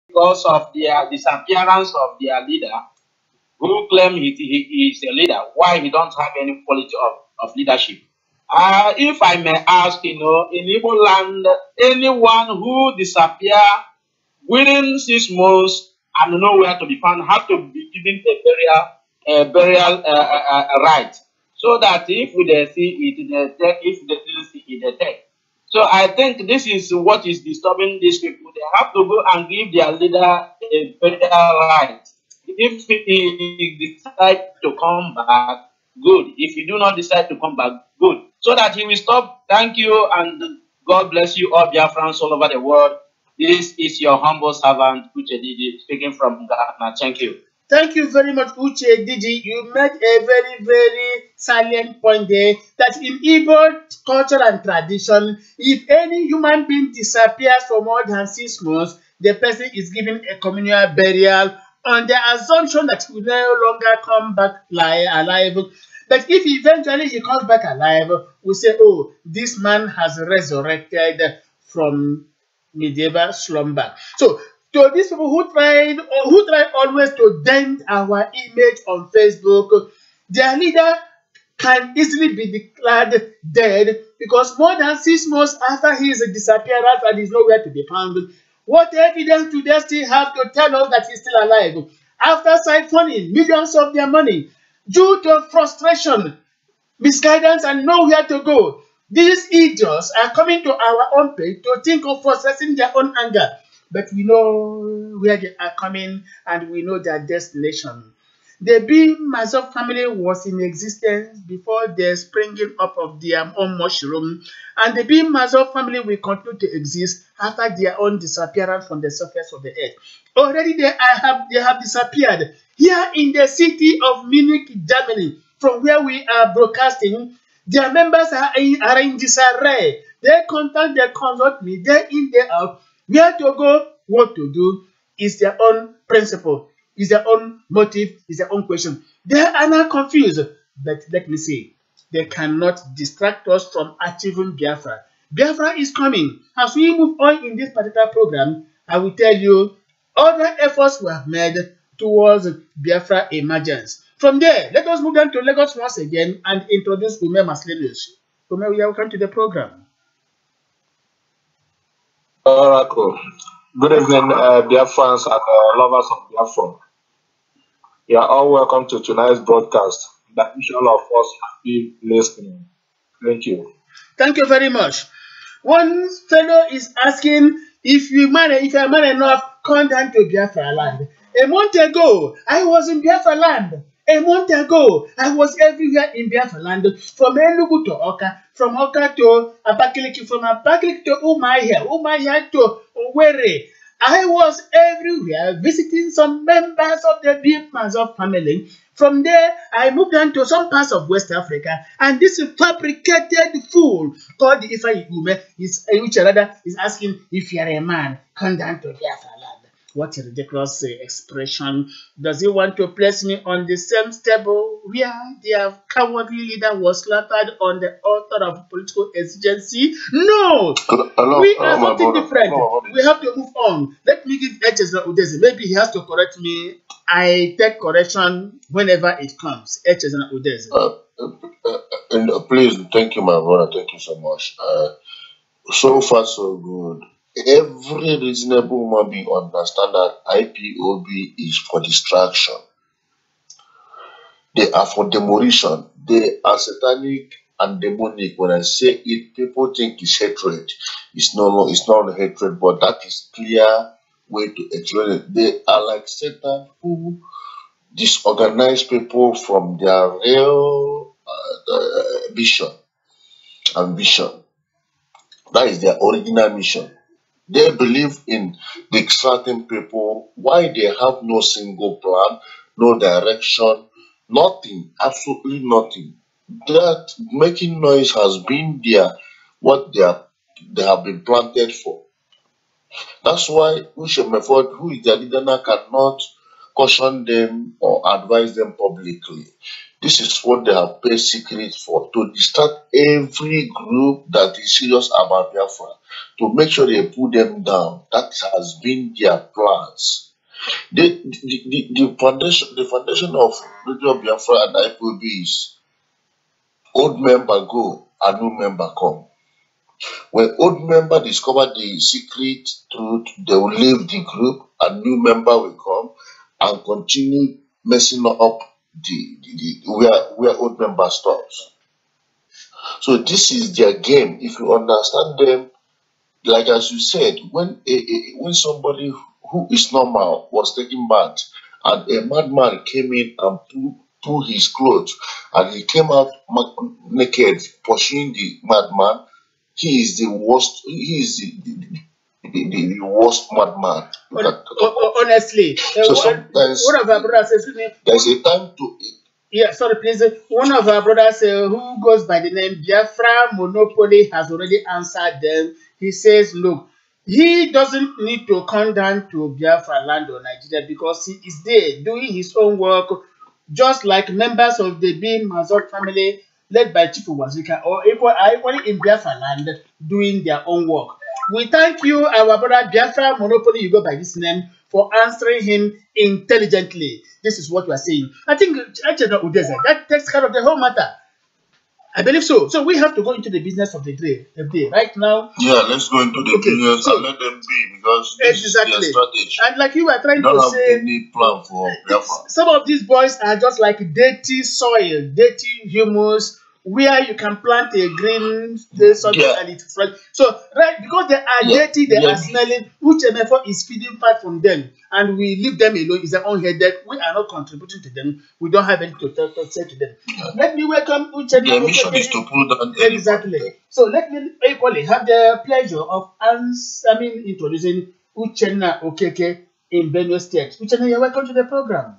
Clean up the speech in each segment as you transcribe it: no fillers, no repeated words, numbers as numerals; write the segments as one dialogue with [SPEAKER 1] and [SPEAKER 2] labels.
[SPEAKER 1] because of their disappearance of their leader, who claim he is a leader, why he don't have any quality of leadership. If I may ask, in Igbo land, anyone who disappear within 6 months and nowhere to be found have to be given a burial right, so that if they see it, they take. If they didn't see it, they take. So I think this is what is disturbing these people. They have to go and give their leader a burial right. If he decide to come back, good. If he do not decide to come back, good. So that he will stop. Thank you, and God bless you all, Biafrans all over the world. This is your humble servant, Uche Didi, speaking from Ghana. Thank you.
[SPEAKER 2] Thank you very much, Uche Didi. You made a very, very salient point there that in Igbo culture and tradition, if any human being disappears for more than 6 months, the person is given a communal burial on the assumption that he will no longer come back alive. But if eventually he comes back alive, we say, oh, this man has resurrected from medieval slumber. So to these people who tried always to dent our image on Facebook, their leader can easily be declared dead because more than 6 months after his disappearance and is nowhere to be found, what evidence do they still have to tell us that he's still alive? After siphoning millions of their money due to frustration, misguidance, and nowhere to go, these idiots are coming to our own page to think of processing their own anger. But we know where they are coming and we know their destination. The bim-massob family was in existence before the springing up of their own mushroom, and the bim-massob family will continue to exist after their own disappearance from the surface of the earth. Already they have disappeared. Here in the city of Munich, Germany, from where we are broadcasting, their members are in disarray. They contact, they consult me, day in, day out. Where to go, what to do is their own principle, is their own motive, is their own question. They are not confused, but let me say, they cannot distract us from achieving Biafra. Biafra is coming. As we move on in this particular program, I will tell you other efforts we have made towards Biafra emergence. From there, let us move down to Lagos once again and introduce Ume Maslenius. Ume, welcome to the program.
[SPEAKER 3] Oracle. Good evening, dear fans and lovers of Biafra. You are all welcome to tonight's broadcast. That each all of us be listening. Thank you.
[SPEAKER 2] Thank you very much. One fellow is asking if you are man enough, come down to Biafra land. A month ago, I was in Biafra land. A month ago, I was everywhere in Biafra land, from Enugu to Oka, from Oka to Abakaliki, from Abakaliki to Umuahia to Owerri. I was everywhere visiting some members of the bim-massob family. From there, I moved on to some parts of West Africa, and this fabricated fool called the Ifeanyi Ume is asking if you are a man, come down to Biafra land. What a ridiculous expression. Does he want to place me on the same table where their cowardly leader was slaughtered on the altar of political exigency? No!
[SPEAKER 3] Hello,
[SPEAKER 2] We are something different. We have to move on. Let me give Echezna Udeze. Maybe he has to correct me. I take correction whenever it comes. Echezna Udeze.
[SPEAKER 4] Please, thank you, my brother. Thank you so much. So far, so good. Every reasonable human being understand that IPOB is for distraction. They are for demolition. They are satanic and demonic. When I say it, people think it's hatred. It's not hatred, but that is clear way to explain it. They are like Satan who disorganize people from their real vision and vision. That is their original mission. They believe in extracting people. Why they have no single plan, no direction, nothing, absolutely nothing. That making noise has been what they have been planted for. That's why Method, who is their leader now, cannot caution them or advise them publicly. This is what they have paid secret for, to distract every group that is serious about Biafra, to make sure they put them down. That has been their plans. The foundation of Radio Biafra and IPOB is old member go and new member come. When old member discover the secret truth, they will leave the group and new member will come and continue messing up the where old member stops. So this is their game. If you understand them, like as you said, when somebody who is normal was taking bath and a madman came in and pulled his clothes and he came out naked pursuing the madman, he is the worst. He is the worst madman you can talk about.
[SPEAKER 2] Honestly,
[SPEAKER 4] So sometimes
[SPEAKER 2] one of our brothers says,
[SPEAKER 4] there's a time to.
[SPEAKER 2] yeah, sorry, please. One of our brothers who goes by the name Biafra Monopoly has already answered them. He says, look, he doesn't need to come down to Biafra land or Nigeria because he is there doing his own work, just like members of the bim-massob family led by Chief Wazika or equally in Biafra land doing their own work. We thank you, our brother Biafra Monopoly, you go by this name, for answering him intelligently. This is what we are saying. I think that takes care of the whole matter. I believe so. So we have to go into the business of the day. Right now.
[SPEAKER 4] Yeah, let's go into the business and let them be, because this is their strategy.
[SPEAKER 2] And like you were trying
[SPEAKER 4] Don't
[SPEAKER 2] to
[SPEAKER 4] have
[SPEAKER 2] say,
[SPEAKER 4] any plan for Biafra.
[SPEAKER 2] some of these boys are just like dirty soil, dirty humus, where you can plant a green something and it's like so, right, because they are dirty, they are smelling, which MFO is feeding fat from them, and we leave them alone. Is their own headed. We are not contributing to them. We don't have anything to say to them. Let me welcome Uchenna.
[SPEAKER 4] Their mission is to pull down
[SPEAKER 2] exactly. So let me equally have the pleasure of introducing Uchenna Okeke in Benue State. Uchenna, you're welcome to the program.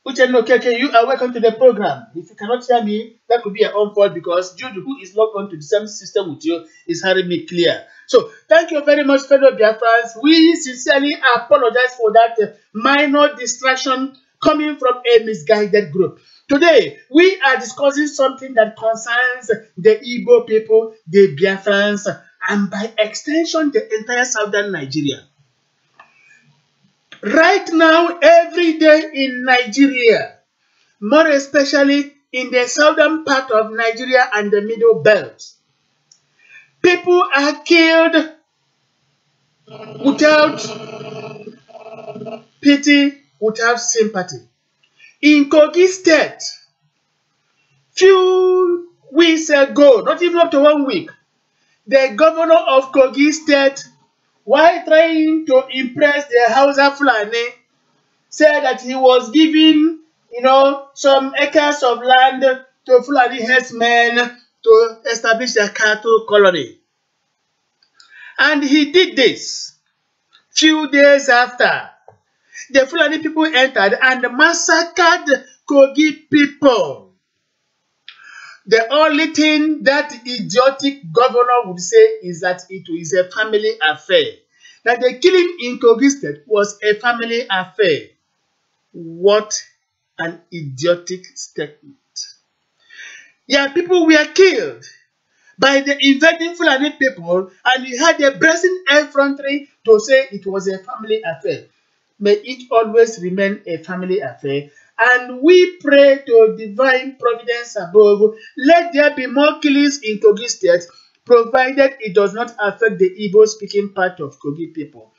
[SPEAKER 2] Uchenna Okeke, you are welcome to the program. If you cannot hear me, that could be your own fault because Jude, who is logged onto the same system with you, is hearing me clear. So, thank you very much, fellow Biafrans. We sincerely apologize for that minor distraction coming from a misguided group. Today, we are discussing something that concerns the Igbo people, the Biafrans, and by extension, the entire southern Nigeria. Right now, every day in Nigeria, more especially in the southern part of Nigeria and the middle belt, people are killed without pity, without sympathy. In Kogi State, few weeks ago, not even up to 1 week, the governor of Kogi State, while trying to impress the Hausa Fulani, said that he was giving, some acres of land to Fulani herdsmen to establish a cattle colony. And he did this few days after the Fulani people entered and massacred Kogi people. The only thing that idiotic governor would say is that it is a family affair. That the killing in Kogi State was a family affair. What an idiotic statement. Yeah, people were killed by the invading Fulani people, and you had a brazen effrontery to say it was a family affair. May it always remain a family affair. And we pray to divine providence above. Let there be more killings in Kogi State, provided it does not affect the Igbo-speaking part of Kogi people.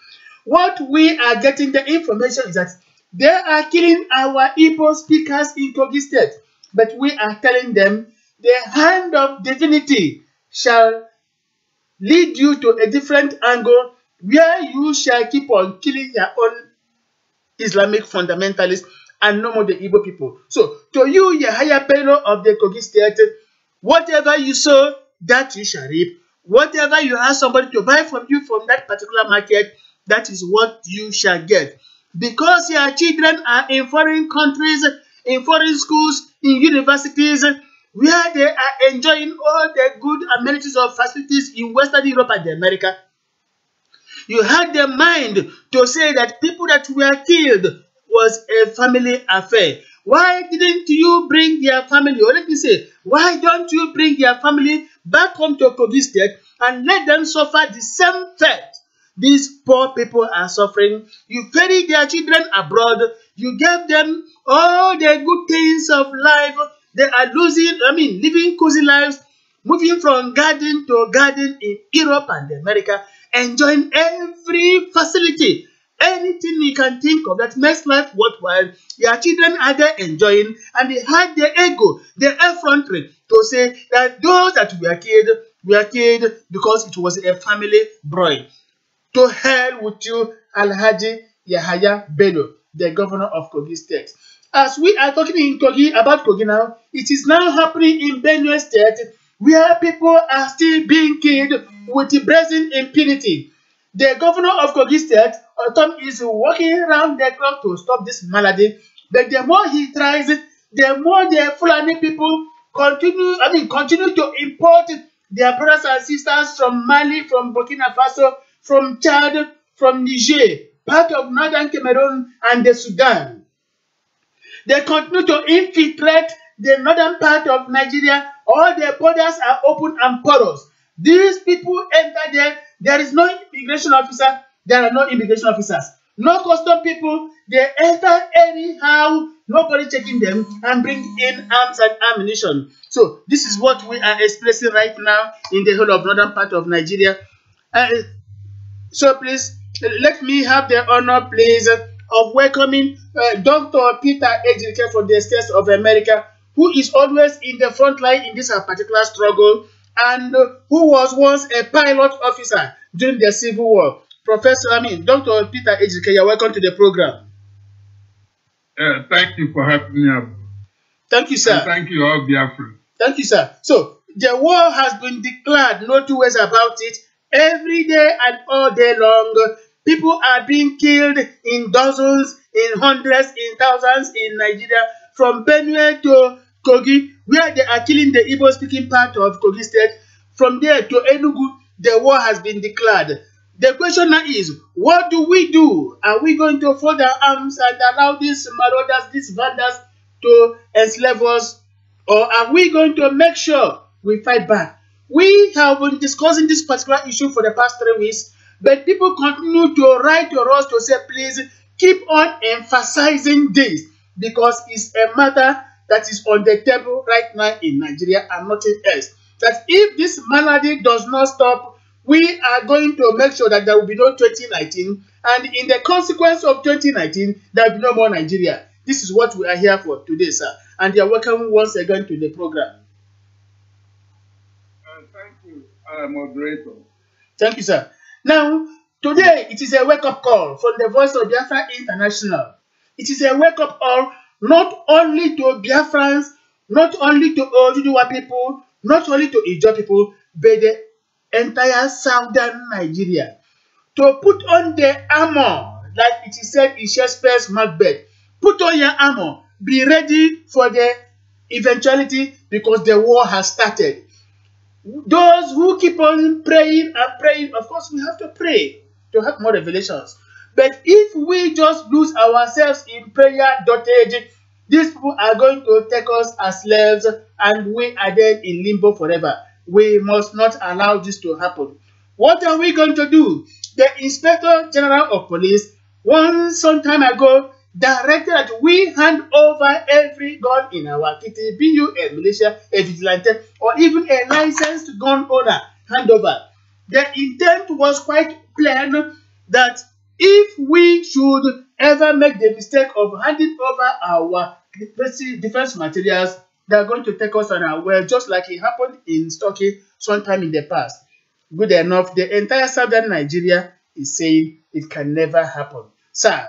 [SPEAKER 2] What we are getting the information is that they are killing our Igbo speakers in Kogi State, but we are telling them the hand of divinity shall lead you to a different angle where you shall keep on killing your own Islamic fundamentalists and no more the Igbo people. So, to you, your higher fellow of the Kogi State, whatever you sow, that you shall reap. Whatever you ask somebody to buy from you from that particular market, that is what you shall get. Because your children are in foreign countries, in foreign schools, in universities, where they are enjoying all the good amenities of facilities in Western Europe and America. You had the mind to say that people that were killed was a family affair. Why didn't you bring their family, or let me say, why don't you bring their family back home to Kogi State and let them suffer the same fate these poor people are suffering? You ferry their children abroad, you gave them all the good things of life. They are living cozy lives, moving from garden to garden in Europe and America, enjoying every facility. Anything you can think of that makes life worthwhile, your children are there enjoying, and they had the ego, the effrontery to say that those that were killed because it was a family broil. To hell with you, Alhaji Yahaya Bello, the governor of Kogi State. As we are talking in Kogi about Kogi now, it is now happening in Benue State, where people are still being killed with brazen impunity. The governor of Kogi State, Tom, is working around the clock to stop this malady, but the more he tries, the more the Fulani people continue to import their brothers and sisters from Mali, from Burkina Faso, from Chad, from Niger, part of northern Cameroon and the Sudan. They continue to infiltrate the northern part of Nigeria. All their borders are open and porous. These people enter there. There is no immigration officer. There are no immigration officers. No custom people. They enter anyhow. Nobody checking them and bring in arms and ammunition. So this is what we are expressing right now in the whole of northern part of Nigeria. So please, let me have the honor, please, of welcoming Dr. Peter Ejike from the States of America, who is always in the front line in this particular struggle, and who was once a pilot officer during the Civil War. Dr. Peter Ejike, you're welcome to the program.
[SPEAKER 5] Thank you for having me.
[SPEAKER 2] Thank you, sir.
[SPEAKER 5] And thank you, all Biafra.
[SPEAKER 2] Thank you, sir. So, the war has been declared, no two ways about it. Every day and all day long, people are being killed in dozens, in hundreds, in thousands in Nigeria, from Benue to Kogi, where they are killing the Igbo-speaking part of Kogi State. From there to Enugu, the war has been declared. The question now is, what do we do? Are we going to fold our arms and allow these marauders, these vandals to enslave us? Or are we going to make sure we fight back? We have been discussing this particular issue for the past 3 weeks, but people continue to write to us to say, please keep on emphasizing this, because it's a matter that is on the table right now in Nigeria and nothing else. That if this malady does not stop, we are going to make sure that there will be no 2019, and in the consequence of 2019, there will be no more Nigeria. This is what we are here for today, sir. And you are welcome once again to the program.
[SPEAKER 5] Thank you, moderator.
[SPEAKER 2] Thank you, sir. Now, today it is a wake-up call from the Voice of Biafra International. It is a wake-up call not only to Biafrans, not only to Ojujuwa people, not only to Ijaw people, but the entire southern Nigeria, to put on the armor, like it is said in Shakespeare's Macbeth. Put on your armor, be ready for the eventuality, because the war has started. Those who keep on praying and praying, of course we have to pray to have more revelations. But if we just lose ourselves in prayer dotage, these people are going to take us as slaves, and we are then in limbo forever. We must not allow this to happen. What are we going to do? The Inspector General of Police, some time ago, directed that we hand over every gun in our kitty, be you a militia, a vigilante, or even a licensed gun owner, hand over. The intent was quite plain, that if we should ever make the mistake of handing over our defense materials, they are going to take us on our way, just like it happened in Stockholm sometime in the past. Good enough, the entire southern Nigeria is saying it can never happen. Sir,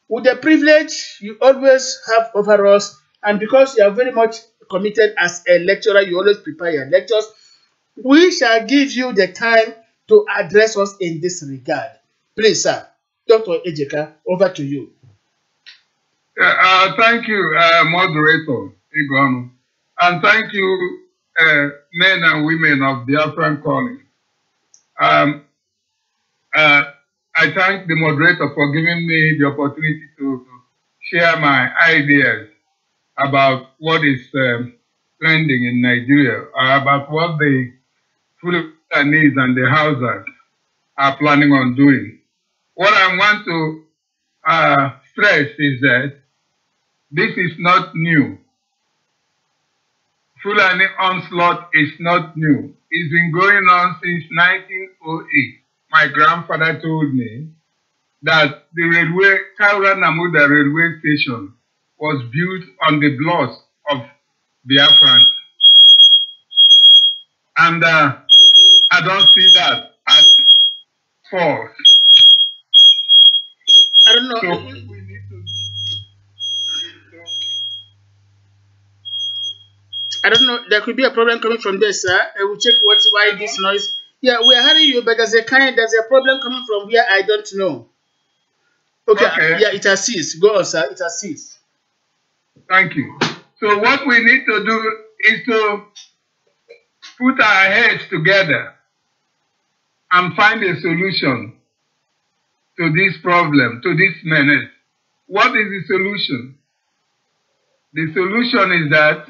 [SPEAKER 2] with the privilege you always have over us, and because you are very much committed as a lecturer, you always prepare your lectures, we shall give you the time to address us in this regard. Please, sir, Dr. Ejike, over to you.
[SPEAKER 5] Thank you, moderator Igonu, and thank you, men and women of Biafran calling. I thank the moderator for giving me the opportunity to share my ideas about what is trending in Nigeria, or about what the Fulanis and the Hausas are planning on doing. What I want to stress is that this is not new. Fulani onslaught is not new. It's been going on since 1908. My grandfather told me that the railway, Kaura Namuda railway station, was built on the blood of Biafra. And I don't see that as false.
[SPEAKER 2] I don't know.
[SPEAKER 5] So we need to
[SPEAKER 2] I don't know. There could be a problem coming from there, sir. I will check why this noise. Yeah, we are hearing you, but there's a problem coming from where I don't know. Okay. Yeah, it has ceased. Go on, sir. It has ceased.
[SPEAKER 5] Thank you. So what we need to do is to put our heads together and find a solution to this problem, to this menace. What is the solution? The solution is that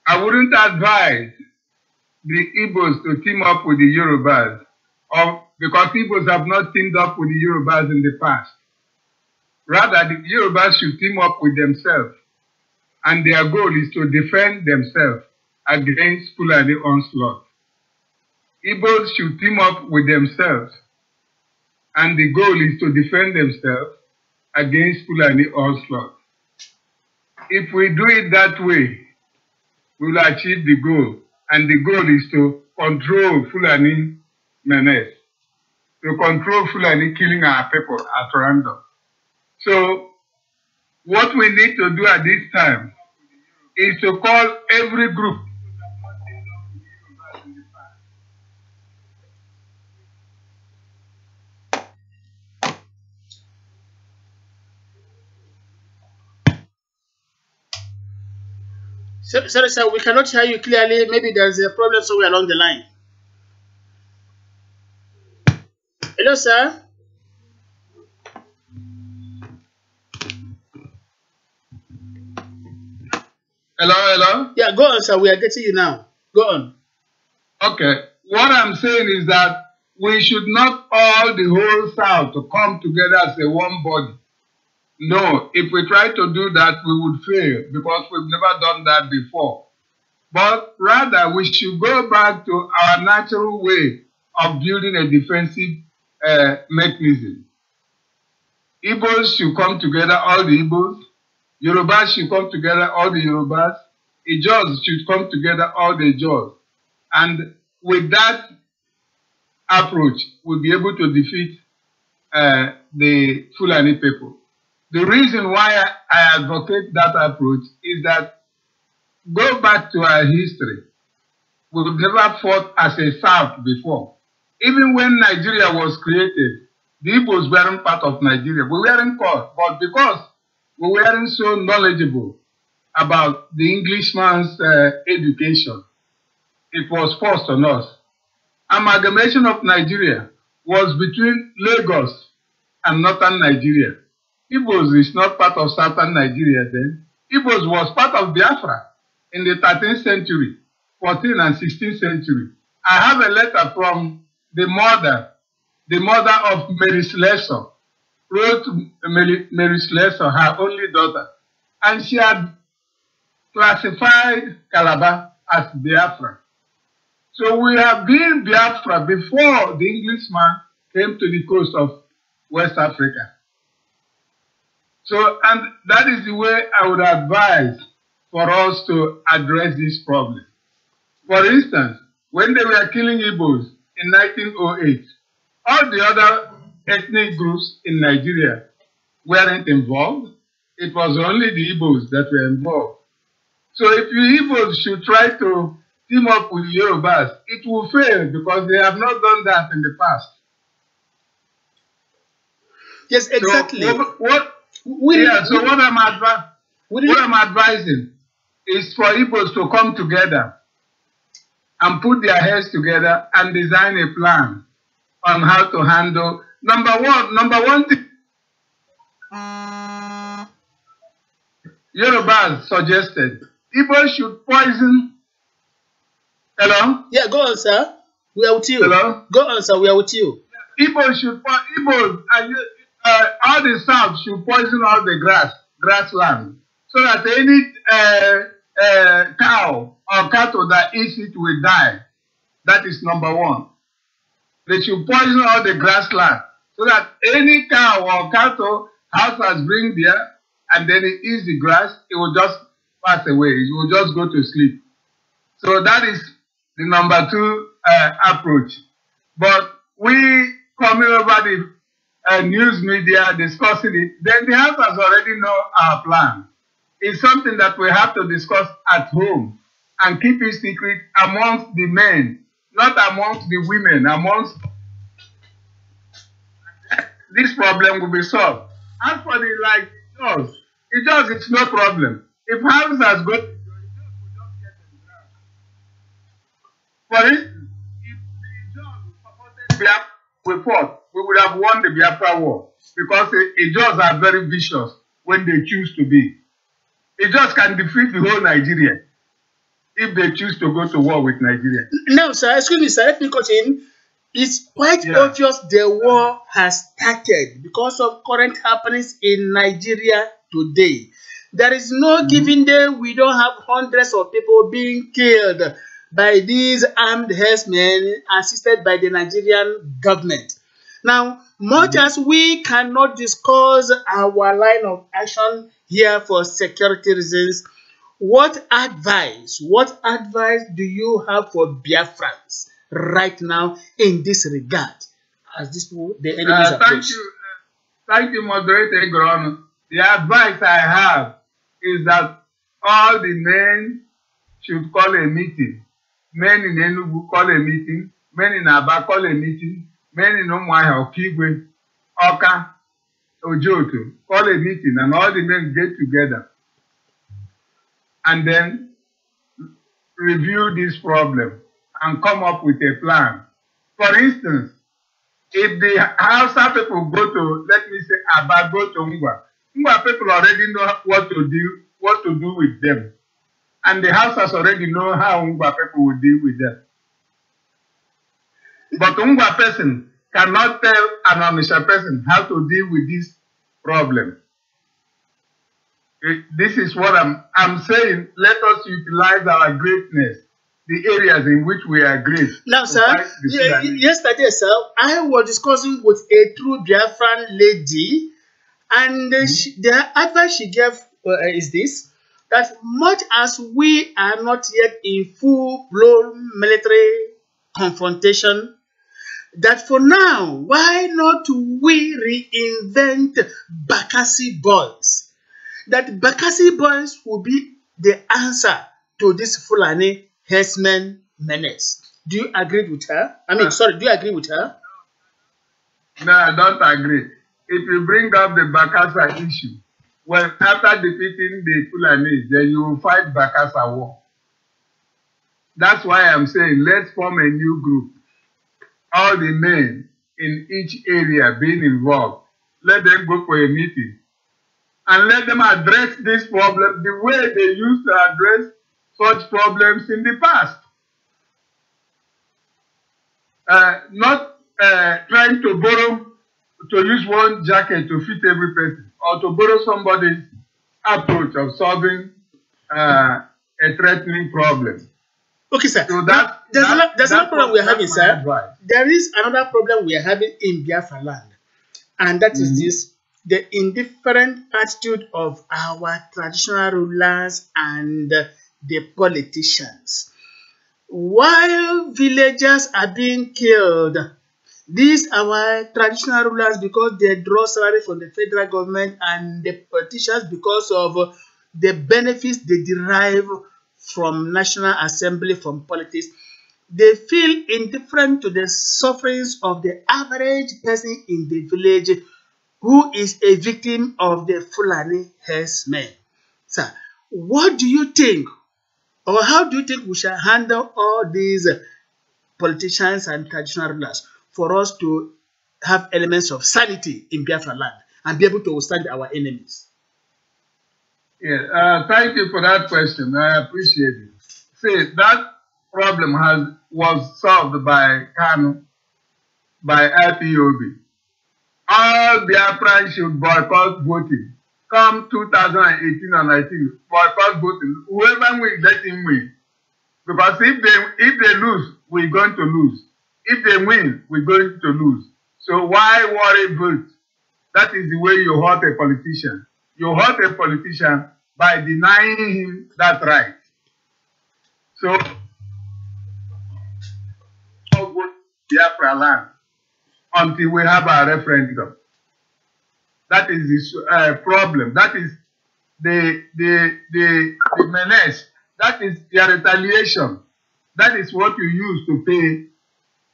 [SPEAKER 5] I wouldn't advise the Igbos to team up with the Yorubas, because Igbos have not teamed up with the Yorubas in the past. Rather, the Yorubas should team up with themselves, and their goal is to defend themselves against Fulani onslaught. Igbos should team up with themselves, and the goal is to defend themselves against Fulani onslaught. If we do it that way, we will achieve the goal, and the goal is to control Fulani menace, to control Fulani killing our people at random. So, what we need to do at this time is to call every group
[SPEAKER 2] Sorry, sir, we cannot hear you clearly. Maybe there's a problem somewhere along the line. Hello, sir.
[SPEAKER 5] Hello?
[SPEAKER 2] Yeah, go on, sir. We are getting you now. Go on.
[SPEAKER 5] Okay. What I'm saying is that we should not all the whole South to come together as a one body. No, if we try to do that, we would fail because we've never done that before. But rather, we should go back to our natural way of building a defensive mechanism. Igbos should come together, all the Igbos. Yorubas should come together, all the Yorubas. Ijos should come together, all the Ijos. And with that approach, we'll be able to defeat the Fulani people. The reason why I advocate that approach is that go back to our history. We've never fought as a South before. Even when Nigeria was created, the Igbos weren't part of Nigeria. We weren't called, but because we weren't so knowledgeable about the Englishman's education, it was forced on us. Amalgamation of Nigeria was between Lagos and northern Nigeria. Igbos is not part of southern Nigeria then. Igbos was part of Biafra in the 13th century, 14th and 16th century. I have a letter from the mother of Mary Slessor, wrote Mary Slessor, her only daughter, and she had classified Calabar as Biafra. So we have been Biafra before the Englishman came to the coast of West Africa. So, and that is the way I would advise for us to address this problem. For instance, when they were killing Igbos in 1908, all the other ethnic groups in Nigeria weren't involved. It was only the Igbos that were involved. So if you Igbos should try to team up with Yorubas, it will fail because they have not done that in the past.
[SPEAKER 2] Yes, exactly.
[SPEAKER 5] So what I'm advising is for Igbos to come together and put their heads together and design a plan on how to handle number one thing. Yorubas suggested Igbo should poison. Hello?
[SPEAKER 2] Yeah, go on, sir. We are with you.
[SPEAKER 5] Hello?
[SPEAKER 2] Go on, sir. We are with you.
[SPEAKER 5] Igbo should Igbo and all the South should poison all the grassland, so that any cow or cattle that eats it will die. That is number one. They should poison all the grassland, so that any cow or cattle households bring there and then it eats the grass, it will just pass away. It will just go to sleep. So that is the number two approach. But we coming over the news media discussing it, then the House has already know our plan. It's something that we have to discuss at home and keep it secret amongst the men, not amongst the women, amongst this problem will be solved. As for the judge, it's no problem. If House has got for instance, if the judge supported Biafra, we fought, we would have won the Biafra war, because a judge are very vicious when they choose to be. A judge can defeat the whole Nigeria if they choose to go to war with Nigeria.
[SPEAKER 2] Now, sir, excuse me, sir, let me cut in. It's quite obvious the war has started because of current happenings in Nigeria today. There is no given day we don't have hundreds of people being killed by these armed herdsmen assisted by the Nigerian government. Now, much as we cannot discuss our line of action here for security reasons, what advice do you have for Biafrans right now in this regard, as this the enemies approach?
[SPEAKER 5] Thank you, Moderator Grono. The advice I have is that all the men should call a meeting. Men in Enugu call a meeting. Men in Aba call a meeting. Men in Umuahia, Okigwe, Oka, Ojoto call a meeting, and all the men get together and then review this problem and come up with a plan. For instance, if the Hausa people go to, let me say, Aba, go to Ngwa people already know what to do with them. And the Hausas already know how Ngwa people will deal with them. But Ngwa person cannot tell an Onitsha person how to deal with this problem. This is what I'm saying. Let us utilize our greatness, the areas in which we are great.
[SPEAKER 2] Now, sir, yesterday, sir, I was discussing with a true Biafran lady, and the advice she gave is this: that much as we are not yet in full-blown military confrontation, that for now, why not we reinvent Bakassi boys? That Bakassi boys will be the answer to this Fulani herdsmen menace. Do you agree with her? Do you agree with her?
[SPEAKER 5] No, I don't agree. If you bring up the Bakassa issue, well, after defeating the Fulani, then you will fight Bakassa war. That's why I'm saying let's form a new group. All the men in each area being involved, let them go for a meeting and let them address this problem the way they used to address such problems in the past. Not trying to use one jacket to fit every person, or to borrow somebody's approach of solving a threatening problem.
[SPEAKER 2] Okay, sir.
[SPEAKER 5] So
[SPEAKER 2] there's another problem we are having, sir. Advice. There is another problem we are having in Biafra land, and that is this: the indifferent attitude of our traditional rulers and the politicians. While villagers are being killed, these our traditional rulers, because they draw salary from the federal government, and the politicians because of the benefits they derive from National Assembly, from politics, they feel indifferent to the sufferings of the average person in the village who is a victim of the Fulani herdsmen. Sir, what do you think, or how do you think we shall handle all these politicians and traditional rulers for us to have elements of sanity in Biafra land and be able to withstand our enemies?
[SPEAKER 5] Yeah, thank you for that question. I appreciate it. See, that problem was solved by Kanu, by IPOB. All Biafrans should boycott voting. Come 2018 or 19, boycott voting. Whoever wins, let him win. Because if they lose, we're going to lose. If they win, we're going to lose. So why worry vote? That is the way you hurt a politician. You hurt a politician by denying him that right. So, no vote Biafra land until we have a referendum. That is the problem. That is the menace. That is the retaliation. That is what you use to pay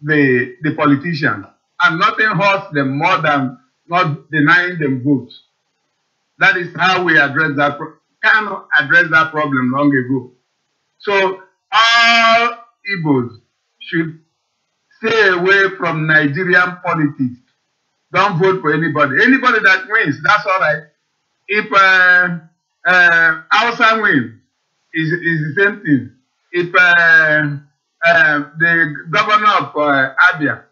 [SPEAKER 5] the politicians. And nothing hurts them more than not denying them votes. That is how we address that. Can address that problem long ago. So all Igbos should stay away from Nigerian politics. Don't vote for anybody. Anybody that wins, that's all right. If Hausa wins, is the same thing. If the governor of Abia,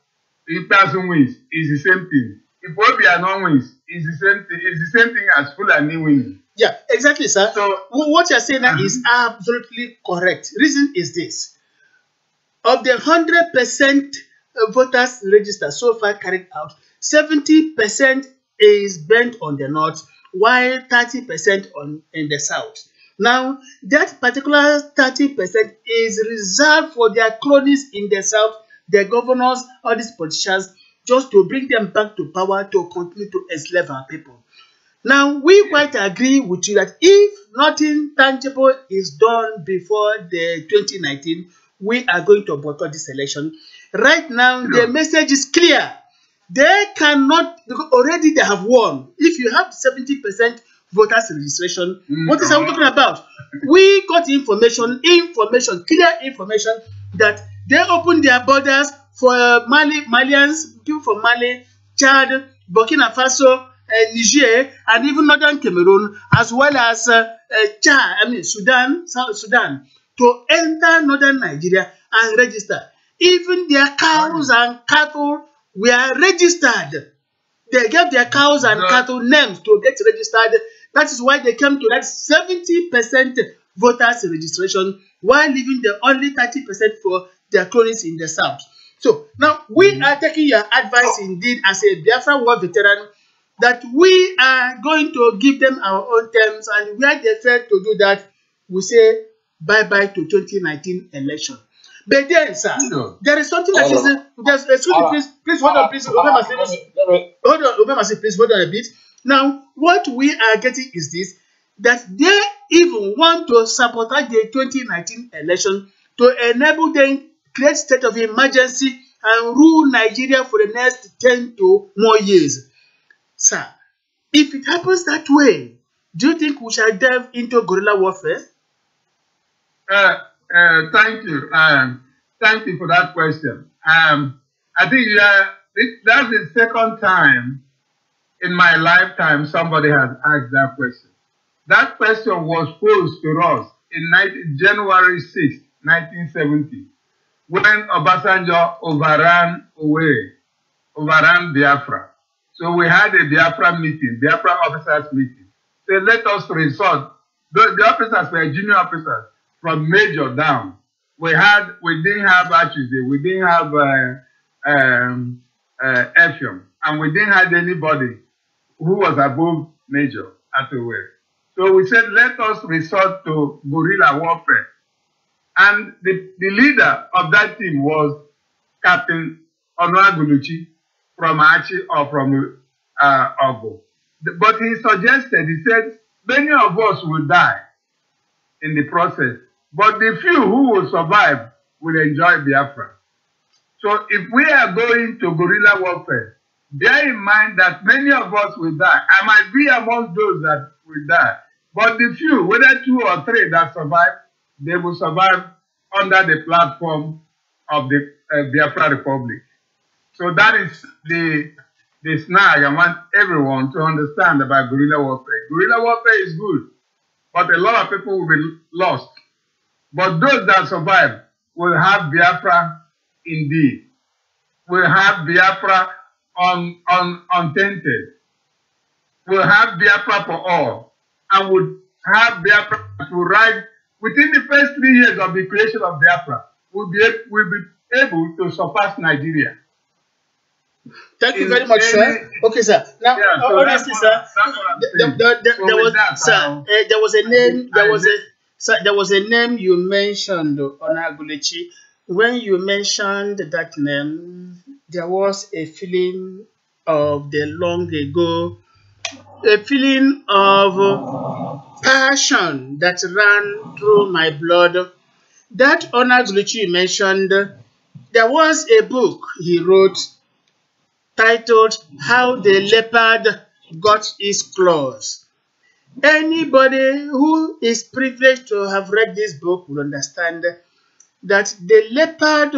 [SPEAKER 5] if person wins, is the same thing. If Obiano wins, is the same thing. It's the same thing as Fulani winning.
[SPEAKER 2] Yeah, exactly, sir.
[SPEAKER 5] So
[SPEAKER 2] what you're saying now is absolutely correct. Reason is this: of the 100% voters registered so far carried out, 70% is bent on the north, while 30% in the south. Now, that particular 30% is reserved for their cronies in the south, the governors, all these politicians, just to bring them back to power to continue to enslave our people. Now, we quite agree with you that if nothing tangible is done before the 2019, we are going to boycott this election. Right now, the message is clear. They cannot, because already they have won. If you have 70% voters registration, what is we talking about? We got information, clear information that they opened their borders for Malians, people from Mali, Chad, Burkina Faso, Niger, and even northern Cameroon, as well as Sudan, South Sudan, to enter northern Nigeria and register. Even their cows and cattle were registered. They gave their cows and cattle names to get registered. That is why they came to that 70% voters registration, while leaving the only 30% for their cronies in the south. So now we are taking your advice indeed as a Biafra war veteran, that we are going to give them our own terms, and where they fail to do that, we say bye-bye to 2019 election. But then, sir, there is something that is, excuse me, please hold on, please, hold on a bit. Now, what we are getting is this, that they even want to sabotage the 2019 election to enable them create state of emergency and rule Nigeria for the next 10 to more years. Sir, if it happens that way, do you think we shall delve into guerrilla warfare?
[SPEAKER 5] Thank you. Thank you for that question. I think that's the second time in my lifetime somebody has asked that question. That question was posed to us in January 6, 1970, when Obasanjo overran Biafra. So we had a Biafra meeting, Biafra officers meeting. So let us resort. The officers were junior officers from major down. We didn't have Achide, we didn't have Ephraim, and we didn't have anybody who was above major at the way. So we said, let us resort to guerrilla warfare. And the leader of that team was Captain Onuaguluchi from Achi or from Ogo. But he suggested, he said, many of us will die in the process, but the few who will survive will enjoy Biafra. So if we are going to guerrilla warfare, bear in mind that many of us will die. I might be among those that will die. But the few, whether 2 or 3 that survive, they will survive under the platform of the Biafra Republic. So that is the snag I want everyone to understand about guerrilla warfare. Guerrilla warfare is good. but a lot of people will be lost. But those that survive will have Biafra indeed. Will have Biafra untainted. Will have Biafra for all. And would have Biafra to ride within the first 3 years of the creation of Biafra. Will be able to surpass Nigeria.
[SPEAKER 2] Thank you very much, sir. Okay, sir. Now,
[SPEAKER 5] Yeah, so
[SPEAKER 2] honestly, sir, there was a name. There was a name you mentioned, Onagulechi. When you mentioned that name, there was a feeling of the long ago, a feeling of passion that ran through my blood. That Onagulechi you mentioned, there was a book he wrote titled How the Leopard Got His Claws. Anybody who is privileged to have read this book will understand that the leopard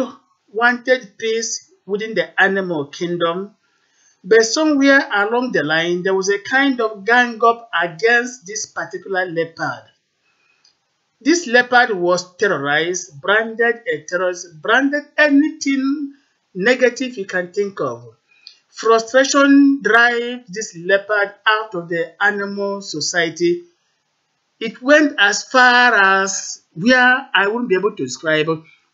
[SPEAKER 2] wanted peace within the animal kingdom, but somewhere along the line there was a kind of gang up against this particular leopard. This leopard was terrorized, branded a terrorist, branded anything negative you can think of. Frustration drives this leopard out of the animal society. It went as far as where I wouldn't be able to describe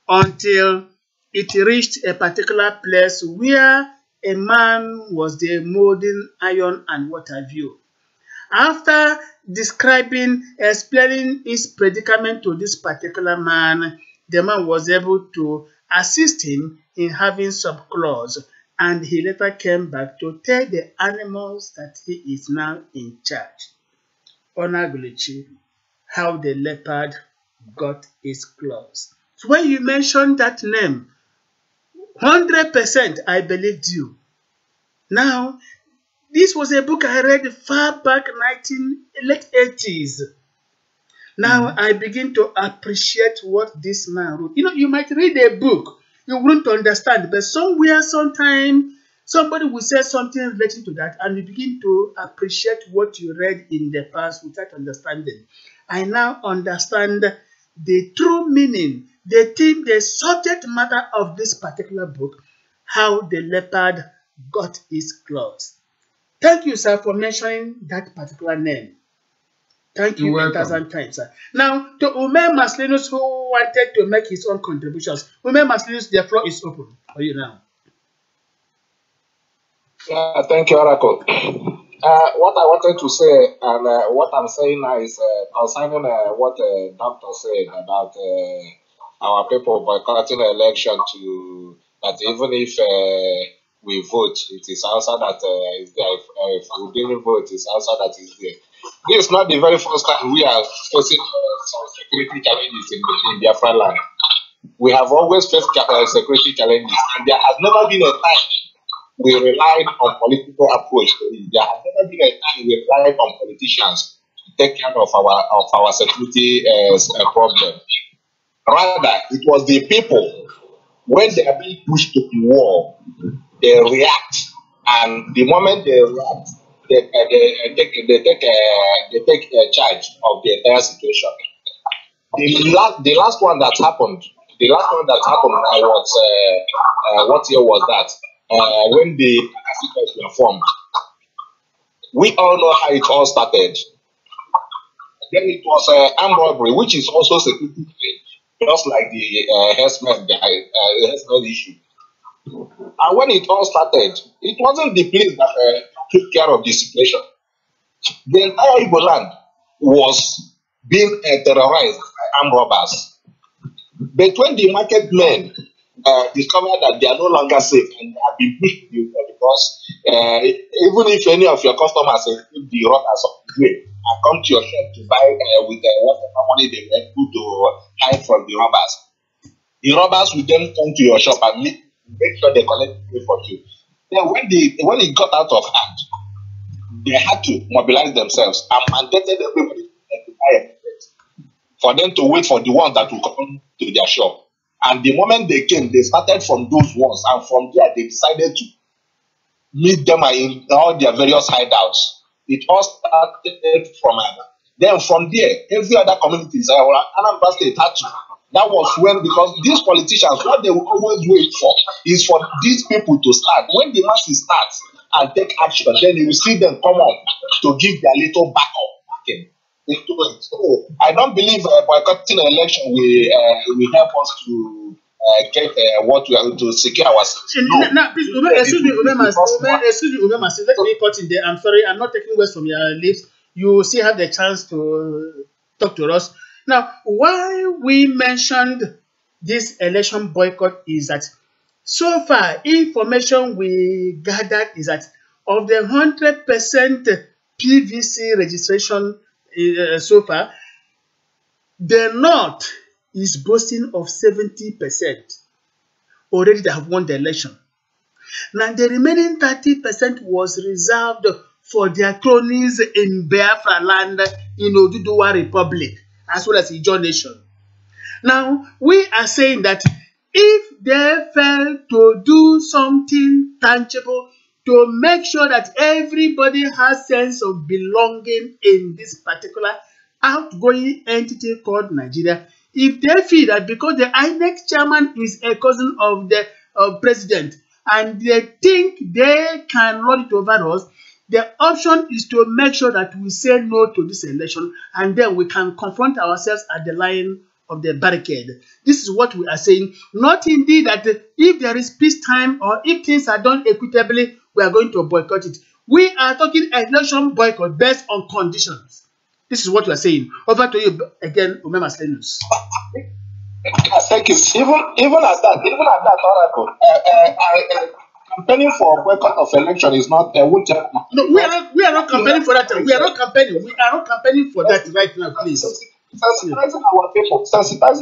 [SPEAKER 2] until it reached a particular place where a man was there molding iron and what have you. After explaining his predicament to this particular man, the man was able to assist him in having some claws. And he later came back to tell the animals that he is now in charge. Onagulechi, how the leopard got his claws. So when you mentioned that name, 100% I believed you. Now, this was a book I read far back late 80s. Now I begin to appreciate what this man wrote. You know, you might read a book, you wouldn't understand, but somewhere, sometime, somebody will say something relating to that, and you begin to appreciate what you read in the past without understanding. I now understand the true meaning, the theme, the subject matter of this particular book, How the Leopard Got His Claws. Thank you, sir, for mentioning that particular name. Thank you 1,000 times, sir. Now, to Ume Maslinus, who wanted to make his own contributions. Ume Maslinus, the floor is open for you now.
[SPEAKER 3] Yeah, thank you, Oracle. What I wanted to say, and what I'm saying now is concerning what the doctor said about our people boycotting the election to that even if we vote, it is answer that is there. If we didn't vote, it's answer that is there. This is not the very first time we are facing some security challenges in Biafra land. We have always faced security challenges, and there has never been a time we relied on political approach. There has never been a time we relied on politicians to take care of our security problem. Rather, it was the people, when they are being pushed to the wall, they react, and the moment they react, they take charge of the entire situation. The last one that happened was what year was that? When the Pacifics were formed. We all know how it all started. Then it was armed robbery, which is also security, just like the herdsmen issue. And when it all started, it wasn't the police that took care of the situation. The entire Igbo land was being terrorized by armed robbers. But when the market men discovered that they are no longer safe and they have been pushed because even if any of your customers escape the robbers of the way and come to your shop to buy with whatever money they were able to hide from the robbers will then come to your shop and make sure they collect money from you. Then when it got out of hand, they had to mobilize themselves and mandated everybody to buy a ticket for them to wait for the ones that will come to their shop. And the moment they came, they started from those ones, and from there they decided to meet them in all their various hideouts. It all started from Then from there, every other community is Anambra State had to. That was when, because these politicians, what they will always wait for is for these people to start. When the masses start and take action, then you will see them come up to give their little backup. Okay. So I don't believe boycotting an election will help us to get what we are to secure ourselves. No.
[SPEAKER 2] Now, please, excuse me, Massi, let me cut in there. I'm sorry, I'm not taking words from your lips. You still have the chance to talk to us. Now, why we mentioned this election boycott is that so far, information we gathered is that of the 100% PVC registration so far, the North is boasting of 70% already that have won the election. Now, the remaining 30% was reserved for their cronies in Biafra land in Oduduwa Republic, as well as Ijaw Nation. Now, we are saying that if they fail to do something tangible to make sure that everybody has sense of belonging in this particular outgoing entity called Nigeria, if they feel that because the INEC chairman is a cousin of the president and they think they can run it over us, the option is to make sure that we say no to this election, and then we can confront ourselves at the line of the barricade. This is what we are saying. Not indeed that if there is peacetime or if things are done equitably, we are going to boycott it. We are talking election boycott based on conditions. This is what we are saying. Over to you again, Umema Slenus.
[SPEAKER 3] Thank you. Even at that oracle, campaigning for boycott of election is not a would help.
[SPEAKER 2] No, we are not campaigning for that. We are not campaigning for that right now, please.
[SPEAKER 3] Sensitizing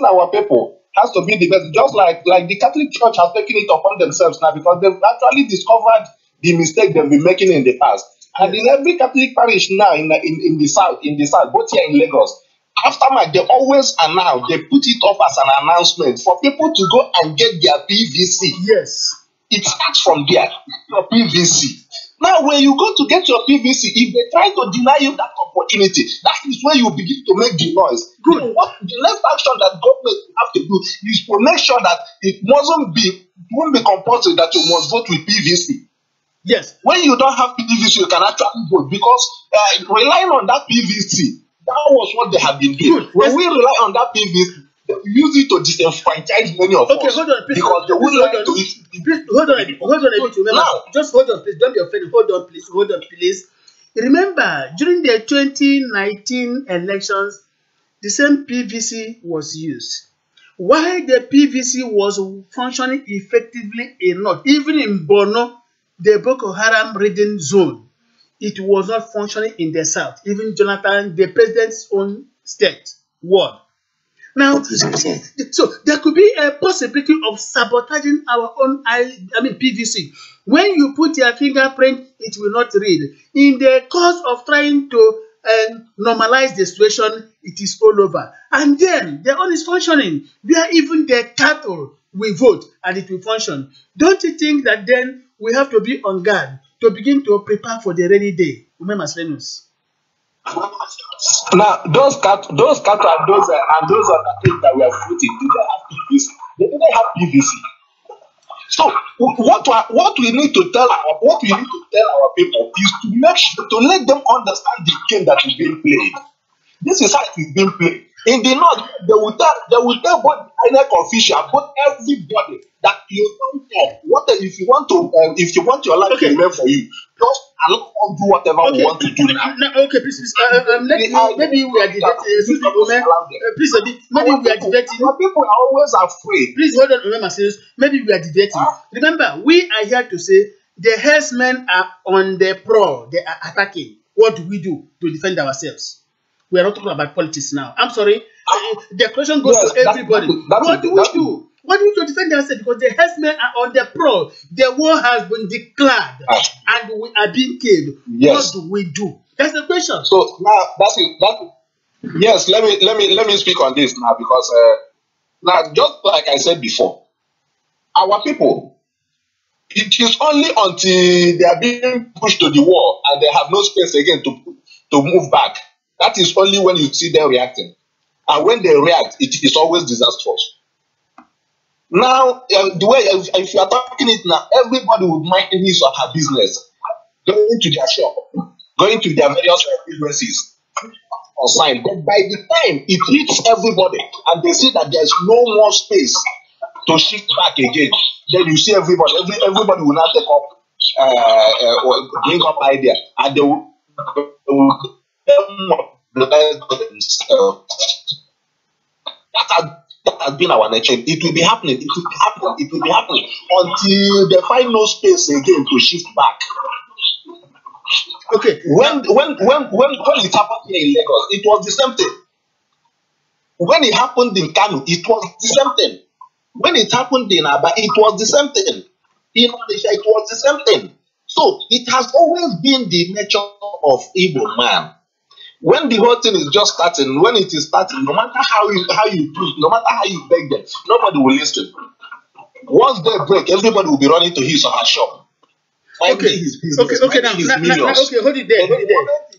[SPEAKER 3] our people has to be the best. Just like the Catholic Church has taken it upon themselves now, because they've actually discovered the mistake they've been making in the past. And in every Catholic parish now in the south, both here in Lagos, after they always announce, they put it up as an announcement for people to go and get their PVC.
[SPEAKER 2] Yes.
[SPEAKER 3] It starts from there, your PVC. Now, when you go to get your PVC, if they try to deny you that opportunity, that is where you begin to make the noise.
[SPEAKER 2] Good.
[SPEAKER 3] What the next action that government have to do is to make sure that it won't be compulsory that you must vote with PVC.
[SPEAKER 2] Yes.
[SPEAKER 3] When you don't have PVC, you can actually vote, because relying on that PVC, that was what they have been doing.
[SPEAKER 2] Good.
[SPEAKER 3] When we rely on that PVC, they use it to disenfranchise many of us.
[SPEAKER 2] Okay, hold on, please.
[SPEAKER 3] Because they won't like to eat.
[SPEAKER 2] Hold on a bit. Remember,
[SPEAKER 3] now,
[SPEAKER 2] just hold on, please. Don't be offended. Hold on, please. Remember, during the 2019 elections, the same PVC was used. Why the PVC was functioning effectively enough, even in Borno, the Boko Haram ridden zone, it was not functioning in the south. Even Jonathan, the president's own state, won. Now, so there could be a possibility of sabotaging our own PVC. When you put your fingerprint, it will not read. In the course of trying to normalize the situation, it is all over. And then the own is functioning, where even the cattle will vote and it will function. Don't you think that then we have to be on guard to begin to prepare for the rainy day? Remember, Slenus.
[SPEAKER 3] Now, those cattle and those undertakings that we are fruiting, they didn't have PVC. So what we need to tell our people is to make sure to let them understand the game that is being played. This is how it is being played. In the north, they will tell both INEC officials, both everybody, that you don't care. What if you want your life to remain for you, just allow us do whatever we want to do now.
[SPEAKER 2] Okay, please. Maybe we are debating. Excuse me, please, maybe we are debating.
[SPEAKER 3] People are always afraid.
[SPEAKER 2] Please hold on, remember, maybe we are debating. Remember, we are here to say the herdsmen are on the prowl. They are attacking. What do we do to defend ourselves? We are not talking about politics now. I'm sorry. The question goes to everybody. What do we do? What do we do to defend ourselves? Because the herdsmen are on the prowl. The war has been declared and we are being killed.
[SPEAKER 3] Yes.
[SPEAKER 2] What do we do? That's the question.
[SPEAKER 3] So now that's it. Yes, let me speak on this now, because now, just like I said before, our people, it is only until they are being pushed to the wall and they have no space again to move back, That is only when you see them reacting. And when they react, it is always disastrous. Now, the way, if you are talking it now, everybody would mind his or her business, going to their shop, going to their various businesses or sign. But by the time it hits everybody and they see that there's no more space to shift back again, then you see everybody will now take up, bring up idea, and they will that has been our nature. It will be happening. It will be happening. It will be happening until they find no space again to shift back.
[SPEAKER 2] Okay.
[SPEAKER 3] When it happened here in Lagos, it was the same thing. When it happened in Kano, it was the same thing. When it happened in Aba, it was the same thing. In Malaysia, it was the same thing. So it has always been the nature of evil man. When the whole thing is just starting, when it is starting, no matter how you preach, no matter how you beg them, nobody will listen. Once they break, everybody will be running to his or her shop.
[SPEAKER 2] Okay. Now, hold it there.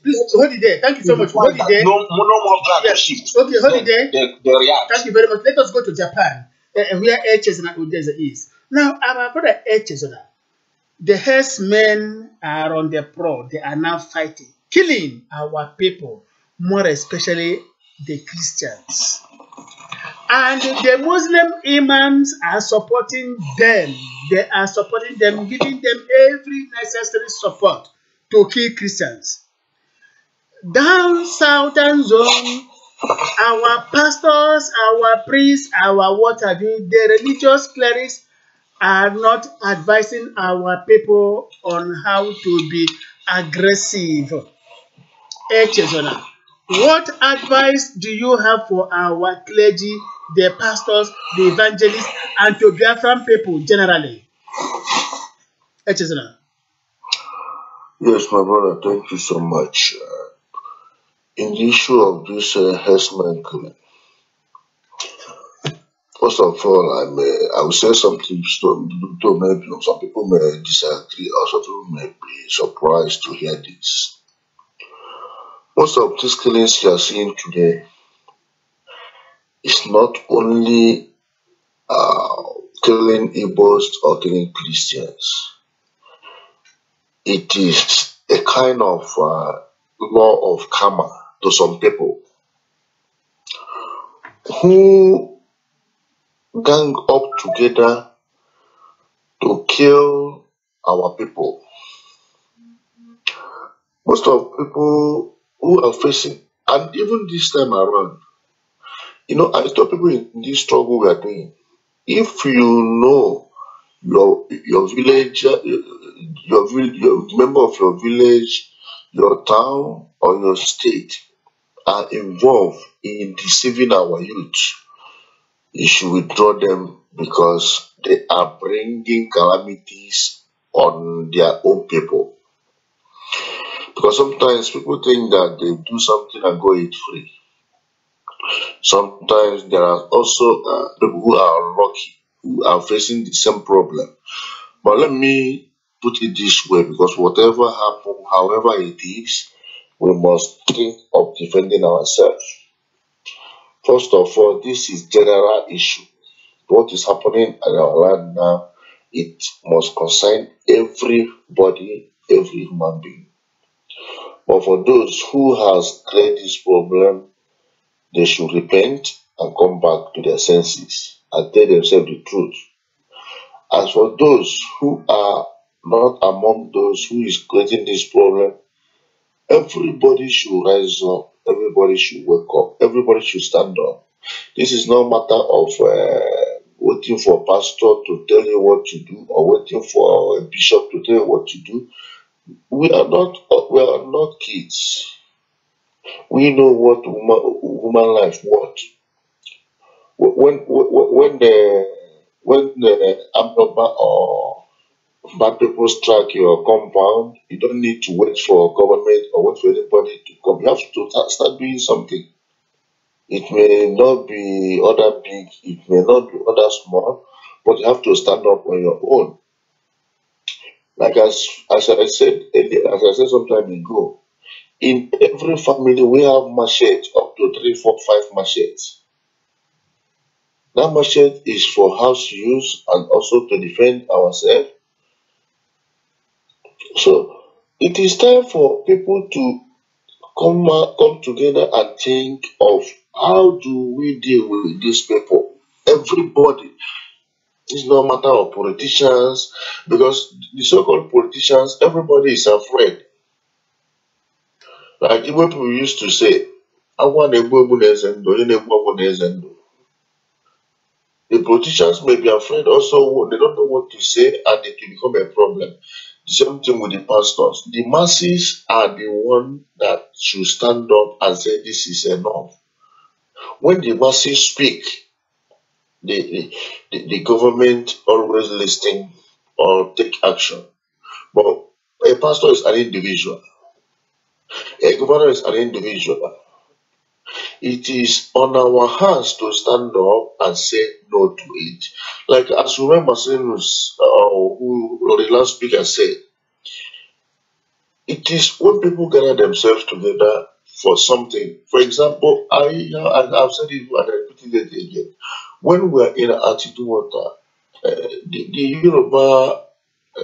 [SPEAKER 2] Please hold it there. Thank you so much. Hold it there.
[SPEAKER 3] No more ground shift.
[SPEAKER 2] Okay, hold it there.
[SPEAKER 3] They react.
[SPEAKER 2] Thank you very much. Let us go to Japan, where Echezona Udeze is. Now, our brother Echezona, the herdsmen are on the prowl. They are now fighting, killing our people, more especially the Christians. And the Muslim imams are supporting them. They are supporting them, giving them every necessary support to kill Christians. Down southern zone, our pastors, our priests, our what have you, the religious clerics are not advising our people on how to be aggressive. Echezona, what advice do you have for our clergy, the pastors, the evangelists, and to Biafran people generally? Echezona.
[SPEAKER 4] Yes, my brother, thank you so much. In the issue of this herdsmen killing, first of all, I will say something to maybe some people may disagree, or some people may be surprised to hear this. Most of these killings you are seeing today is not only killing Igbos or killing Christians. It is a kind of law of karma to some people who gang up together to kill our people. Most of people who are facing, and even this time around, I tell people in this struggle we are doing, if you know your village, your member of your village, your town, or your state are involved in deceiving our youth, you should withdraw them because they are bringing calamities on their own people. Because sometimes people think that they do something and go it free. Sometimes there are also people who are lucky, who are facing the same problem. But let me put it this way, because whatever happens, however it is, we must think of defending ourselves. First of all, this is general issue. What is happening in our land now, it must concern everybody, every human being. But for those who has created this problem, they should repent and come back to their senses and tell themselves the truth. As for those who are not among those who is creating this problem, everybody should rise up, everybody should wake up, everybody should stand up. This is no matter of waiting for a pastor to tell you what to do or waiting for a bishop to tell you what to do. We are not kids. We know what human life what. When the abnormal or bad people strike your compound, you don't need to wait for government or wait for anybody to come. You have to start doing something. It may not be other big, it may not be other small, but you have to stand up on your own. Like as I said earlier, as I said some time ago, In every family, we have machete, up to 3, 4, 5 machetes. That machete is for house use and also to defend ourselves. So it is time for people to come together and think of how do we deal with these people. Everybody. It's no matter of politicians, because the so-called politicians, everybody is afraid. Like Igbo people used to say, I want a the politicians may be afraid also, they don't know what to say and it will become a problem. The same thing with the pastors. The masses are the one that should stand up and say this is enough. When the masses speak, the government always listen or take action. But a pastor is an individual. A governor is an individual. It is on our hands to stand up and say no to it. Like as remember Marcinus, who the last speaker said, it is when people gather themselves together for something. For example, I've said it and I'm repeating it again. When we are in Attitude Water, the Yoruba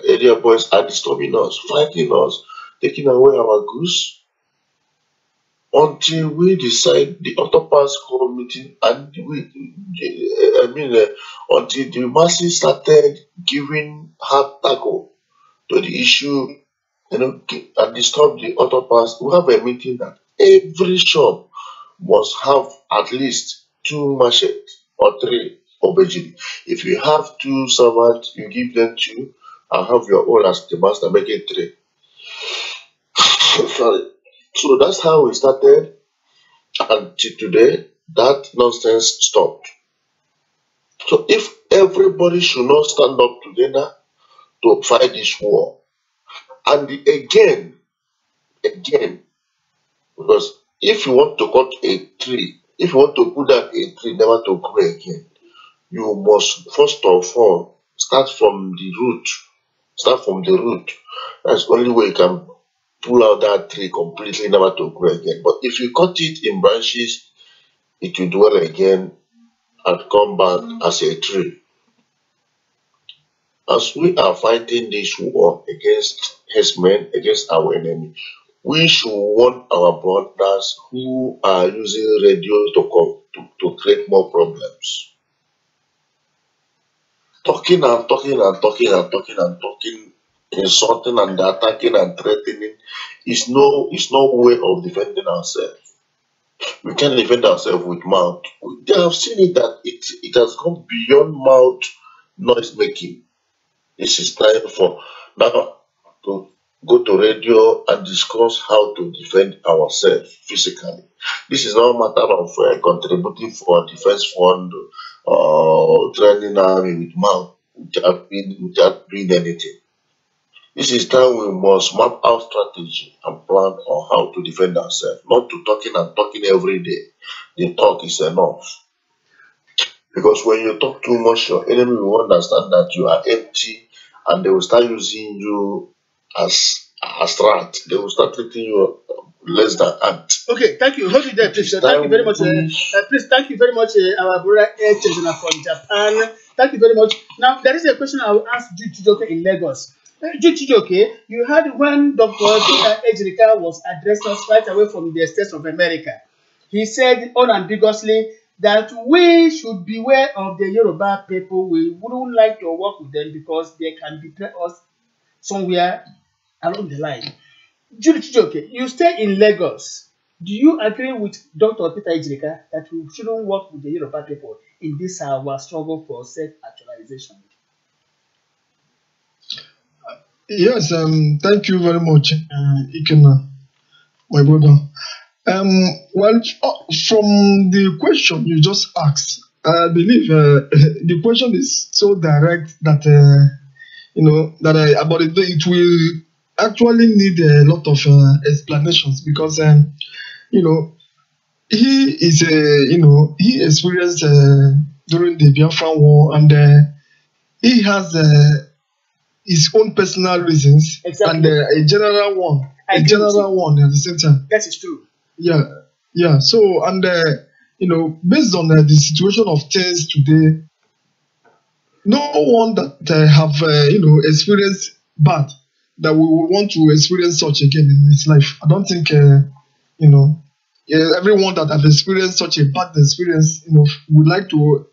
[SPEAKER 4] area boys are disturbing us, fighting us, taking away our goods, until we decide the autopass call meeting and until the masses started giving hard tackle to the issue, and disturb the autopass. We have a meeting that every shop must have at least 2 machetes or 3 obejiri. If you have 2 servants, you give them 2 and have your own as the master, make it 3. Sorry. So that's how we started, and till today, that nonsense stopped. So if everybody should not stand up together to fight this war, and again, because if you want to cut a tree, if you want to put down a tree never to grow again, you must first of all start from the root. Start from the root. That's the only way you can pull out that tree completely, never to grow again. But if you cut it in branches, it will dwell again and come back as a tree. As we are fighting this war against herdsmen, against our enemy, we should warn our brothers who are using radio to create more problems. Talking, insulting and attacking and threatening is no way of defending ourselves. We can defend ourselves with mouth. They have seen it that it has gone beyond mouth noise making. This is time for now to go to radio and discuss how to defend ourselves physically. This is not a matter of contributing for a defense fund or training army with mouth without doing anything. This is time we must map out strategy and plan on how to defend ourselves, not to talking every day. The talk is enough. Because when you talk too much, your enemy will understand that you are empty and they will start using you as rat. They will start treating you less than ant.
[SPEAKER 2] Okay, thank you. Hold it there, please. Thank you very much. Please, thank you very much, our brother Chesina from Japan. Thank you very much. Now, there is a question I will ask Jude Chijoke in Lagos. Jude Chijoke, you heard when Dr. Peter Ejirika was addressing us right away from the States of America. He said unambiguously that we should beware of the Yoruba people. We wouldn't like to work with them because they can betray us somewhere along the line. Jude Chijoke, you stay in Lagos. Do you agree with Dr. Peter Ejirika that we shouldn't work with the Yoruba people in this our struggle for self-actualization?
[SPEAKER 6] Yes, thank you very much, Ikena, my brother. Well, from the question you just asked, I believe the question is so direct that about it will actually need a lot of explanations because he is he experienced during the Biafra war and he has his own personal reasons.
[SPEAKER 2] Exactly.
[SPEAKER 6] And a general one
[SPEAKER 2] I
[SPEAKER 6] a
[SPEAKER 2] agree with you.
[SPEAKER 6] general one at the same time.
[SPEAKER 2] That is true.
[SPEAKER 6] Yeah, yeah. So, and based on the situation of things today, no one that have experienced bad that we will want to experience such again in his life. I don't think everyone that have experienced such a bad experience would like to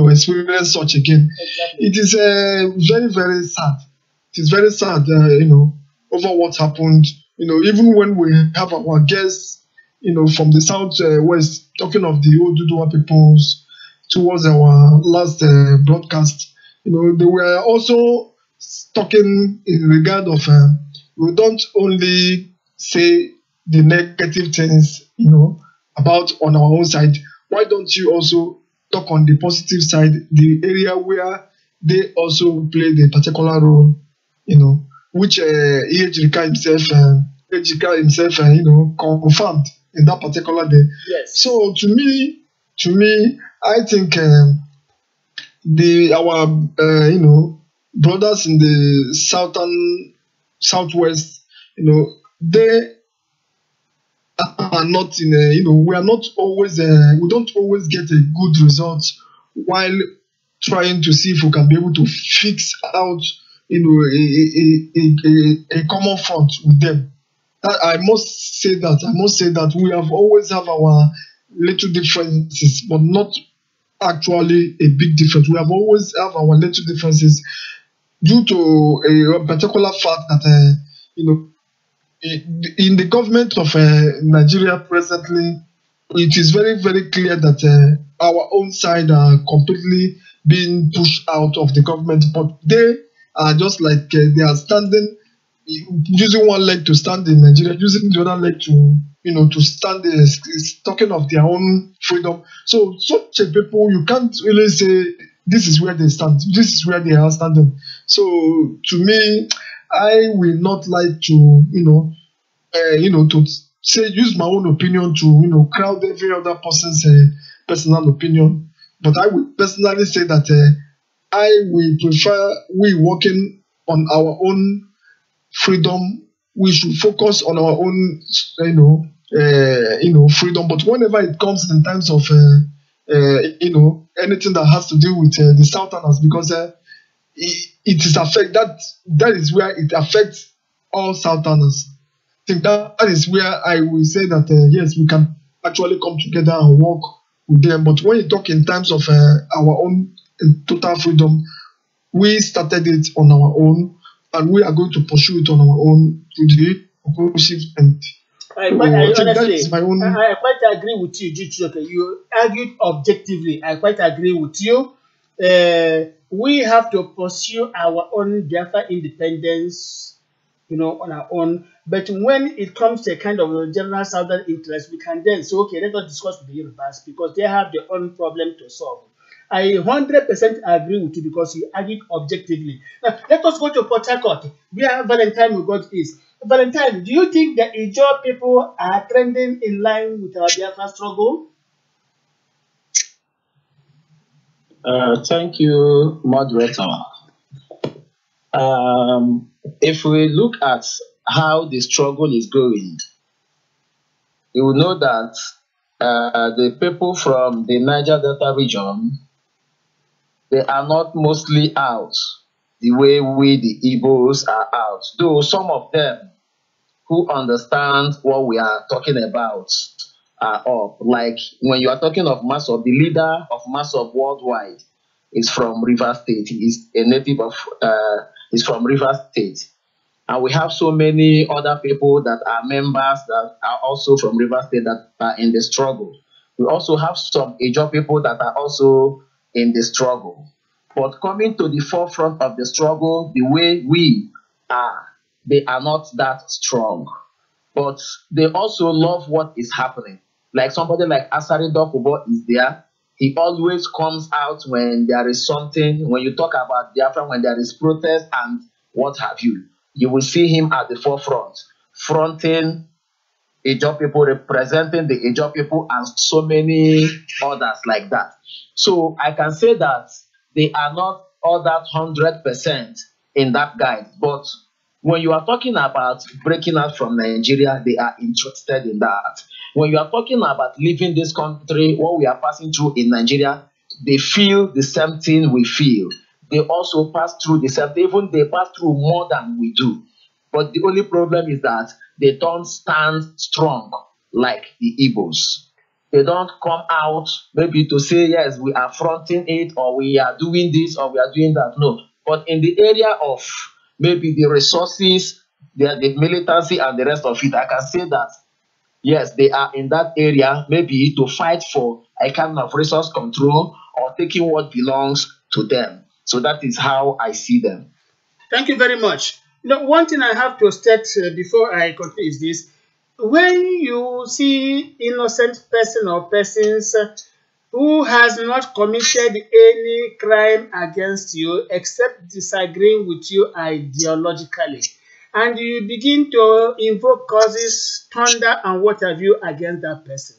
[SPEAKER 6] experience such again.
[SPEAKER 2] Exactly.
[SPEAKER 6] It is very, very sad. It is very sad, over what happened. Even when we have our guests, from the south west, talking of the Oduduwa peoples towards our last broadcast, they were also talking in regard of we don't only say the negative things, about on our own side. Why don't you also talk on the positive side, the area where they also played a particular role, which Ejika himself, confirmed in that particular day.
[SPEAKER 2] Yes.
[SPEAKER 6] So to me, I think our brothers in the southwest, they are not in we are not always we don't always get a good result while trying to see if we can be able to fix out a common front with them. I must say that we have always have our little differences, but not actually a big difference. We have always have our little differences due to a particular fact that in the government of Nigeria presently, it is very, very clear that our own side are completely being pushed out of the government, but they are just like they are standing, using one leg to stand in Nigeria, using the other leg to stand there, is talking of their own freedom. So such a people, you can't really say this is where they stand, this is where they are standing. So to me, I will not like to to say use my own opinion to crowd every other person's personal opinion. But I would personally say that I will prefer we working on our own freedom. We should focus on our own freedom. But whenever it comes in terms of anything that has to do with the Southerners, because it is that is where it affects all Southerners. I think that is where I will say that yes, we can actually come together and work with them. But when you talk in terms of our own total freedom, we started it on our own, and we are going to pursue it on our own to the conclusive end.
[SPEAKER 2] I
[SPEAKER 6] So I think that is my own.
[SPEAKER 2] I quite agree with you, Chichoke. You argued objectively. I quite agree with you. We have to pursue our own Biafra independence, on our own. But when it comes to a kind of a general southern interest, we can then say, okay, let us discuss with the Yorubas because they have their own problem to solve. I 100% agree with you because you argued objectively. Now, let us go to Port Harcourt, where Valentine we got is. Valentine, do you think the Ijaw people are trending in line with our Biafra struggle?
[SPEAKER 7] Thank you, moderator. If we look at how the struggle is going, you will know that the people from the Niger Delta region, they are not mostly out the way we, the Igbos, are out. Though some of them who understand what we are talking about are up. Like when you are talking of Massob, the leader of Massob worldwide is from Rivers State. He is a native of, he's from Rivers State. And we have so many other people that are members that are also from Rivers State that are in the struggle. We also have some Ijaw people that are also in the struggle. But coming to the forefront of the struggle, the way we are, they are not that strong. But they also love what is happening. Like somebody like Asari Dokubo is there. He always comes out when there is something, when you talk about Biafra, when there is protest and what have you. You will see him at the forefront, fronting Ijaw people, representing the Ijaw people, and so many others like that. So I can say that they are not all that 100% in that guide, but When you are talking about breaking out from Nigeria, they are interested in that. When you are talking about leaving this country, what we are passing through in Nigeria, they feel the same thing we feel. They also pass through the same thing, even they pass through more than we do. But the only problem is that they don't stand strong like the Igbos. They don't come out maybe to say, yes, we are fronting it, or we are doing this, or we are doing that. No. But in the area of maybe the resources, the militancy, and the rest of it, I can say that, yes, they are in that area, maybe to fight for a kind of resource control or taking what belongs to them. So that is how I see them.
[SPEAKER 2] Thank you very much. One thing I have to state before I continue is this. When you see innocent person or persons who has not committed any crime against you except disagreeing with you ideologically, and you begin to invoke causes, thunder, and what have you against that person,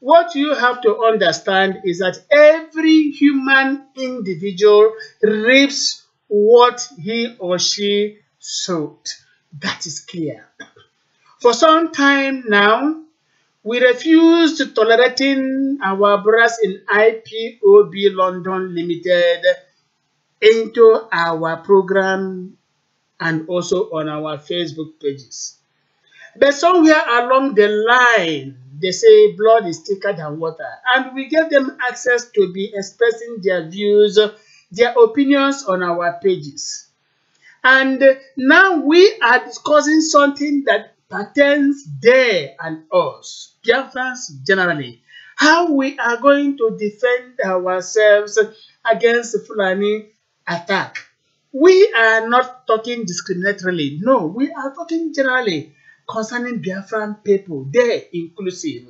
[SPEAKER 2] what you have to understand is that every human individual reaps what he or she sowed. That is clear. For some time now, we refuse to tolerating our brothers in IPOB London Limited into our program and also on our Facebook pages. But somewhere along the line, they say blood is thicker than water, and we give them access to be expressing their views, their opinions on our pages. And now we are discussing something that pertains they and us, Biafrans generally, how we are going to defend ourselves against Fulani attack. We are not talking discriminatorily. No, we are talking generally concerning Biafran people, they inclusive.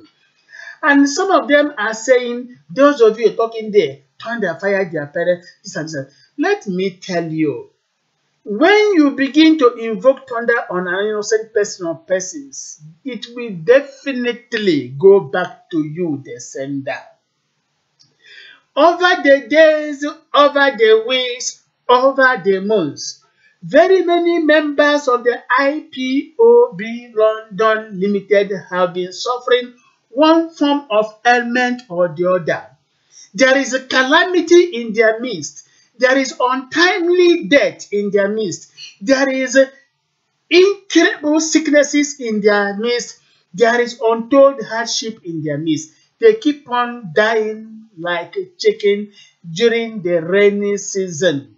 [SPEAKER 2] And some of them are saying, those of you talking there, turn their fire their parents, this and that. Let me tell you, when you begin to invoke thunder on an innocent person or persons, it will definitely go back to you, the sender. Over the days, over the weeks, over the months, very many members of the IPOB London Limited have been suffering one form of ailment or the other. There is a calamity in their midst. There is untimely death in their midst. There is incurable sicknesses in their midst. There is untold hardship in their midst. They keep on dying like a chicken during the rainy season.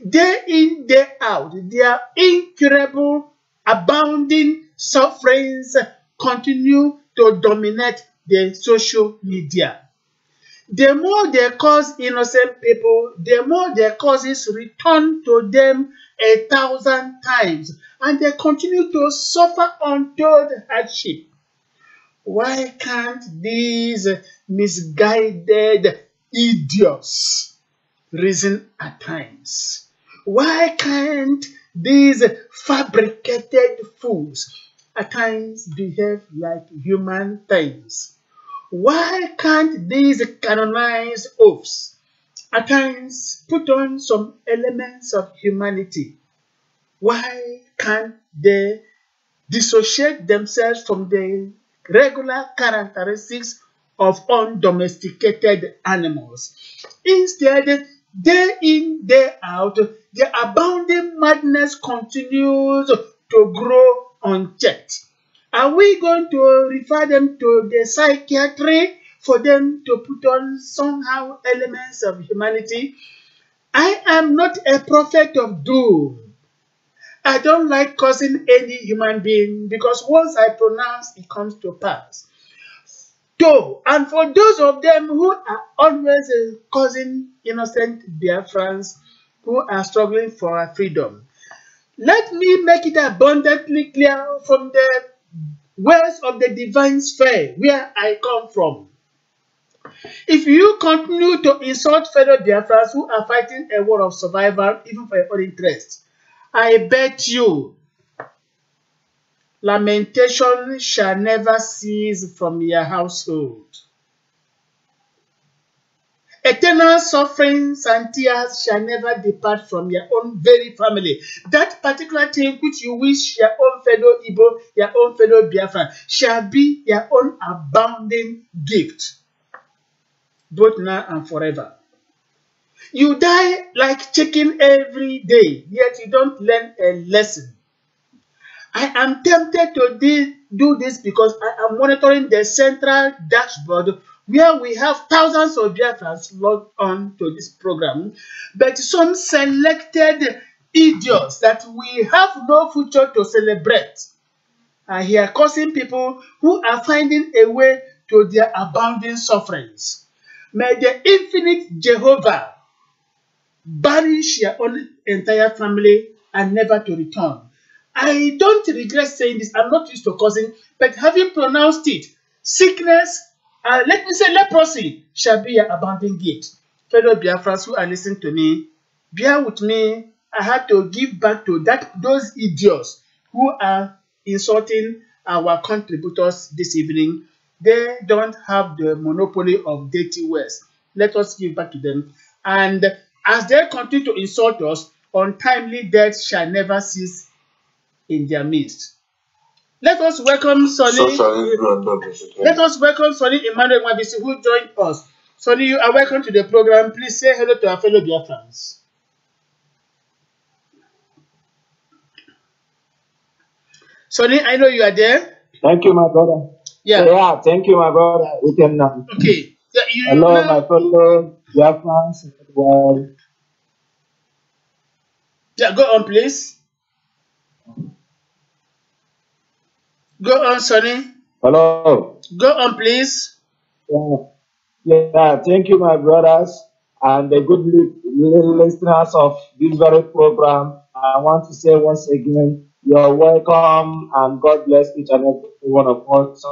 [SPEAKER 2] Day in, day out, their incurable, abounding sufferings continue to dominate the social media. The more they cause innocent people, the more their causes return to them 1,000 times, and they continue to suffer untold hardship. Why can't these misguided idiots reason at times? Why can't these fabricated fools at times behave like human beings? Why can't these canonized oafs at times put on some elements of humanity? Why can't they dissociate themselves from the regular characteristics of undomesticated animals? Instead, day in, day out, the abounding madness continues to grow unchecked. Are we going to refer them to the psychiatry for them to put on somehow elements of humanity? I am not a prophet of doom. I don't like causing any human being, because once I pronounce, it comes to pass. And for those of them who are always causing innocent Biafrans who are struggling for our freedom, let me make it abundantly clear from the words of the divine sphere where I come from. If you continue to insult fellow Biafrans who are fighting a war of survival, even for your own interest, I bet you lamentation shall never cease from your household. Eternal sufferings and tears shall never depart from your own very family. That particular thing which you wish your own fellow Igbo, your own fellow Biafra, shall be your own abounding gift, both now and forever. You die like chicken every day, yet you don't learn a lesson. I am tempted to do this because I am monitoring the central dashboard where we have thousands of Biafrans logged on to this program, but some selected idiots that we have no future to celebrate are here causing people who are finding a way to their abounding sufferings. May the infinite Jehovah banish your own entire family and never to return. I don't regret saying this. I'm not used to cursing, but having pronounced it, sickness, let me say leprosy, shall be your abounding gift. Fellow Biafrans who are listening to me, bear with me. I had to give back to those idiots who are insulting our contributors this evening. They don't have the monopoly of dirty words. Let us give back to them. And as they continue to insult us, untimely death shall never cease in their midst. Let us welcome Sonny. Let us welcome Sonny Emmanuel Mabisi, who joined us. Sonny, you are welcome to the program. Please say hello to our fellow Biafrans. Sonny, I know you are there.
[SPEAKER 8] Thank you, my brother. Yeah, thank you, my brother. We can.
[SPEAKER 2] Okay.
[SPEAKER 8] Hello, my fellow Biafrans.
[SPEAKER 2] Yeah, go on, please. Go on, Sonny.
[SPEAKER 8] Hello.
[SPEAKER 2] Go on, please.
[SPEAKER 8] Yeah, thank you, my brothers and the good listeners of this very program. I want to say once again, you're welcome and God bless each and every one of us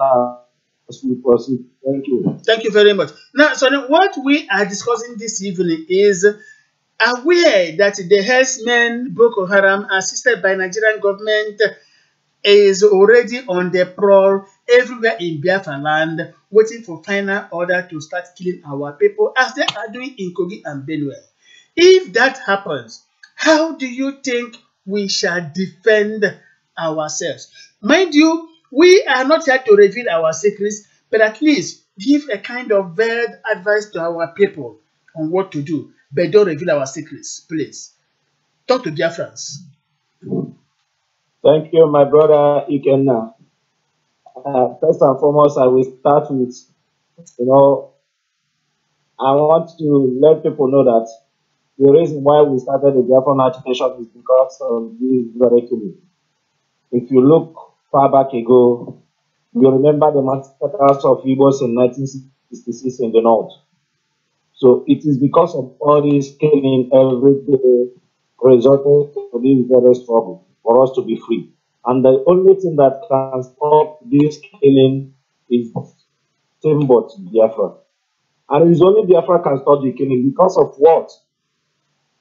[SPEAKER 8] as we proceed. Thank you.
[SPEAKER 2] Thank you very much. Now, Sonny, what we are discussing this evening is aware that the herdsmen Boko Haram, assisted by Nigerian government, is already on the prowl everywhere in Biafra land, waiting for final order to start killing our people as they are doing in Kogi and Benue. If that happens, how do you think we shall defend ourselves? Mind you, we are not here to reveal our secrets, but at least give a kind of veiled advice to our people on what to do. But don't reveal our secrets, please. Talk to Biafrans.
[SPEAKER 8] Thank you, my brother Ikenna. First and foremost, I will start with, I want to let people know that the reason why we started the Biafran agitation is because of this very killing. If you look far back ago, you remember the massacres of Igbos in 1966 in the north. So it is because of all this killing every day resulted in this very struggle for us to be free. And the only thing that can stop this killing is same but Biafra. And it's only Biafra can stop the killing because of what?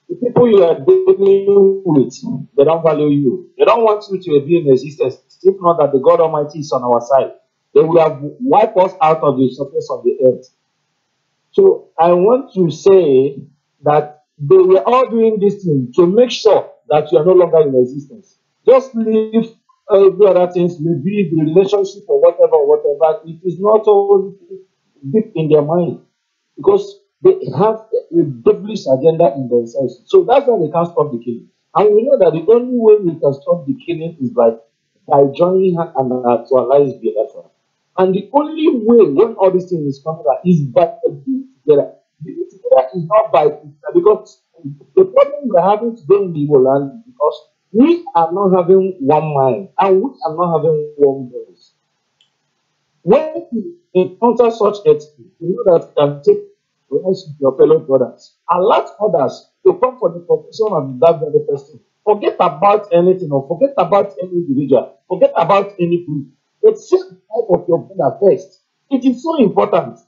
[SPEAKER 8] The people you are dealing with, they don't value you. They don't want you to be in existence. If not that the God Almighty is on our side, they will have wiped us out of the surface of the earth. So I want to say that they were all doing this thing to make sure that you are no longer in existence. Just leave every other things, maybe the relationship or whatever. It is not so deep in their mind because they have a devilish agenda in themselves. So that's why they can't stop the killing. And we know that the only way we can stop the killing is by joining hand and actualize Biafra. And the only way when all these things is coming out is by being together. Being together is not by because the problem we're having today in the Igbo land is because we are not having one mind and we are not having one voice. When you encounter such a thing, you know that you can take rights with your fellow brothers. Allow others to come for the protection of that very person. Forget about anything or forget about any individual. Forget about any group. But seek the help of your brother first. It is so important.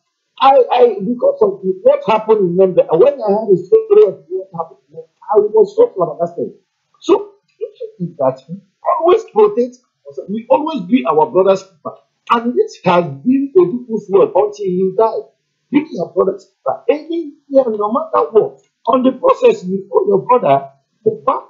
[SPEAKER 8] Because of what happened in them, when I heard the story of what happened to them, I was so flabbergasted. So, is that we always protect, we always be our brother's keeper. And this has been a people's word until he died.
[SPEAKER 9] Give your brother any year, no matter what. On the process, you owe your brother the bad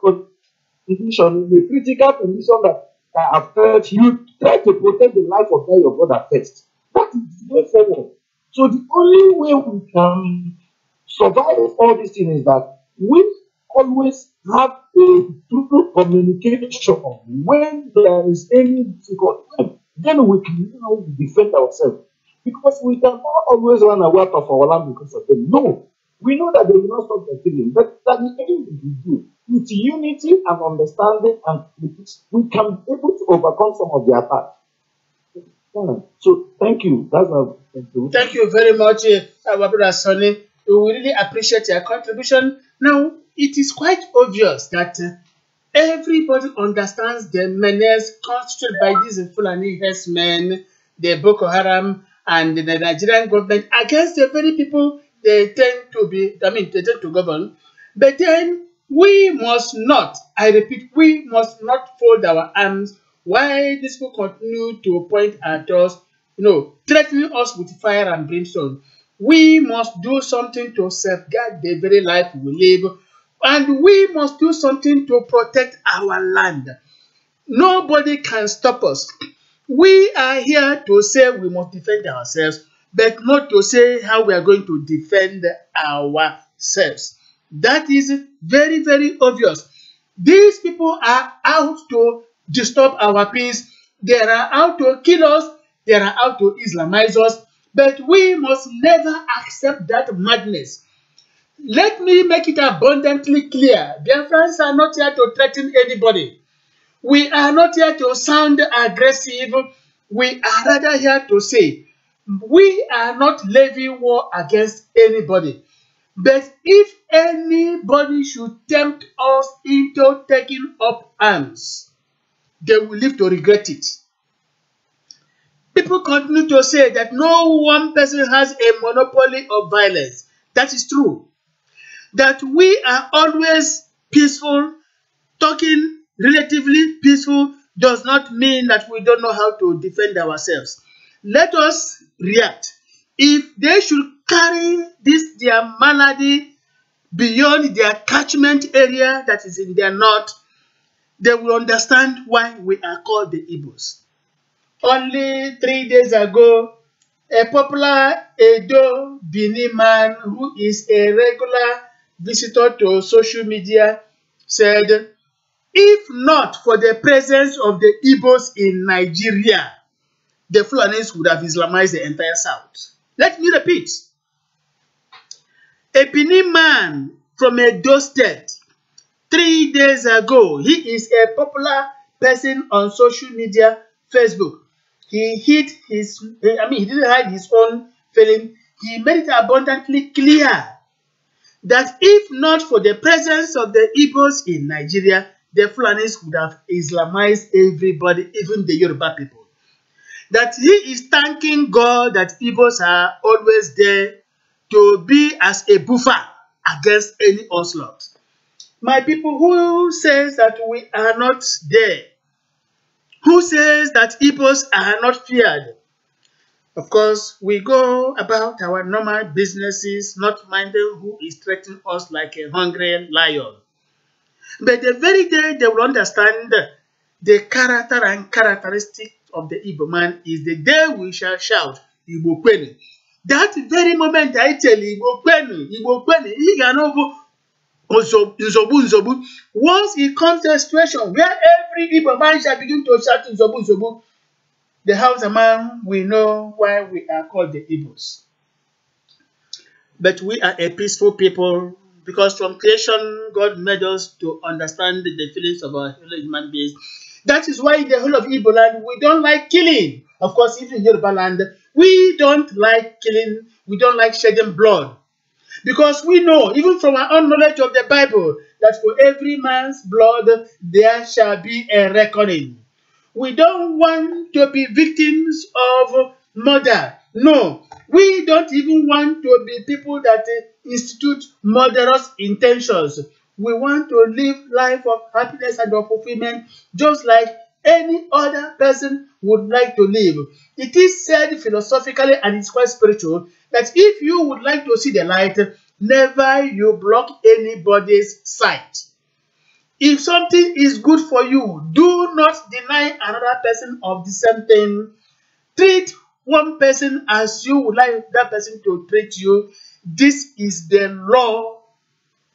[SPEAKER 9] condition, the critical condition that affects you. Try to protect the life of that your brother first. That is the way forward. So the only way we can survive all these things is that we always have a true communication when there is any difficulty. Then we can now defend ourselves. Because we cannot always run away out of our land because of them. No. We know that they will not stop the killing, but that the end we do with unity and understanding and we can be able to overcome some of the attacks. Yeah. So thank you. That's my contribution.
[SPEAKER 2] Thank you very much, our brother Sonny. We really appreciate your contribution. Now, it is quite obvious that everybody understands the menace constituted by these Fulani herdsmen, the Boko Haram, and the Nigerian government against the very people they tend to govern. But then we must not, I repeat, we must not fold our arms while these people continue to point at us, threatening us with fire and brimstone. We must do something to safeguard the very life we live, and we must do something to protect our land. Nobody can stop us. We are here to say we must defend ourselves, but not to say how we are going to defend ourselves. That is very, very obvious. These people are out to disturb our peace. They are out to kill us. They are out to Islamize us. But we must never accept that madness. Let me make it abundantly clear. Biafrans are not here to threaten anybody. We are not here to sound aggressive. We are rather here to say we are not levying war against anybody. But if anybody should tempt us into taking up arms, they will live to regret it. People continue to say that no one person has a monopoly of violence. That is true. That we are always peaceful, talking relatively peaceful does not mean that we don't know how to defend ourselves. Let us react. If they should carry their malady beyond their catchment area that is in their north, they will understand why we are called the Igbos. Only 3 days ago, a popular Edo Bini man who is a regular visitor to social media said, if not for the presence of the Igbos in Nigeria, the Fulanis would have Islamized the entire South. Let me repeat. A Bini man from Edo State, 3 days ago, he is a popular person on social media, Facebook. He didn't hide his own feeling. He made it abundantly clear that if not for the presence of the Igbos in Nigeria, the Fulanis would have Islamized everybody, even the Yoruba people. That he is thanking God that Igbos are always there to be as a buffer against any onslaught. My people, who says that we are not there? Who says that Igbos are not feared? Of course, we go about our normal businesses, not minding who is threatening us like a hungry lion. But the very day they will understand the character and characteristic of the Igbo man is the day we shall shout, Igbo Kwenu. That very moment I tell Igbo Kwenu, he can over Nzobu. Once it comes to a situation where every Igbo man shall begin to shout Nzobu, the Hausa man will know why we are called the Igbos. But we are a peaceful people because from creation, God made us to understand the feelings of our fellow human beings. That is why in the whole of Igbo land, we don't like killing. Of course, even in Yoruba land, we don't like killing, we don't like shedding blood. Because we know, even from our own knowledge of the Bible, that for every man's blood, there shall be a reckoning. We don't want to be victims of murder. No, we don't even want to be people that institute murderous intentions. We want to live life of happiness and of fulfillment, just like any other person would like to live. It is said philosophically and it's quite spiritual that if you would like to see the light, never you block anybody's sight. If something is good for you, do not deny another person of the same thing. Treat one person as you would like that person to treat you. This is the law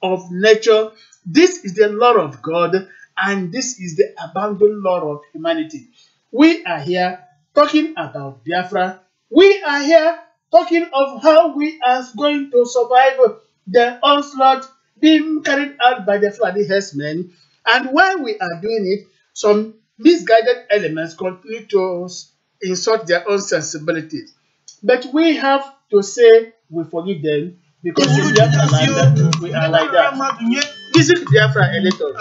[SPEAKER 2] of nature. This is the law of God, and this is the abounding law of humanity. We are here talking about Biafra. We are here talking of how we are going to survive the onslaught being carried out by the Fulani herdsmen. And while we are doing it, some misguided elements continue to insult their own sensibilities. But we have to say we forgive them because in Biafra land, we are like that. Visit Biafra a little.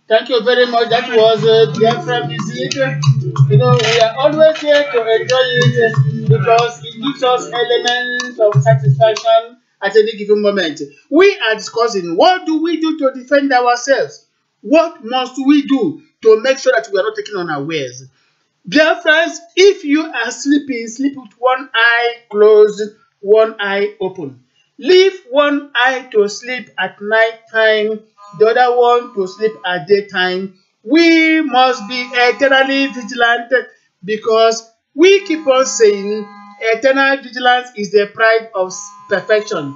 [SPEAKER 2] Thank you very much. That was Biafra music. You know, we are always here to enjoy it because it gives us elements of satisfaction at any given moment. We are discussing what do we do to defend ourselves? What must we do to make sure that we are not taken unawares? Biafrans, if you are sleeping, sleep with one eye closed, one eye open. Leave one eye to sleep at night time, the other one to sleep at daytime. We must be eternally vigilant because we keep on saying eternal vigilance is the pride of perfection.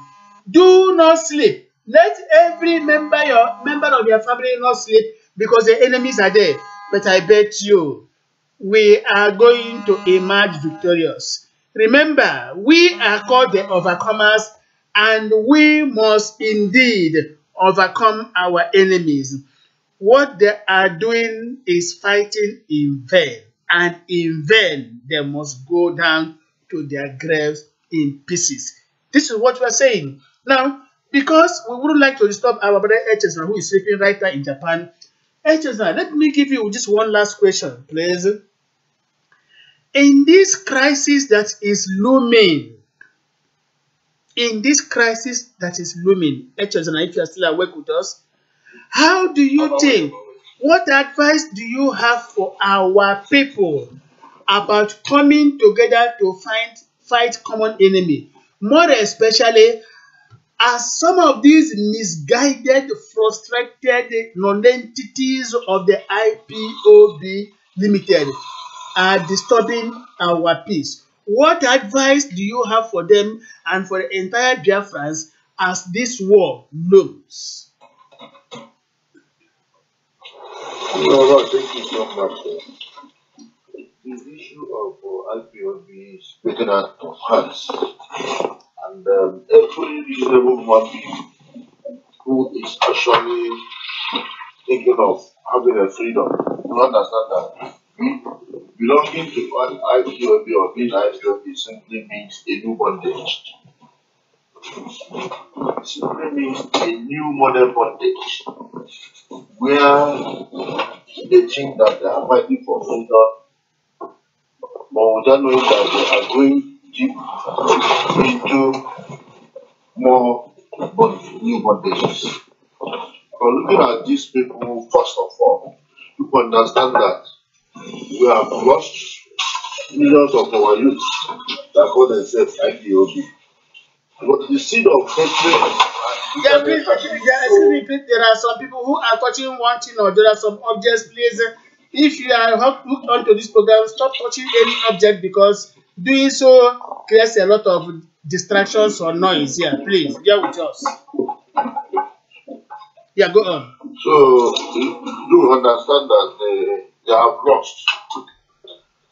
[SPEAKER 2] Do not sleep. Let every member of your family not sleep because the enemies are there. But I bet you, we are going to emerge victorious. Remember, we are called the overcomers, and we must indeed overcome our enemies. What they are doing is fighting in vain, and in vain they must go down to their graves in pieces. This is what we are saying. Now, because we wouldn't like to disturb our brother Echezna, who is sleeping right now in Japan. Echezna, let me give you just one last question, please. In this crisis that is looming, Echezna, if you are still awake with us, how do you think, what advice do you have for our people about coming together to fight common enemy? More especially, as some of these misguided, frustrated non-entities of the IPOB Limited are disturbing our peace. What advice do you have for them and for the entire Biafrans as this war looms?
[SPEAKER 4] No, thank you so much. The issue of IPOB is getting out of hands, and every reasonable human being who is actually thinking of having a freedom, you understand that belonging to an IPOB or being IPOB simply means a new bondage. It simply means a new modern bondage where they think that they are fighting for freedom, but without knowing that they are going deep into more new bondages. But looking at these people, first of all, you understand that we have lost millions of our youth that call themselves IPOB. But the seed of hatred
[SPEAKER 2] Yeah, please, excuse me, please. There are some people who are touching one thing or there are some objects, please. If you are hooked onto this program, stop touching any object because doing so creates a lot of distractions or noise here. Please, bear with us. Yeah, go on.
[SPEAKER 4] So you do understand that they have lost.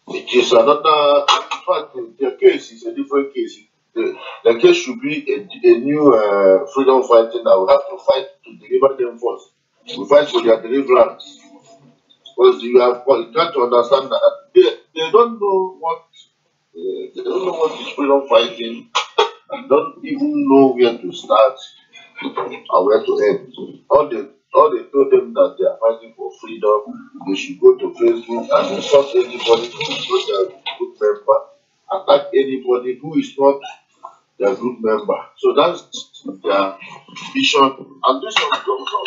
[SPEAKER 4] It is another, in fact, the case is a different case. The case should be a new freedom fighting that we have to fight to deliver them first. We fight for their deliverance. Because you got to understand that they don't know what is freedom fighting and don't even know where to start and where to end. All they told them that they are fighting for freedom, they should go to Facebook and insult anybody who is not their group member, attack anybody who is not their group member. So that's their vision. And this one comes from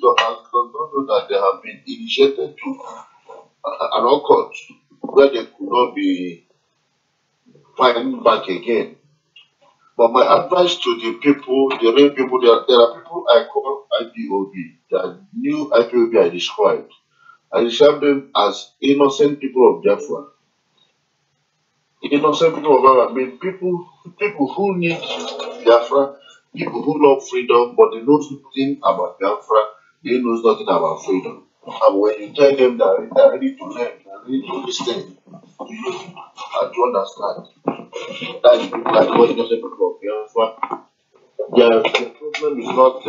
[SPEAKER 4] does not know that they have been initiated to an occult where they could not be fighting back again. But my advice to the people, the real people, there are people I call IPOB. The new IPOB I described. I describe them as innocent people of Biafra. Innocent people of Biafra mean people who need Biafra, people who love freedom, but they know nothing about Biafra, they know nothing about freedom. And when you tell them that they are ready to learn, they are ready to listen, and to understand. That is people like what innocent people of Biafra. The problem is not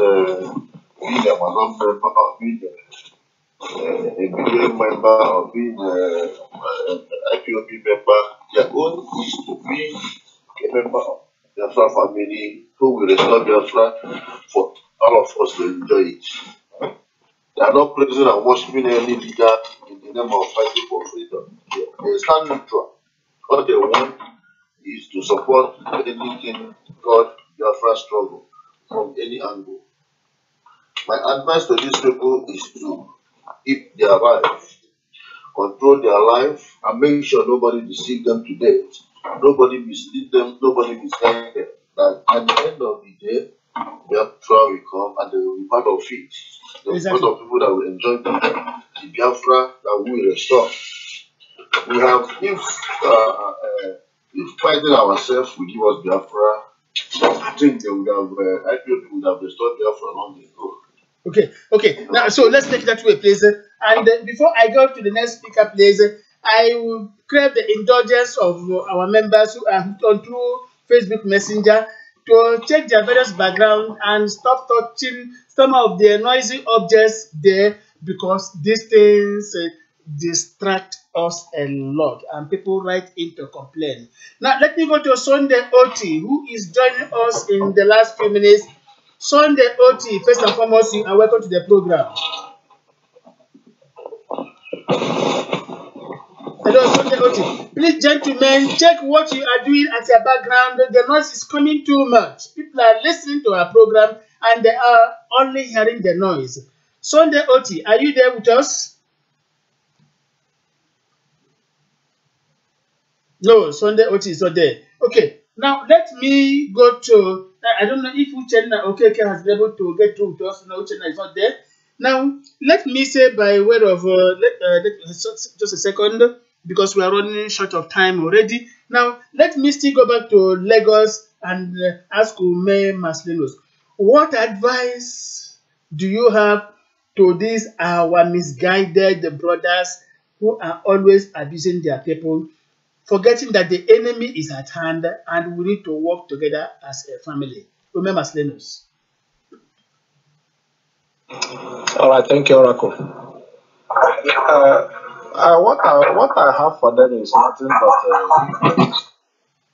[SPEAKER 4] being a Muslim member or being a BDM member or being an IPOB member. Their own is to be a member of Biafra family who will restore Biafra for all of us to enjoy it. They are not praising and worshiping any leader in the name of fighting for freedom. They stand neutral. All they want is to support anything called Biafra struggle from any angle. My advice to these people is to keep their life, control their life, and make sure nobody deceive them to death. Nobody mislead them, nobody misguide them. That at the end of the day, Biafra will come and they will be part of it. They will be part of people that will enjoy the Biafra that we will restore. We have, if fighting ourselves will give us Biafra, I think they would have, IPOB would have restored Biafra long ago.
[SPEAKER 2] Okay. Now, so let's take that way, please. And before I go to the next speaker, please, I will crave the indulgence of our members who are hooked on through Facebook Messenger to check their various background and stop touching some of the noisy objects there because these things distract us a lot and people write in to complain. Now, let me go to Sunday Oti, who is joining us in the last few minutes. Sunday Oti, first and foremost, you are welcome to the program. Hello, Sunday Oti. Please, gentlemen, check what you are doing at your background. The noise is coming too much. People are listening to our program and they are only hearing the noise. Sunday Oti, are you there with us? No, Sunday Oti is not there. Okay, now let me go to, I don't know if Uchenna Okeke has been able to get through to us. No, Uchenna is not there. Now, let me say by way of, just a second, because we are running short of time already. Now, let me still go back to Lagos and ask Ume Maslinos. What advice do you have to these our misguided brothers who are always abusing their people, forgetting that the enemy is at hand and we need to work together as a family? Ume Maslinos.
[SPEAKER 3] All right, thank you, Oracle. what I have for them is nothing but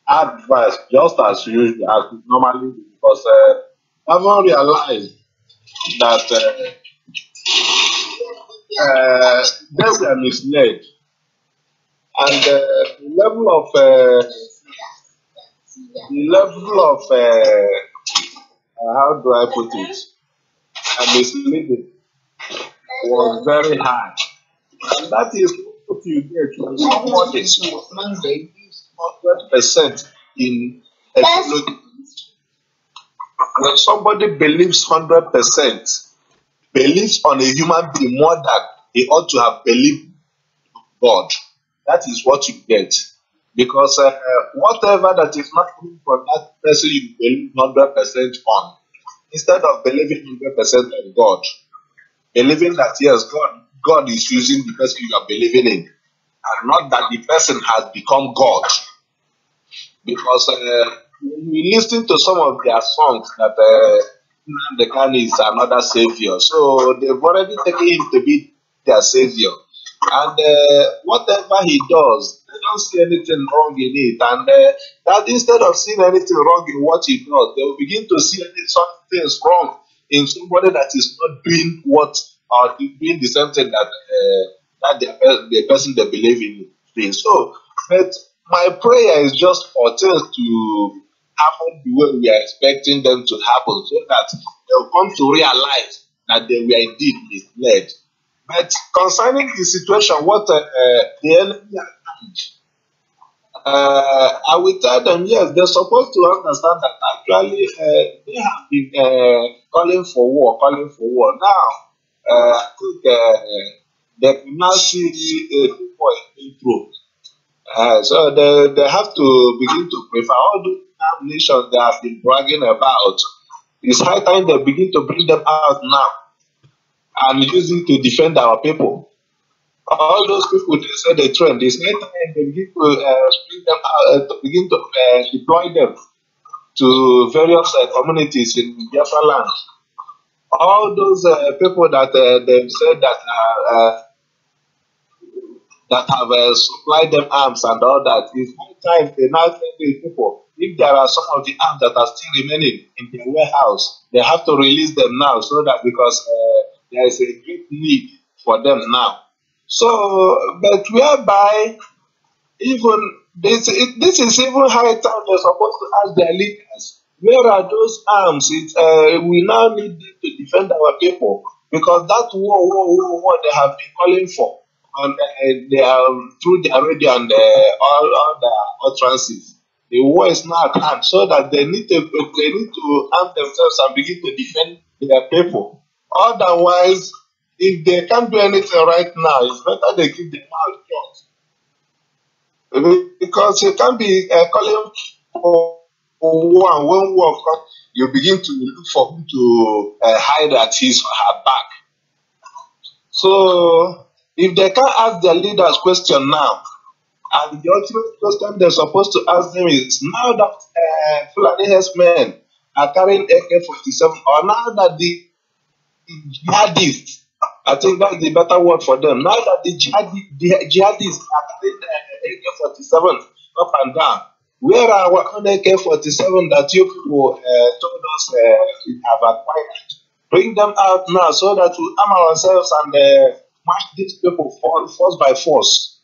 [SPEAKER 3] advice, just as usual, as we normally do, because I haven't realized that they were misled, and the level of how do I put it, misleading was very high. That is what you get when somebody 100% in ecology. When somebody believes 100%, believes on a human being more than he ought to have believed God. That is what you get. Because whatever that is not coming from that person you believe 100% on, instead of believing 100% on God, believing that yes, God is using the person you are believing in, and not that the person has become God. Because when we listen to some of their songs that the Khan is another savior, so they've already taken him to be their savior, and whatever he does, they don't see anything wrong in it, and that instead of seeing anything wrong in what he does, they will begin to see some things wrong in somebody that is not doing what or doing the same thing that the person they believe in doing. So, but my prayer is just for things to happen the way we are expecting them to happen, so that they'll come to realize that they were indeed misled. But concerning the situation, what the enemy has done, I will tell them, yes, they're supposed to understand that actually they have been calling for war, calling for war. Now, I think they can now see people improve. So they have to begin to prefer all those nations they have been bragging about. It's high time they begin to bring them out now and use it to defend our people. All those people they say they trend, it's high time they begin to bring them out, to begin to deploy them to various communities in Biafra land. All those people that they've said that have supplied them arms and all that. It's high time they now tell the people, if there are some of the arms that are still remaining in their warehouse, they have to release them now, so that because there is a great need for them now. So, but whereby even this is even high time they're supposed to ask their leaders, where are those arms? We now need them to defend our people, because that war they have been calling for, and they are through their radio and all the utterances. The war is now at hand, so that they need to arm themselves and begin to defend their people. Otherwise, if they can't do anything right now, it's better they keep their mouth shut. Because you can't be calling for war, and when war comes, you begin to look for who to hide at his or her back. So, if they can't ask their leaders question now, and the ultimate question they're supposed to ask them is, now that Fulani men are carrying AK-47, or now that the jihadists, I think that's the better word for them, now that the jihadists are carrying AK-47 up and down, where are our own AK-47 that you people told us we have acquired? Bring them out now, so that we arm ourselves and match these people force by force.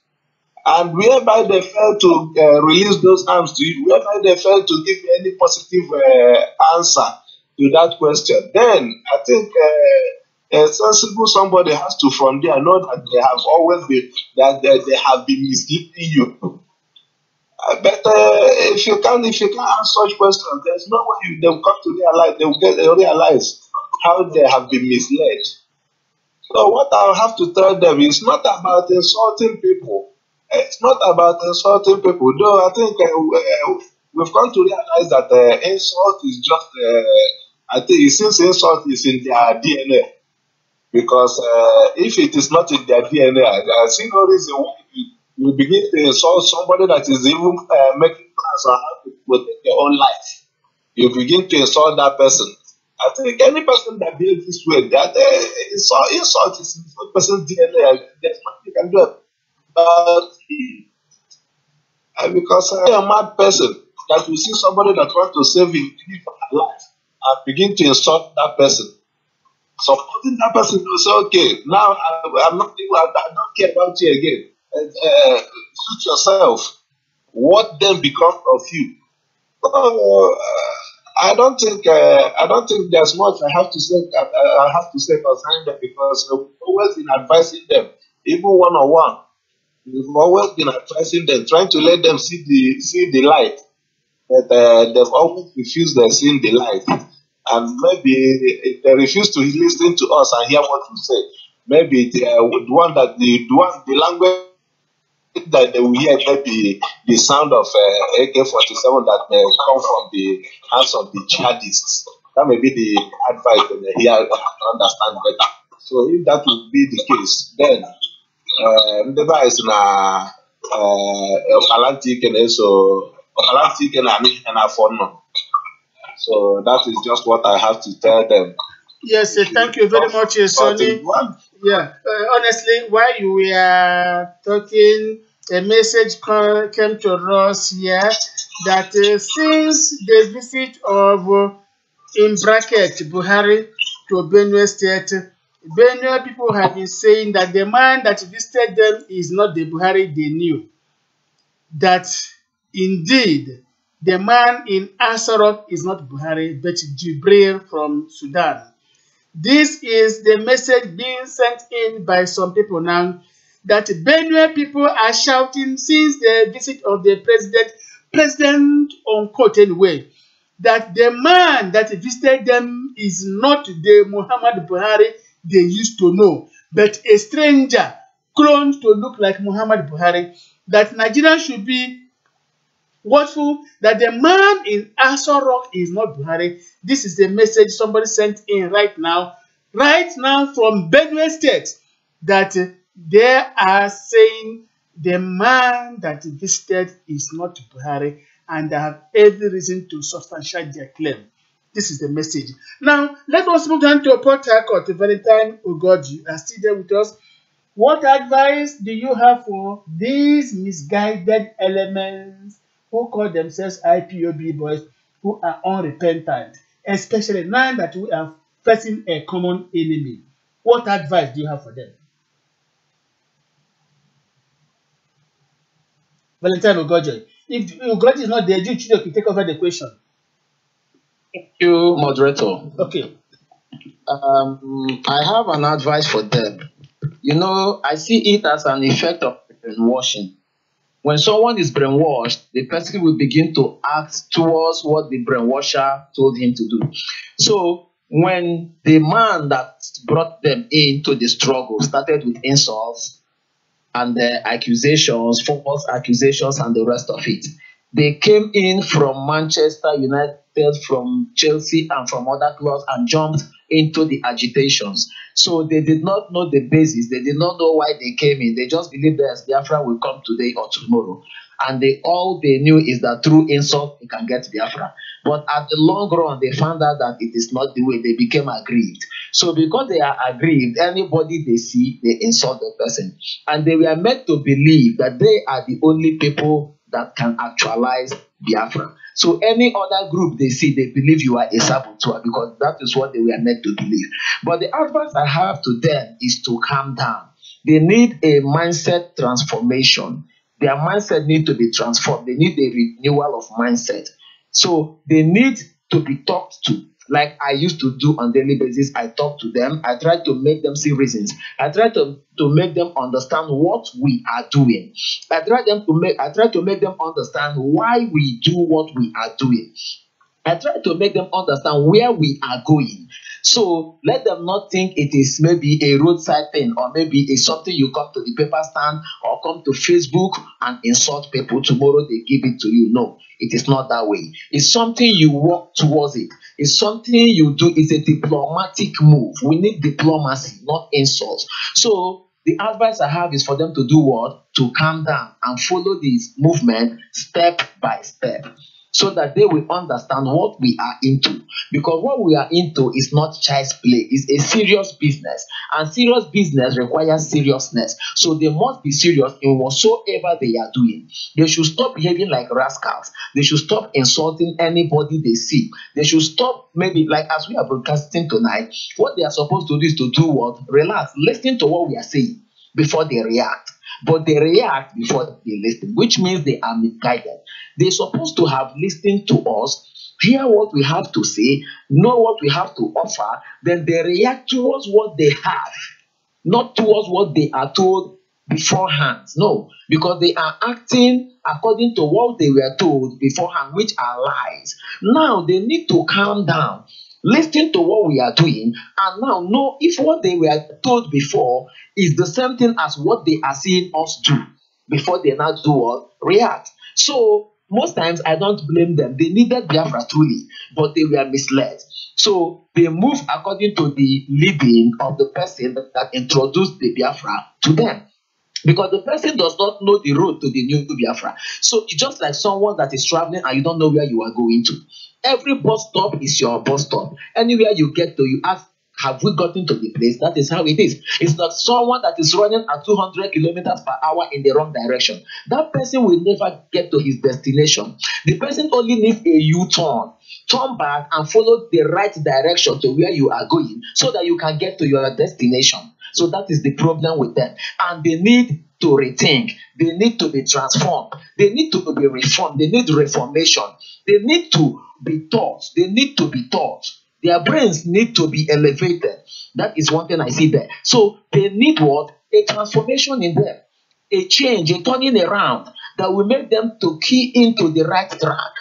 [SPEAKER 3] And whereby they fail to release those arms to you, whereby they fail to give you any positive answer to that question, then I think a sensible somebody has to from there know that they have always been, that they have been misleading you. But if you can't answer such questions, there's no way they will come to realize, they will realize how they have been misled. So what I'll have to tell them is not about insulting people. It's not about insulting people, though I think we've come to realize that insult is just, I think since insult is in their DNA, because if it is not in their DNA, I see no reason why you begin to insult somebody that is even making plans on how to protect their own life. You begin to insult that person. I think any person that behaves this way, that insult is in the person's DNA. There's nothing you can do. about it. Because I am a mad person that will see somebody that wants to save his life and begin to insult that person. Supporting that person will say, okay, now I'm not, I don't care about you again. Suit yourself. What then becomes of you? I don't think there's much I have to say. I have to say concerning them because we've always been advising them, even one on one. We've always been advising them, trying to let them see the light. But they've always refused to see the light. And maybe if they refuse to listen to us and hear what we say. Maybe the language that they will hear maybe the sound of AK-47 that may come from the hands of the jihadists. That may be the advice that they hear and understand better. So if that would be the case, then ndeba is na Okalanti can afford no. So that is just what I have to tell them.
[SPEAKER 2] Yes, thank you very much, Sonny. Yeah, honestly, while you were talking, a message came to us here that since the visit of, in bracket, Buhari to Benue State, Benue people have been saying that the man that visited them is not the Buhari they knew. That indeed, the man in Asarok is not Buhari, but Jibril from Sudan. This is the message being sent in by some people now that Benue people are shouting since the visit of the president unquote anyway, that the man that visited them is not the Muhammad Buhari they used to know, but a stranger cloned to look like Muhammad Buhari, that Nigeria should be watchful that the man in Aso Rock is not Buhari. This is the message somebody sent in right now from Benue State, that they are saying the man that visited is not Buhari, and they have every reason to substantiate their claim. This is the message. Now, let us move on to Port Harcourt. Valentine Ugoji are still there with us. What advice do you have for these misguided elements who call themselves IPOB boys, who are unrepentant, especially now that we are facing a common enemy? What advice do you have for them? Valentine Ugoji. If Ugoji is not there, you can take over the question.
[SPEAKER 7] Thank you, moderator.
[SPEAKER 2] Okay.
[SPEAKER 7] I have an advice for them. You know, I see it as an effect of brainwashing. When someone is brainwashed, the person will begin to act towards what the brainwasher told him to do. So when the man that brought them into the struggle started with insults and the accusations, false accusations, and the rest of it, they came in from Manchester United, from Chelsea, and from other clubs and jumped into the agitations. So they did not know the basis. They did not know why they came in. They just believed that Biafra will come today or tomorrow. And all they knew is that through insult, they can get Biafra. But at the long run, they found out that it is not the way. They became aggrieved. So because they are aggrieved, anybody they see, they insult the person. And they were meant to believe that they are the only people that can actualize Biafra. So any other group they see, they believe you are a saboteur, because that is what they were meant to believe. But the advice I have to them is to calm down. They need a mindset transformation. Their mindset need to be transformed. They need a renewal of mindset. So they need to be talked to. Like I used to do on a daily basis, I talk to them. I try to make them see reasons. I try to make them understand what we are doing. I try to make them understand why we do what we are doing. I try to make them understand where we are going. So let them not think it is maybe a roadside thing, or maybe it's something you come to the paper stand or come to Facebook and insult people. Tomorrow they give it to you. No, it is not that way. It's something you work towards it. It's something you do. It's a diplomatic move. We need diplomacy, not insults. So the advice I have is for them to do what? To calm down and follow this movement step by step. so that they will understand what we are into. Because what we are into is not child's play, it's a serious business. And serious business requires seriousness. So they must be serious in whatsoever they are doing. They should stop behaving like rascals. They should stop insulting anybody they see. They should stop, maybe like as we are broadcasting tonight, what they are supposed to do is to do what? Relax, listen to what we are saying before they react. But they react before they listen, which means they are misguided. They're supposed to have listened to us, hear what we have to say, know what we have to offer, then they react towards what they have, not towards what they are told beforehand. No, because they are acting according to what they were told beforehand, which are lies. Now they need to calm down, listen to what we are doing, and now know if what they were told before is the same thing as what they are seeing us do before they now do what? React. So most times I don't blame them. They needed Biafra truly, but they were misled. So they move according to the leading of the person that introduced the Biafra to them. Because the person does not know the road to the new Biafra. So it's just like someone that is traveling and you don't know where you are going to. Every bus stop is your bus stop. Anywhere you get to, you ask, have we gotten to the place? That is how it is. It's not someone that is running at 200 kilometers per hour in the wrong direction. That person will never get to his destination. The person only needs a U-turn. Turn back and follow the right direction to where you are going so that you can get to your destination. So that is the problem with them. And they need to rethink. They need to be transformed. They need to be reformed. They need reformation. They need to be taught. They need to be taught. Their brains need to be elevated. That is one thing I see there. So they need what? A transformation in them. A change, a turning around that will make them to key into the right track.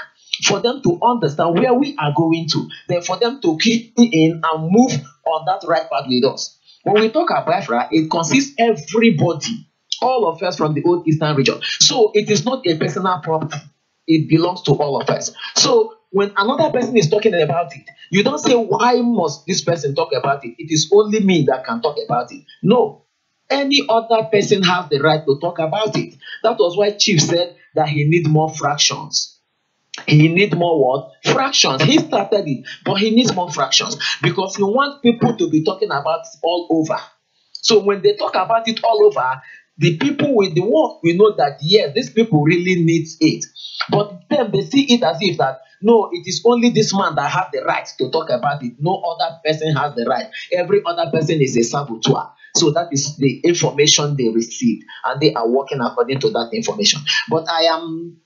[SPEAKER 7] For them to understand where we are going to. Then for them to key in and move on that right path with us. When we talk about Biafra, it consists everybody. All of us from the old Eastern region. So it is not a personal property. It belongs to all of us. So when another person is talking about it, you don't say, why must this person talk about it? It is only me that can talk about it. No. Any other person has the right to talk about it. That was why Chief said that he needs more fractions. He needs more what? Fractions. He started it, but he needs more fractions because he wants people to be talking about it all over. So when they talk about it all over, the people with the work will know that yes, these people really need it. But then they see it as if that no, it is only this man that has the right to talk about it. No other person has the right. Every other person is a saboteur. So that is the information they received, and they are working according to that information. But I am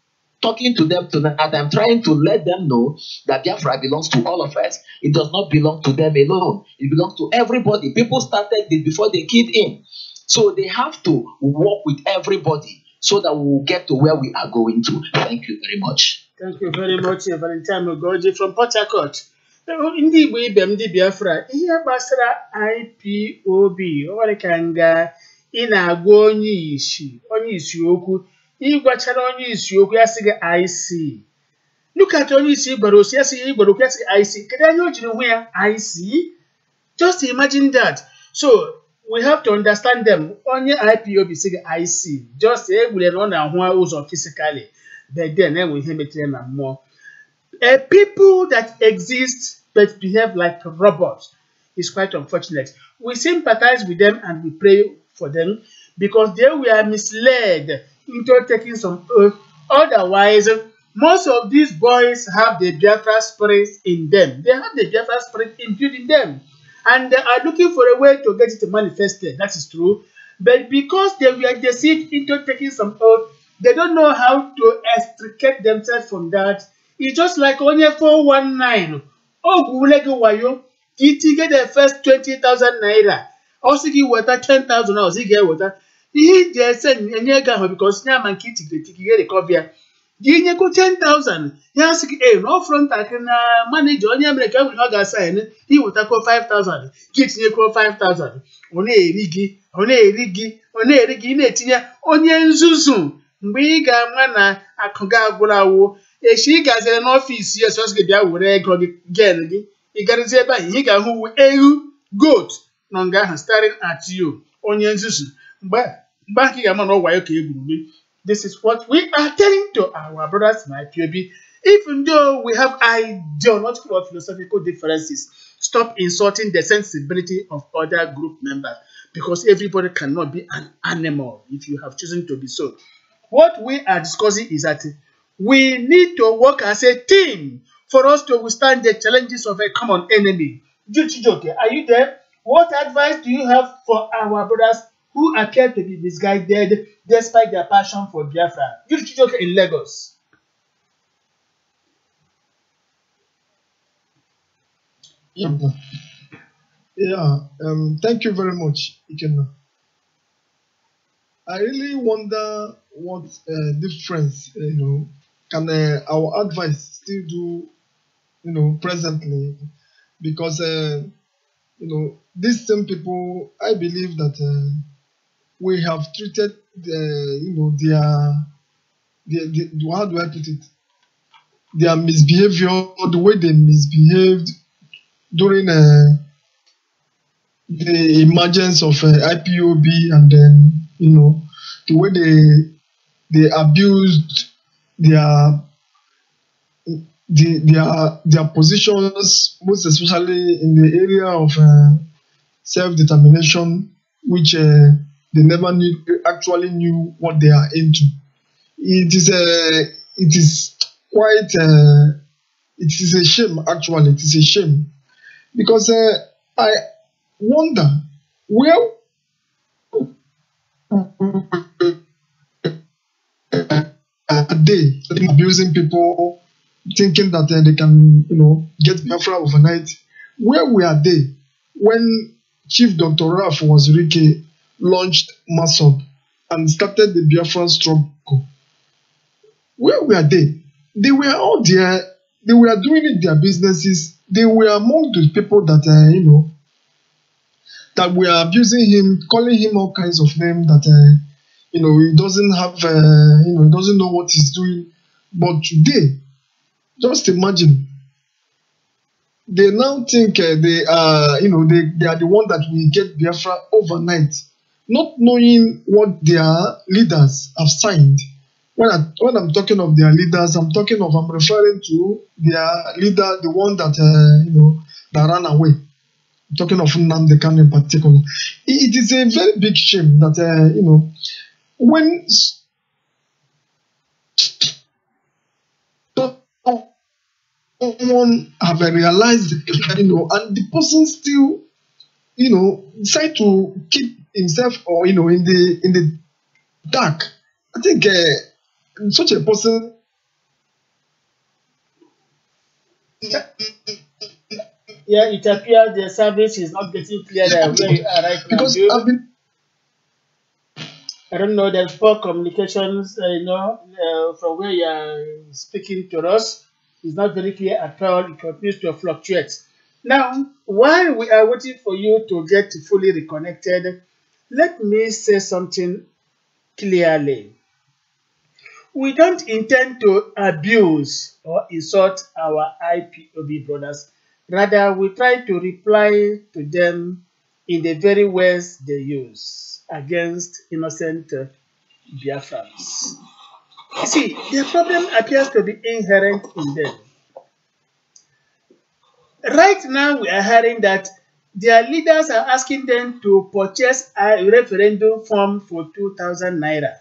[SPEAKER 7] talking to them tonight. I'm trying to let them know that Biafra belongs to all of us. It does not belong to them alone. It belongs to everybody. People started it before they keyed in. So they have to work with everybody so that we will get to where we are going to. Thank you very much.
[SPEAKER 2] Thank you very much, Valentine Ogoji from Port Harcourt. Ndị Igbo ibe m ndị Biafra, ihe gbasara IPOB, ọ nwere ka nga ị na-agwa onye isi okwu, ịgwachara onye isi okwu ya sị gị IC. Look at onye isi gbara osi ya sị ya gbara okwu ya sị IC. Kedu anya o jiri hụ ya IC? Just imagine that. So we have to understand them. Onye IPOB sị gị IC. Just egbule na ọ na-ahụ ụzọ physically. But then enwe ihe metere na mmụọ. People that exist but behave like robots is quite unfortunate. We sympathize with them and we pray for them because they were misled into taking some oath. Otherwise, most of these boys have the Biafra spirit in them. They have the Biafra spirit imbued in them. And they are looking for a way to get it manifested. That is true. But because they were deceived into taking some oath, they don't know how to extricate themselves from that. It's just like onye 419. Oh, wayo. He get the first 20,000 naira. Also, give water 10,000 hours. He get water. He just said, because now man kitty get a copy. Give you 10,000. He has no front. I can manage on your American with Haga sign. He would take 5,000. Get you 5,000. One rigi, netia, onion zuzu. Biga mana akoga gulawo. She got an office, yes, was get out with egg or again. He got a by he got who goat. Nonga staring at you. Onion zuzu. But back here, man, no why okay. This is what we are telling to our brothers in IPOB. Even though we have ideological or philosophical differences, stop insulting the sensibility of other group members because everybody cannot be an animal if you have chosen to be so. What we are discussing is that we need to work as a team for us to withstand the challenges of a common enemy. Chijoke, are you there? What advice do you have for our brothers who appear to be misguided despite their passion for Biafra? Chijoke in Lagos.
[SPEAKER 6] Yeah, thank you very much, Ikenna. I really wonder what difference, can our advice still do, presently, because these same people, I believe that we have treated how do I put it, their misbehavior, the way they misbehaved during the emergence of IPOB, and then the way they abused their their positions, most especially in the area of self-determination, which they never actually knew what they are into. It is quite it is a shame, actually. It is a shame because I wonder where are they abusing people, thinking that they can, get Biafra overnight. Where were they when Chief Dr. Raf was Rike launched bim-massob and started the Biafran struggle? Where were they? They were all there. They were doing it their businesses. They were among the people that that were abusing him, calling him all kinds of names that he doesn't have, he doesn't know what he's doing. But today, just imagine, they now think they are, they are the one that will get Biafra overnight, not knowing what their leaders have signed. When I'm talking of their leaders, I'm referring to their leader, the one that that ran away. I'm talking of Nnamdi Kanu in particular. It is a very big shame that when someone have realized, and the person still, decide to keep himself or in the dark. I think such a person.
[SPEAKER 2] Yeah, it appears the service is not getting clear where you are right now.
[SPEAKER 6] Because I've been.
[SPEAKER 2] I don't know, there's poor communications, from where you are speaking to us. It's not very clear at all. It continues to fluctuate. Now, while we are waiting for you to get fully reconnected, let me say something clearly. We don't intend to abuse or insult our IPOB brothers. Rather, we try to reply to them in the very words they use against innocent Biafrans. See, the problem appears to be inherent in them. Right now, we are hearing that their leaders are asking them to purchase a referendum form for 2,000 naira.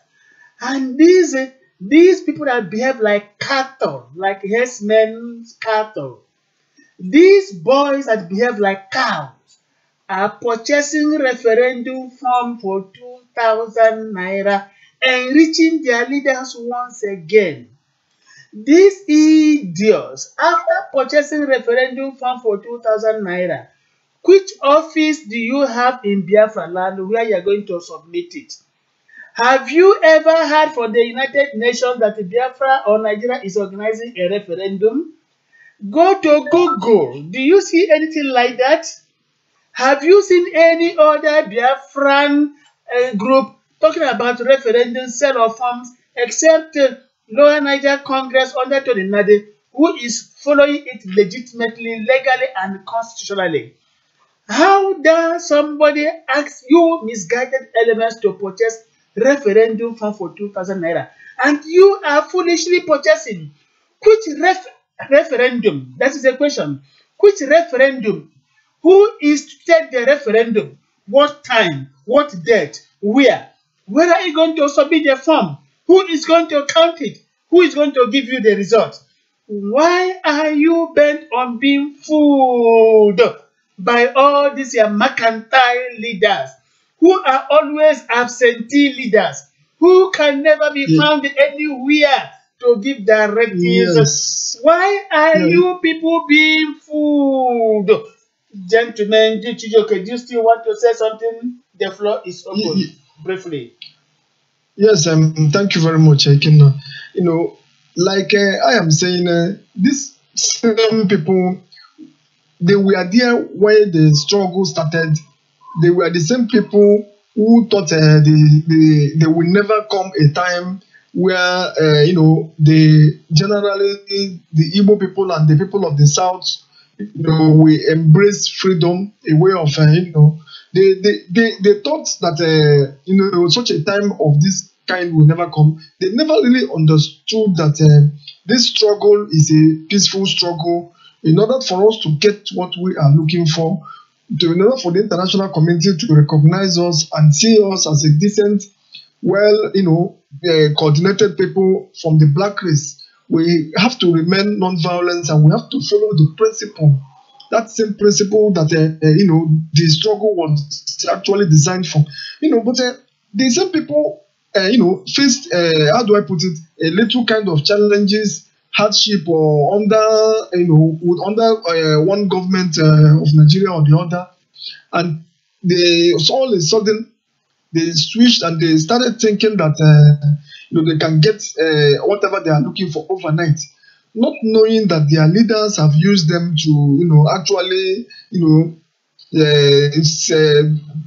[SPEAKER 2] And these people that behave like cattle, like herdsmen's cattle, these boys that behave like cows are purchasing referendum form for 2,000 naira, enriching their leaders once again. These idiots, after purchasing referendum form for 2,000 naira, which office do you have in Biafra land where you are going to submit it? Have you ever heard from the United Nations that Biafra or Nigeria is organizing a referendum? Go to Google. Do you see anything like that? Have you seen any other Biafran group talking about referendum sale of farms except Lower Niger Congress under Tony Nade, who is following it legitimately, legally, and constitutionally? How does somebody ask you misguided elements to purchase referendum form for 2,000 naira and you are foolishly purchasing? Which referendum? That is the question. Which referendum? Who is to take the referendum? What time? What date? Where? Where are you going to submit the form? Who is going to count it? Who is going to give you the result? Why are you bent on being fooled by all these mercantile leaders who are always absentee leaders who can never be found anywhere to give directives?
[SPEAKER 6] Yes.
[SPEAKER 2] Why are
[SPEAKER 6] Yeah.
[SPEAKER 2] you people being fooled? Gentlemen, Chijoke, do you still want to say something? The floor is open. Briefly.
[SPEAKER 6] Yes, thank you very much, Ikenna. You know, like I am saying, these same people, they were there where the struggle started. They were the same people who thought they will never come a time where generally the Igbo people and the people of the South, we embrace freedom, a way of they thought that such a time of this kind will never come. They never really understood that this struggle is a peaceful struggle. In order for us to get what we are looking for, in order for the international community to recognize us and see us as a decent, coordinated people from the black race, we have to remain non-violent and we have to follow the principle. That same principle that the struggle was actually designed for. But the same people faced how do I put it, a little kind of challenges, hardship, or under one government of Nigeria or the other, and they all of a sudden they switched and they started thinking that they can get whatever they are looking for overnight, not knowing that their leaders have used them to actually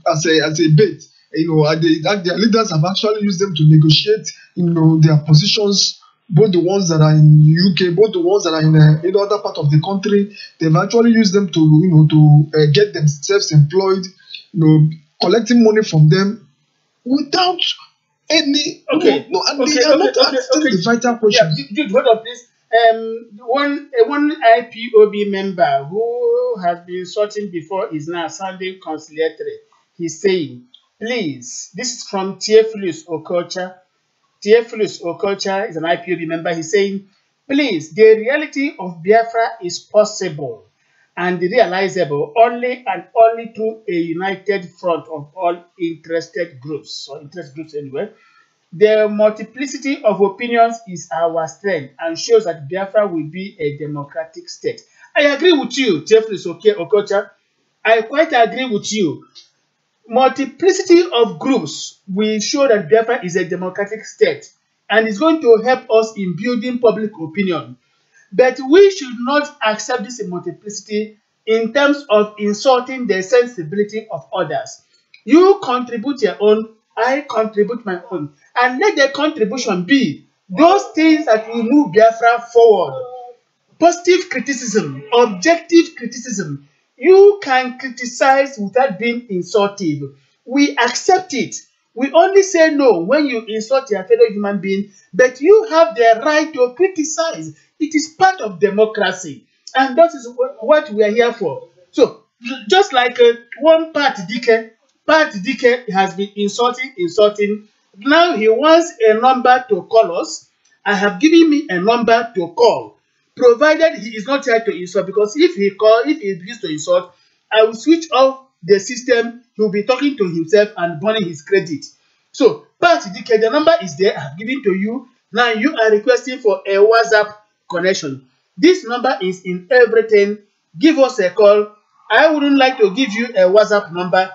[SPEAKER 6] as a bait. Their leaders have actually used them to negotiate their positions, both the ones that are in UK, both the ones that are in other part of the country. They've actually used them to get themselves employed, collecting money from them without any they are not asking the vital questions.
[SPEAKER 2] Yeah, dude, hold on, please. One IPOB member who has been sorting before is now sounding conciliatory. He's saying, please, this is from Theophilus Okocha. Theophilus Okocha is an IPOB member. He's saying, please, the reality of Biafra is possible and realizable only and only through a united front of all interested groups, or interest groups anyway. The multiplicity of opinions is our strength and shows that Biafra will be a democratic state. I agree with you, Theophilus Okocha. I quite agree with you. Multiplicity of groups will show that Biafra is a democratic state and is going to help us in building public opinion. But we should not accept this multiplicity in terms of insulting the sensibility of others. You contribute your own, I contribute my own. And let the contribution be those things that will move Biafra forward. Positive criticism, objective criticism. You can criticize without being insultive. We accept it. We only say no when you insult your fellow human being, but you have the right to criticize. It is part of democracy. And that is what we are here for. So, just like one Pat Dike has been insulting. Now he wants a number to call us. I have given me a number to call, provided he is not here to insult, because if he begins to insult, I will switch off the system. He will be talking to himself and burning his credit. So, Pat Dike, the number is there. I have given to you. Now you are requesting for a WhatsApp connection. This number is in everything. Give us a call. I wouldn't like to give you a WhatsApp number.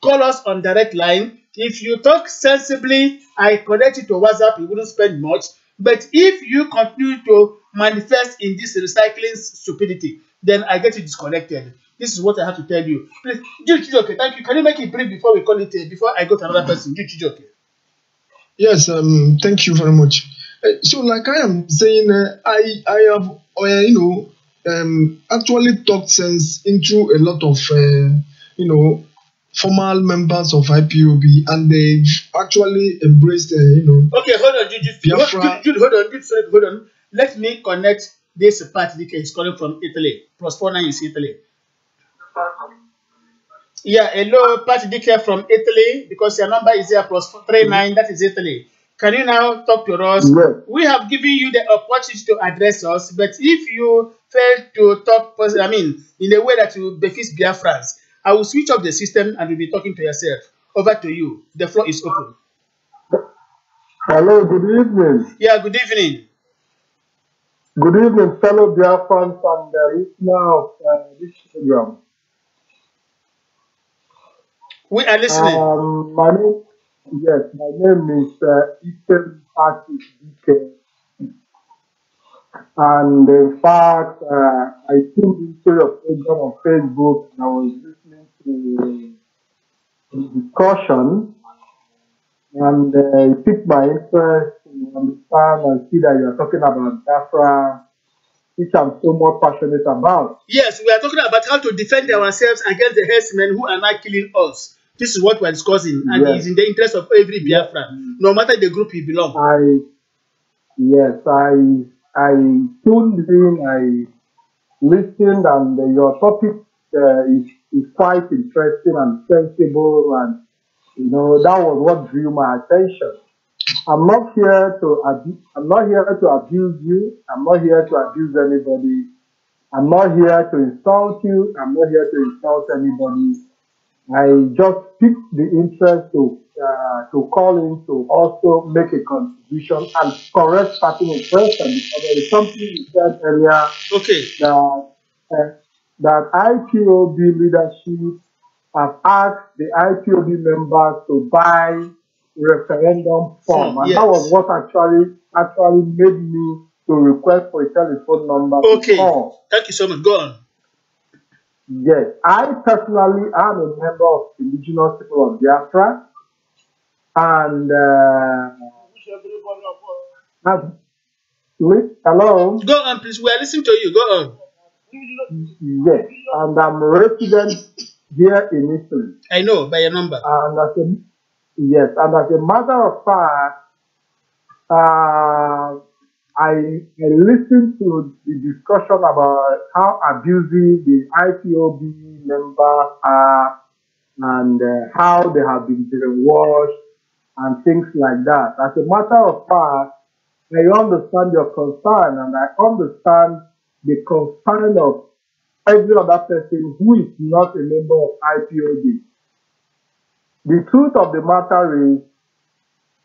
[SPEAKER 2] Call us on direct line. If you talk sensibly, I connect you to WhatsApp. You wouldn't spend much. But if you continue to manifest in this recycling stupidity, then I get you disconnected. This is what I have to tell you. Please, Chijoke, thank you. Can you make it brief before we call it before I go to another person? Chijoke.
[SPEAKER 6] Yes, thank you very much. So, like I am saying, I have actually talked sense into a lot of formal members of IPOB, and they've actually embraced
[SPEAKER 2] Okay, hold on, Jude, hold on. Let me connect this part. DK is calling from Italy. +49 is Italy. Yeah, hello, Pat DK from Italy, because your number is here +39. That is Italy. Can you now talk to us?
[SPEAKER 10] Yes.
[SPEAKER 2] We have given you the opportunity to address us, but if you fail to talk, I mean, in a way that will benefit Biafrans, I will switch off the system and you'll be talking to yourself. Over to you. The floor is open.
[SPEAKER 10] Hello, good evening.
[SPEAKER 2] Yeah, good evening.
[SPEAKER 10] Good evening, fellow Biafrans and listener of this program.
[SPEAKER 2] We are listening.
[SPEAKER 10] My name is Ethan Patrick DK. And in fact, I tuned into your program on Facebook and I was listening to the discussion, and it piqued my interest to understand and see that you are talking about Biafra, which I'm so much passionate about.
[SPEAKER 2] Yes, we are talking about how to defend ourselves against the herdsmen who are not killing us. This is what we are discussing, and
[SPEAKER 10] Yes.
[SPEAKER 2] it is in the interest of every Biafran, no matter the group you belong.
[SPEAKER 10] I tuned in, I listened, and your topic is quite interesting and sensible, and you know that was what drew my attention. I'm not here to abuse you. I'm not here to abuse anybody. I'm not here to insult you. I'm not here to insult anybody. I just picked the interest to call in to also make a contribution and correct certain impression, because there is something you said earlier that IPOB leadership have asked the IPOB members to buy referendum form, and that was what actually made me to request for a telephone number to call.
[SPEAKER 2] Thank you so much. Go on.
[SPEAKER 10] Yes, I personally am a member of indigenous people of Biafra, and hello.
[SPEAKER 2] Go on, please. We are listening to you. Go on.
[SPEAKER 10] Yes, and I'm a resident here in Italy.
[SPEAKER 2] I know by your number.
[SPEAKER 10] And as a matter of fact, I listened to the discussion about how abusive the IPOB members are, and how they have been brainwashed and things like that. As a matter of fact, I understand your concern, and I understand the concern of every other person who is not a member of IPOB. The truth of the matter is,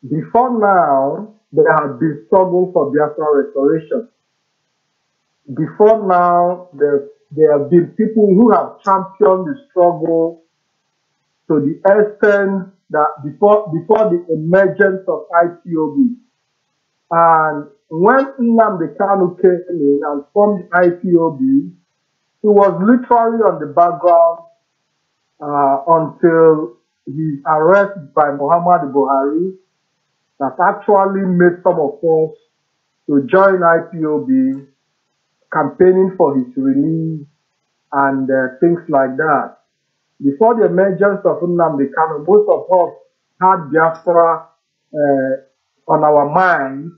[SPEAKER 10] before now, there has been struggle for Biafra restoration. Before now, there have been people who have championed the struggle to the extent that before the emergence of IPOB. And when Nnamdi Kanu came in and formed IPOB, he was literally on the background until his arrest by Muhammadu Buhari, that actually made some of us to join IPOB, campaigning for his release and things like that. Before the emergence of Nnamdi Kanu, most of us had Biafra on our minds,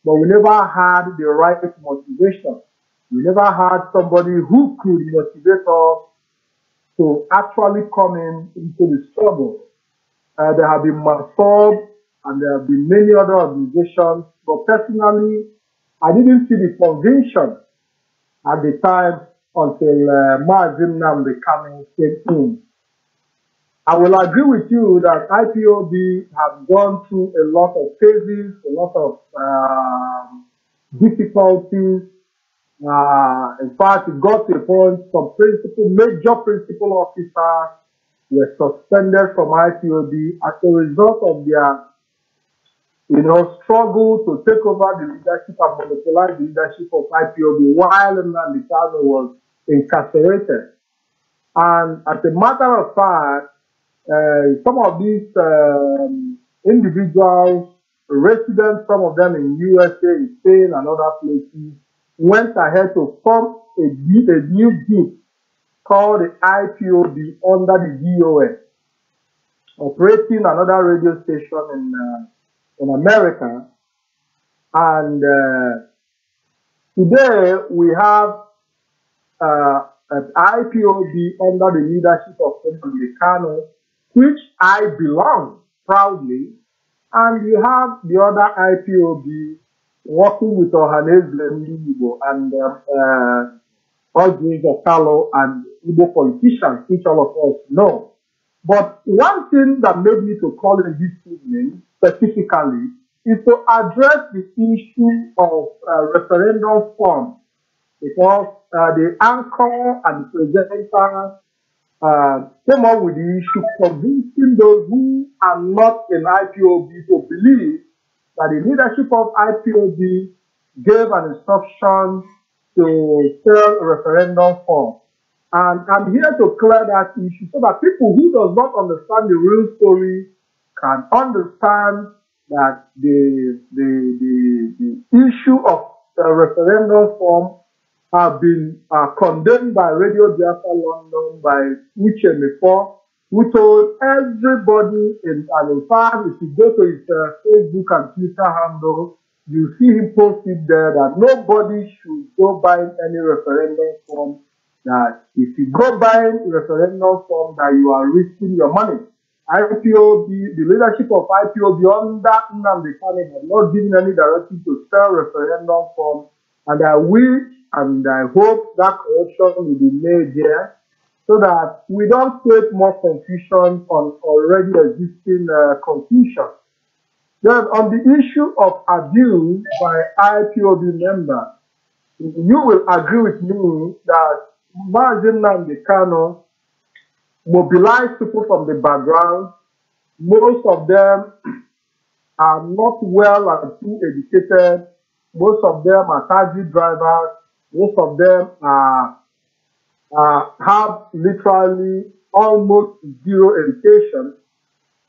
[SPEAKER 10] but we never had the right motivation. We never had somebody who could motivate us to actually come into the struggle. There have been bim-massob, and there have been many other organizations, but personally, I didn't see the conviction at the time until Maazim Nnamdi Kanu came in. I will agree with you that IPOB have gone through a lot of phases, a lot of difficulties. In fact, it got to a point some major principal officers were suspended from IPOB as a result of their struggle to take over the leadership and monopolize the leadership of IPOB while Nnamdi Kanu was incarcerated. And as a matter of fact, some of these individuals, residents, some of them in USA, in Spain, and other places, went ahead to form a new group called the IPOB under the DOS, operating another radio station in America. And Today, we have an IPOB under the leadership of Nnamdi Kanu, which I belong proudly, and you have the other IPOB working with Ohaneze Ndigbo and Odwin Okalo and Igbo politicians, which all of us know. But one thing that made me to call in this evening specifically is to address the issue of referendum form, because the anchor and the presenter came up with the issue, convincing those who are not in IPOB to believe that the leadership of IPOB gave an instruction to sell a referendum form. And I'm here to clear that issue so that people who does not understand the real story can understand that the issue of the referendum form have been condemned by Radio Biafra London, by Uche Mefo, who told everybody, and in fact, if you go to his Facebook and Twitter handle, you see him post it there that nobody should go buy any referendum form, that if you go buy a referendum form, that you are risking your money. IPOB, the leadership of IPOB under Nnamdi Kanu had not given any directive to sell referendum form, and I wish and I hope that correction will be made here so that we don't create more confusion on already existing confusion. Then on the issue of abuse by IPOB members, you will agree with me that Mazi Nnamdi Kanu mobilized people from the background. Most of them are not well and too educated. Most of them are taxi drivers. Most of them have literally almost zero education.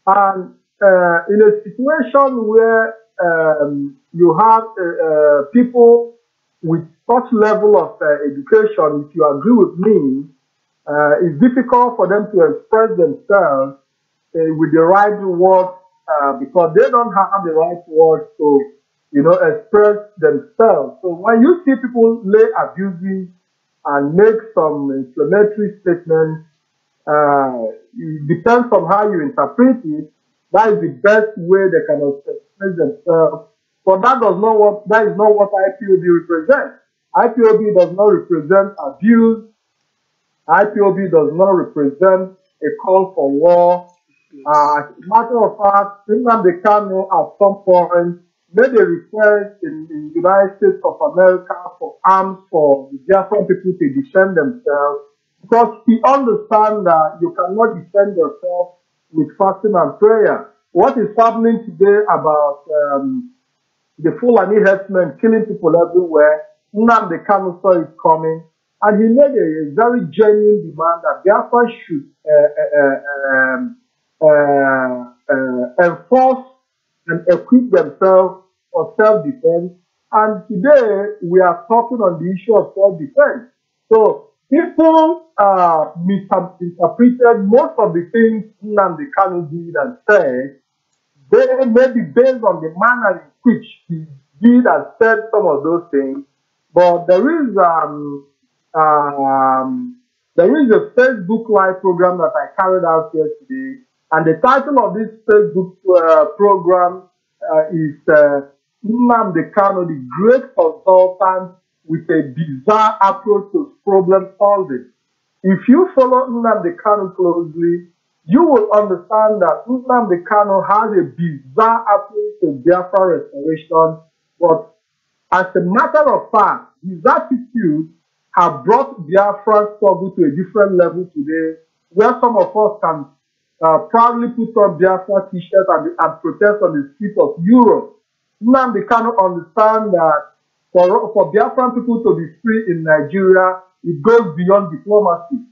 [SPEAKER 10] And in a situation where you have people with such level of education, if you agree with me, it's difficult for them to express themselves with the right words because they don't have the right words to, express themselves. So when you see people lay abusing and make some inflammatory statements, it depends on how you interpret it. That is the best way they can express themselves. But that is not what IPOB represents. IPOB does not represent abuse. IPOB does not represent a call for war. As a matter of fact, Nnamdi Kanu at some point made a request in the United States of America for arms for the Biafran people to defend themselves, because he understands that you cannot defend yourself with fasting and prayer. What is happening today about the Fulani herdsmen killing people everywhere, Nnamdi Kanu saw it coming, and he made a very genuine demand that Biafra should enforce and equip themselves for self-defense. And today we are talking on the issue of self-defense. So people misinterpreted most of the things Nnamdi Kanu did and said. They may be based on the manner in which he did and said some of those things, but there is a Facebook Live program that I carried out yesterday, and the title of this Facebook program is Nnamdi Kanu, the great consultant with a bizarre approach to problem solving. If you follow Nnamdi Kanu closely, you will understand that Nnamdi Kanu has a bizarre approach to Biafra restoration, but as a matter of fact, his attitude has brought Biafra struggle to a different level today, where some of us can proudly put on Biafra t-shirts and protest on the streets of Europe. Nnamdi Kanu understands that for Biafran people to be free in Nigeria, it goes beyond diplomacy.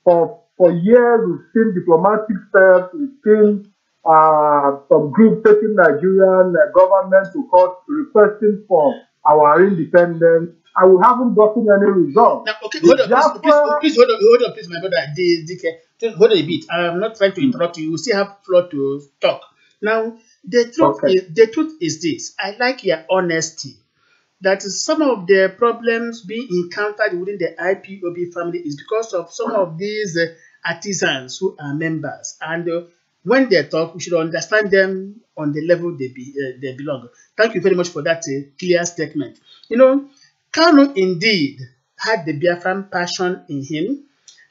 [SPEAKER 10] For years, we've seen diplomatic steps, we've seen some groups taking Nigerian government to court requesting for our independence, and we haven't gotten any result.
[SPEAKER 2] Now, okay, hold on, please, hold on, please, my brother. Just hold on a bit. I'm not trying to interrupt you. You still have floor to talk. Now, the truth is this. I like your honesty. that some of the problems being encountered within the IPOB family is because of some of these artisans who are members. And when they talk, we should understand them on the level they belong. Thank you very much for that clear statement. You know, Kanu indeed had the Biafran passion in him.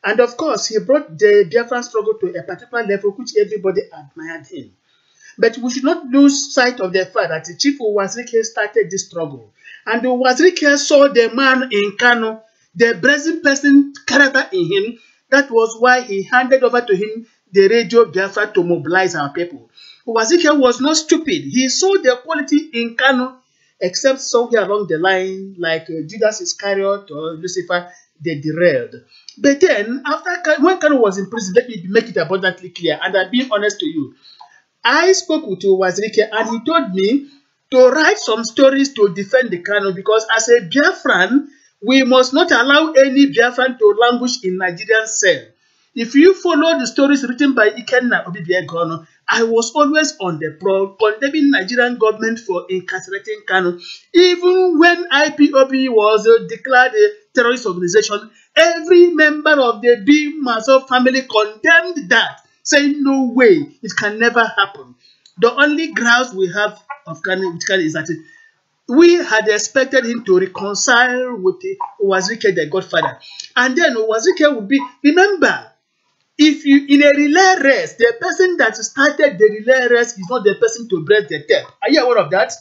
[SPEAKER 2] And of course, he brought the Biafran struggle to a particular level which everybody admired him. But we should not lose sight of the fact that Chief Uwazirike started this struggle. And Uwazirike saw the man in Kanu, the brazen person character in him. That was why he handed over to him the radio Biafra to mobilize our people. Uwazirike was not stupid. He saw the quality in Kanu, except somewhere along the line, like Judas Iscariot or Lucifer, they derailed. But then, when Kanu was in prison, let me make it abundantly clear, and I'm being honest to you, I spoke with Uwazirike and he told me to write some stories to defend the Kanu, because as a Biafran, we must not allow any Biafran to languish in Nigerian cell. If you follow the stories written by Ikenna Obibiegono, I was always on the prowl condemning Nigerian government for incarcerating Kanu. Even when IPOB was declared a terrorist organization, every member of the bim-massob family condemned that, saying no way, it can never happen. The only grounds we have of Kanu is that we had expected him to reconcile with Uwazirike, the godfather. And then Uwazirike would be, remember, if you in a relay race, the person that started the relay race is not the person to break the tape. Are you aware of that?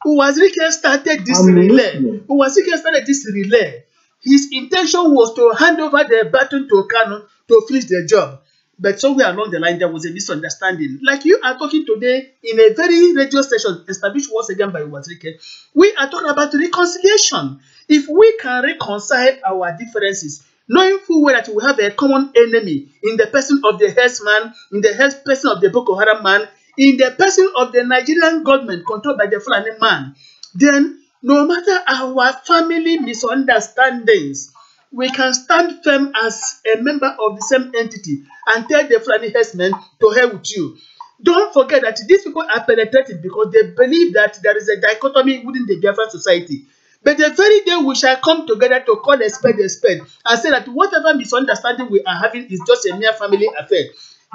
[SPEAKER 2] Uwazirike started this relay. Uwazirike started this relay. His intention was to hand over the baton to Kanu to finish the job. But somewhere along the line, there was a misunderstanding. Like you are talking today in a very radio station established once again by Uwazirike, we are talking about reconciliation. If we can reconcile our differences, knowing full well that we have a common enemy in the person of the herdsman, in the person of the Boko Haram man, in the person of the Nigerian government controlled by the Fulani man, then no matter our family misunderstandings, we can stand firm as a member of the same entity and tell the Fulani herdsmen to hell with you. Don't forget that these people are penetrated because they believe that there is a dichotomy within the Biafran society. But the very day we shall come together to call a spade and say that whatever misunderstanding we are having is just a mere family affair,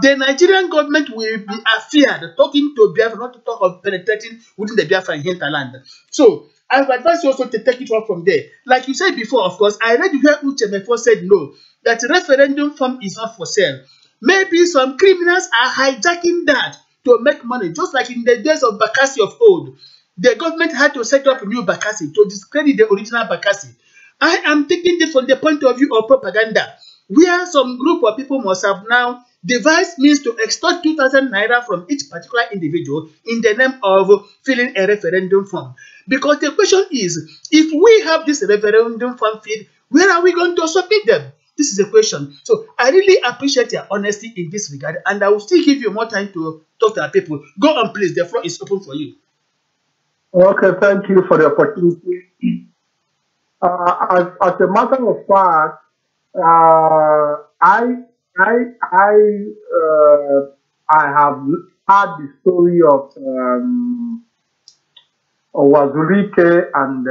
[SPEAKER 2] the Nigerian government will be afeared talking to Biafra, not to talk of penetrating within the Biafran hinterland. So, I would advise you also to take it on from there. Like you said before, of course, I read where Uchemefo said no, that referendum form is not for sale. Maybe some criminals are hijacking that to make money, just like in the days of Bakassi of old. The government had to set up a new Bakassi to discredit the original Bakassi. I am taking this from the point of view of propaganda, where some group of people must have now devised means to extort 2,000 naira from each particular individual in the name of filling a referendum form. Because the question is, if we have this referendum form filled, where are we going to submit them? This is a question. So I really appreciate your honesty in this regard, and I will still give you more time to talk to our people. Go on, please. The floor is open for you.
[SPEAKER 10] Okay, thank you for the opportunity. As a matter of fact, I have heard the story of Uwazirike and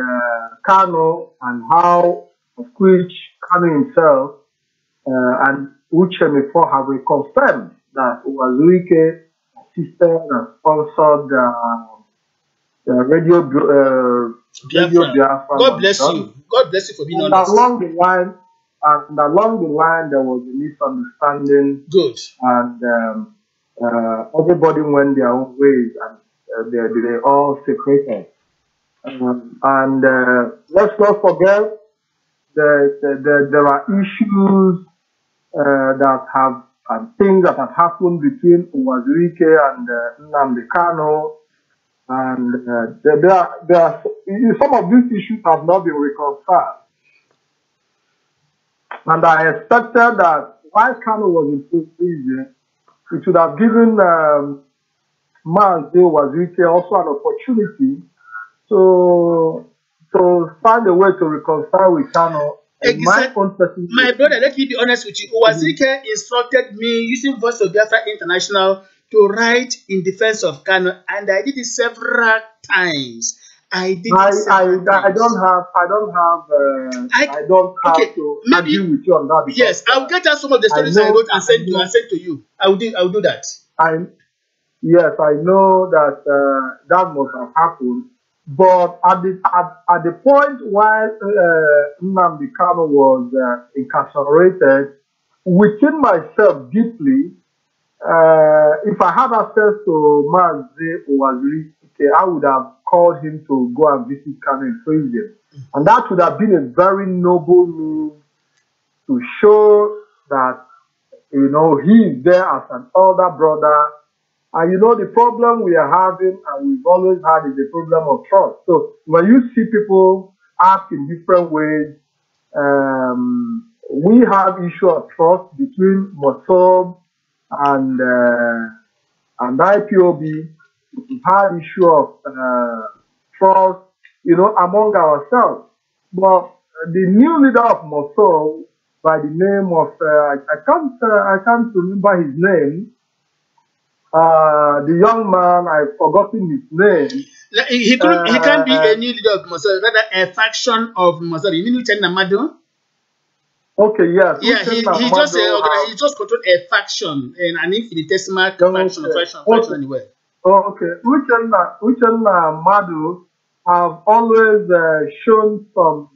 [SPEAKER 10] Kanu, and how, of which Kanu himself and Uchemefo have reconfirmed that Uwazirike assisted and sponsored Radio Biafra.
[SPEAKER 2] God bless you. God bless you for being honest.
[SPEAKER 10] Along the line, there was a misunderstanding.
[SPEAKER 2] Good.
[SPEAKER 10] And everybody went their own ways, and they all separated. And let's not forget that there are issues that have and things that have happened between Uwazirike and Nnamdi Kanu. And there are some of these issues have not been reconciled. And I expected that while Kanu was in prison, it should have given Mazi Uwazirike also an opportunity to find a way to reconcile with Kanu.
[SPEAKER 2] Exactly. My brother, let me be honest with you. Uwazirike instructed me using Voice of Biafra International to write in defense of Kanu, and I did it several times. I did
[SPEAKER 10] I
[SPEAKER 2] it several times.
[SPEAKER 10] I don't have
[SPEAKER 2] Okay,
[SPEAKER 10] to
[SPEAKER 2] maybe
[SPEAKER 10] argue with you on that because
[SPEAKER 2] yes. I'll get out some of the
[SPEAKER 10] I
[SPEAKER 2] stories I
[SPEAKER 10] know
[SPEAKER 2] wrote and send to you. I'll do that.
[SPEAKER 10] yes, I know that that must have happened. But at the point while Nnamdi Kanu was incarcerated, within myself deeply, if I had access to Mazi Owaziri, I would have called him to go and visit Kanu in prison. And that would have been a very noble move to show that, you know, he is there as an elder brother. And you know, the problem we are having, and we've always had, is the problem of trust. So when you see people act in different ways, we have issue of trust between Massob and IPOB. We've had issue of trust, you know, among ourselves. But the new leader of Massob, by the name of I can't remember his name. The young man, I've forgotten his name.
[SPEAKER 2] He can't be a new leader of Massob, rather a faction of Massob. You mean Uchen Namado?
[SPEAKER 10] Okay, yes.
[SPEAKER 2] Yeah, he just controlled a faction, an infinitesimal faction anyway.
[SPEAKER 10] Okay, Uchenna Madu have always shown some,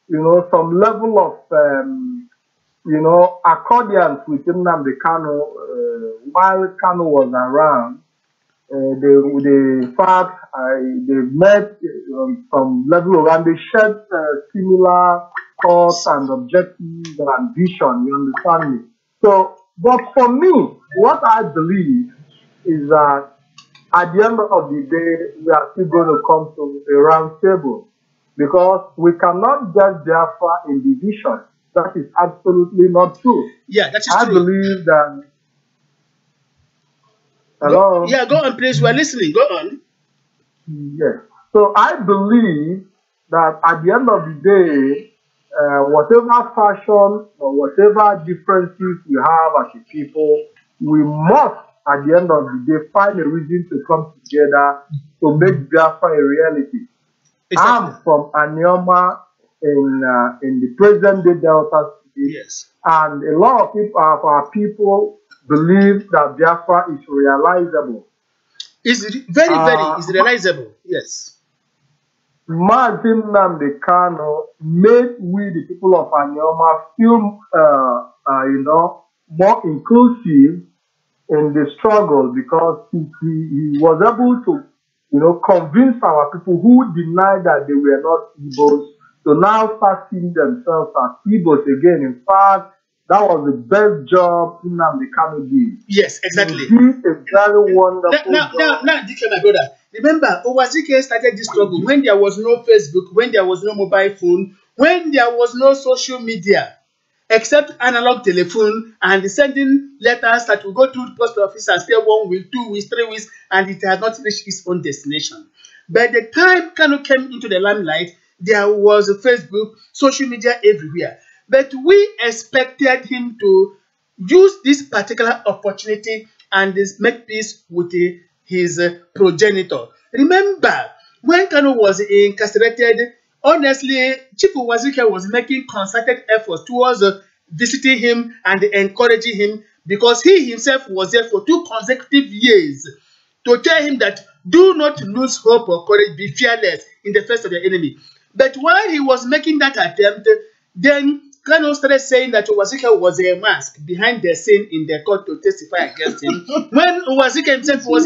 [SPEAKER 10] you know, some level of, you know, accordance with Nnamdi Kanu while Kanu was around. The fact they met some level of, and they shared similar thoughts and objectives and ambition, you understand me? So, but for me, what I believe is that at the end of the day, we are still going to come to a round table because we cannot get Biafra in division. That is absolutely not true.
[SPEAKER 2] Yeah, that is
[SPEAKER 10] true. I believe that. Hello?
[SPEAKER 2] Go on, please. We're listening. Go on.
[SPEAKER 10] Yes. So I believe that at the end of the day, whatever fashion or whatever differences we have as a people, we must, at the end of the day, find a reason to come together to make Biafra a reality. Exactly. I'm from Anioma in the present-day Delta State,
[SPEAKER 2] yes.
[SPEAKER 10] And a lot of people, our people, believe that Biafra is realizable.
[SPEAKER 2] It's very realizable, yes.
[SPEAKER 10] Mazin Nnamdi Kanu made we, the people of Anioma, feel, you know, more inclusive in the struggle because he was able to, you know, convince our people who denied that they were not Igbos to now start seeing themselves as Igbos again. In fact, that was the best job Nnamdi Kanu did.
[SPEAKER 2] Yes, exactly.
[SPEAKER 10] He did a very wonderful
[SPEAKER 2] job. Now, Dike, my brother, remember, Owaziri started this struggle when there was no Facebook, when there was no mobile phone, when there was no social media, except analog telephone and sending letters that will go through the post office and stay 1 week, 2 weeks, 3 weeks, and it had not reached its own destination. By the time Kanu came into the limelight, there was Facebook, social media everywhere. But we expected him to use this particular opportunity and make peace with his progenitor. Remember, when Kanu was incarcerated, honestly, Chief Owaziri was making concerted efforts towards visiting him and encouraging him because he himself was there for 2 consecutive years to tell him that do not lose hope or courage, be fearless in the face of your enemy. But while he was making that attempt, then Kanu started saying that Owaziri was a mask behind the scene in the court to testify against him. When Owaziri himself was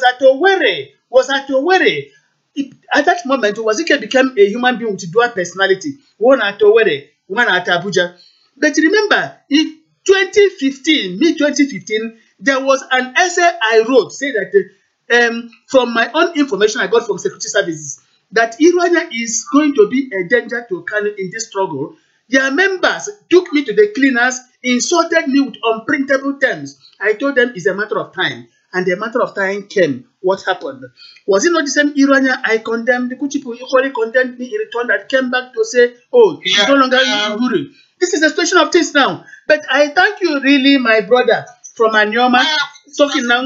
[SPEAKER 2] at Owerri, at that moment, Owaziri became a human being with dual personality, one at Owerri, one at Abuja. But remember, in 2015, mid-2015, there was an essay I wrote saying that from my own information I got from security services, that Irania is going to be a danger to Kanu in this struggle. Their members took me to the cleaners, insulted me with unprintable terms. I told them it's a matter of time. And the matter of time came. What happened? Was it not the same Irania I condemned? The people equally condemned me in return that came back to say, oh, it's no longer Guru. This is the situation of things now. But I thank you really, my brother from Anioma. talking now.